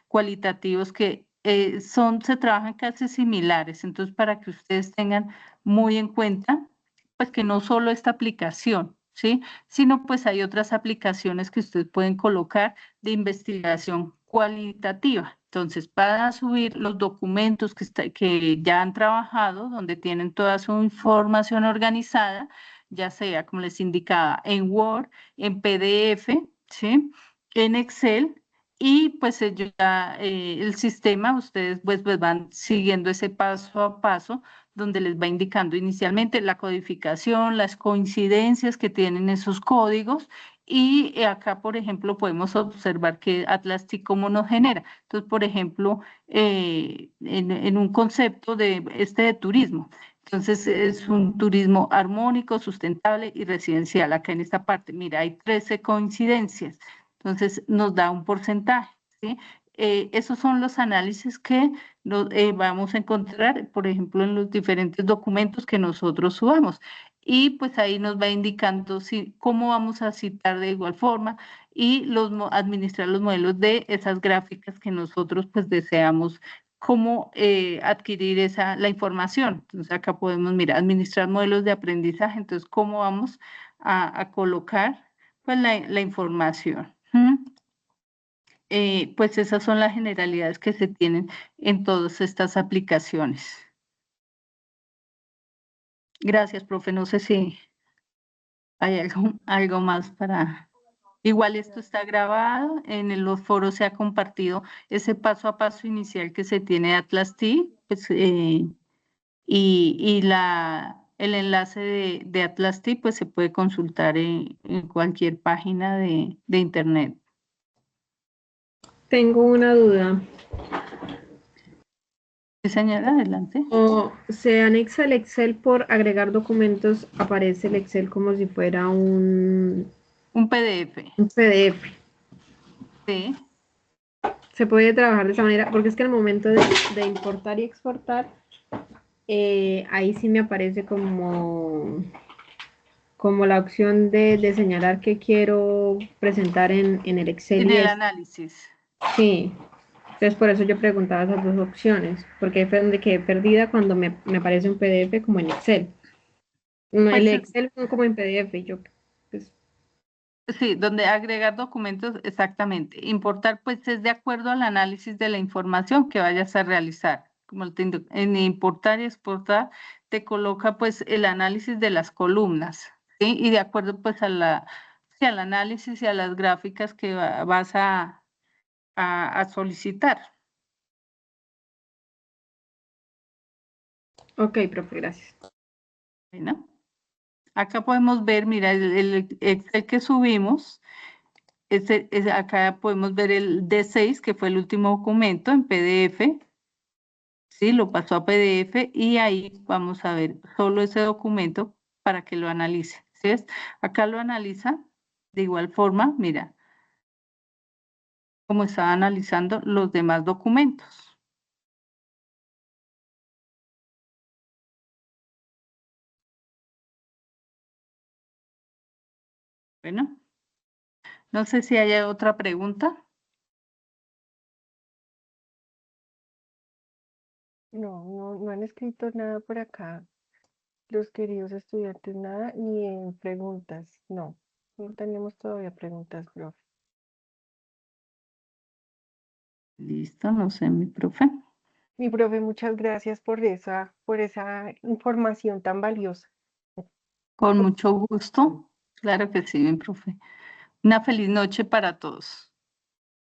cualitativos que se trabajan casi similares. Entonces, para que ustedes tengan muy en cuenta, pues que no solo esta aplicación, ¿sí? Sino pues hay otras aplicaciones que ustedes pueden colocar de investigación cualitativa. Entonces, para subir los documentos que ya han trabajado, donde tienen toda su información organizada, ya sea, como les indicaba, en Word, en PDF, ¿sí? En Excel, y pues ellos ya, el sistema, ustedes pues van siguiendo ese paso a paso donde les va indicando inicialmente la codificación, las coincidencias que tienen esos códigos y acá, por ejemplo, podemos observar que Atlas TI cómo nos genera. Entonces, por ejemplo, en un concepto de turismo. Entonces, es un turismo armónico, sustentable y residencial. Acá en esta parte, mira, hay 13 coincidencias. Entonces, nos da un porcentaje, ¿sí? Esos son los análisis que vamos a encontrar, por ejemplo, en los diferentes documentos que nosotros subamos. Y pues ahí nos va indicando cómo vamos a citar de igual forma y administrar los modelos de esas gráficas que nosotros pues deseamos cómo adquirir la información. Entonces acá podemos, mira, administrar modelos de aprendizaje. Entonces, cómo vamos a colocar pues la información. Pues esas son las generalidades que se tienen en todas estas aplicaciones. Gracias, profe. No sé si hay algo más para... Igual esto está grabado, los foros se ha compartido ese paso a paso inicial que se tiene de Atlas T, pues, y el enlace de Atlas T pues se puede consultar en cualquier página de internet. Tengo una duda. Sí, señora, adelante. O se anexa el Excel por agregar documentos, aparece el Excel como si fuera un PDF. PDF. Sí. Se puede trabajar de esa manera, porque es que al momento de importar y exportar, ahí sí me aparece como la opción de señalar que quiero presentar en el Excel En y el es, análisis. sí. Entonces por eso yo preguntaba esas dos opciones, porque ahí fue donde quedé perdida cuando me aparece un PDF como en Excel. No, el Pues Excel fue como en PDF, y yo, pues, sí, donde agregar documentos, exactamente. Importar, pues es de acuerdo al análisis de la información que vayas a realizar. como en importar y exportar, te coloca pues el análisis de las columnas, ¿sí? Y de acuerdo pues sí, al análisis y a las gráficas que vas a solicitar. Ok, profe, gracias. Bueno, acá podemos ver, mira, el Excel que subimos, acá podemos ver el D6, que fue el último documento en PDF. Sí, lo pasó a PDF y ahí vamos a ver solo ese documento para que lo analice. ¿Sí ves? Acá lo analiza de igual forma, mira, como está analizando los demás documentos. Bueno, no sé si hay otra pregunta. No han escrito nada por acá, los queridos estudiantes, nada, ni en preguntas, no tenemos todavía preguntas, profe. Listo, no sé, mi profe. Mi profe, muchas gracias por esa información tan valiosa. Con mucho gusto. Claro que sí, mi profe. Una feliz noche para todos.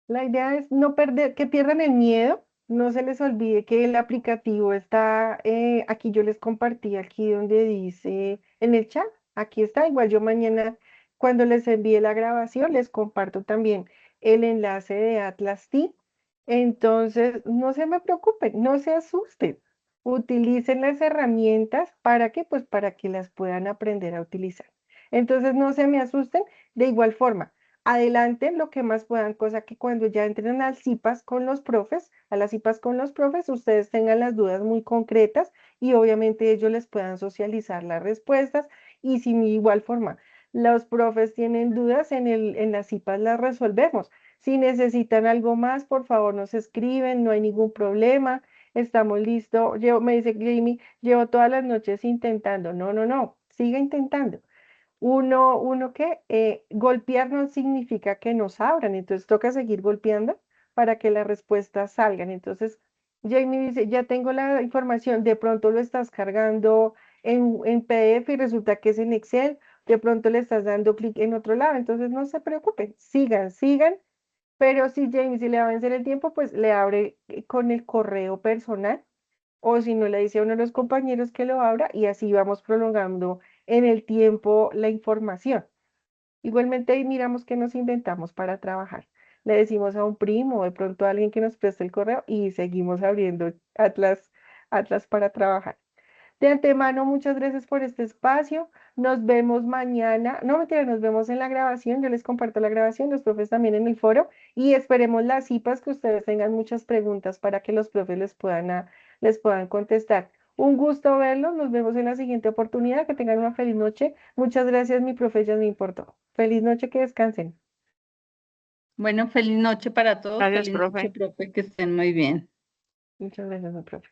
La idea es no perder, que pierdan el miedo, no se les olvide que el aplicativo está, aquí yo les compartí, aquí donde dice, en el chat, aquí está, igual yo mañana cuando les envíe la grabación les comparto también el enlace de Atlas T. Entonces, no se me preocupen, no se asusten, utilicen las herramientas para que, pues para que las puedan aprender a utilizar. Entonces, no se me asusten, de igual forma adelanten lo que más puedan, cosa que cuando ya entren a CIPAS con los profes, a las CIPAS con los profes, ustedes tengan las dudas muy concretas y obviamente ellos les puedan socializar las respuestas y si de igual forma los profes tienen dudas en las CIPAS las resolvemos. Si necesitan algo más, por favor nos escriben, no hay ningún problema, estamos listos. Me dice Jamie, llevo todas las noches intentando. No, siga intentando. Uno que golpear no significa que nos abran, entonces toca seguir golpeando para que las respuestas salgan. Entonces, Jamie dice, ya tengo la información, de pronto lo estás cargando en PDF y resulta que es en Excel, de pronto le estás dando clic en otro lado, entonces no se preocupen, sigan, pero si Jamie si le va a vencer el tiempo, pues le abre con el correo personal o si no le dice a uno de los compañeros que lo abra y así vamos prolongando en el tiempo la información. Igualmente ahí miramos qué nos inventamos para trabajar. Le decimos a un primo o de pronto a alguien que nos preste el correo y seguimos abriendo Atlas para trabajar. De antemano, muchas gracias por este espacio. Nos vemos mañana. No, mentira, nos vemos en la grabación. Yo les comparto la grabación, los profes también en el foro. Y esperemos las CIPAS que ustedes tengan muchas preguntas para que los profes les puedan contestar. Un gusto verlos. Nos vemos en la siguiente oportunidad. Que tengan una feliz noche. Muchas gracias, mi profe, ya me importó. Feliz noche, que descansen. Bueno, feliz noche para todos. Gracias, Feliz noche, profe. profe, que estén muy bien. Muchas gracias, mi profe.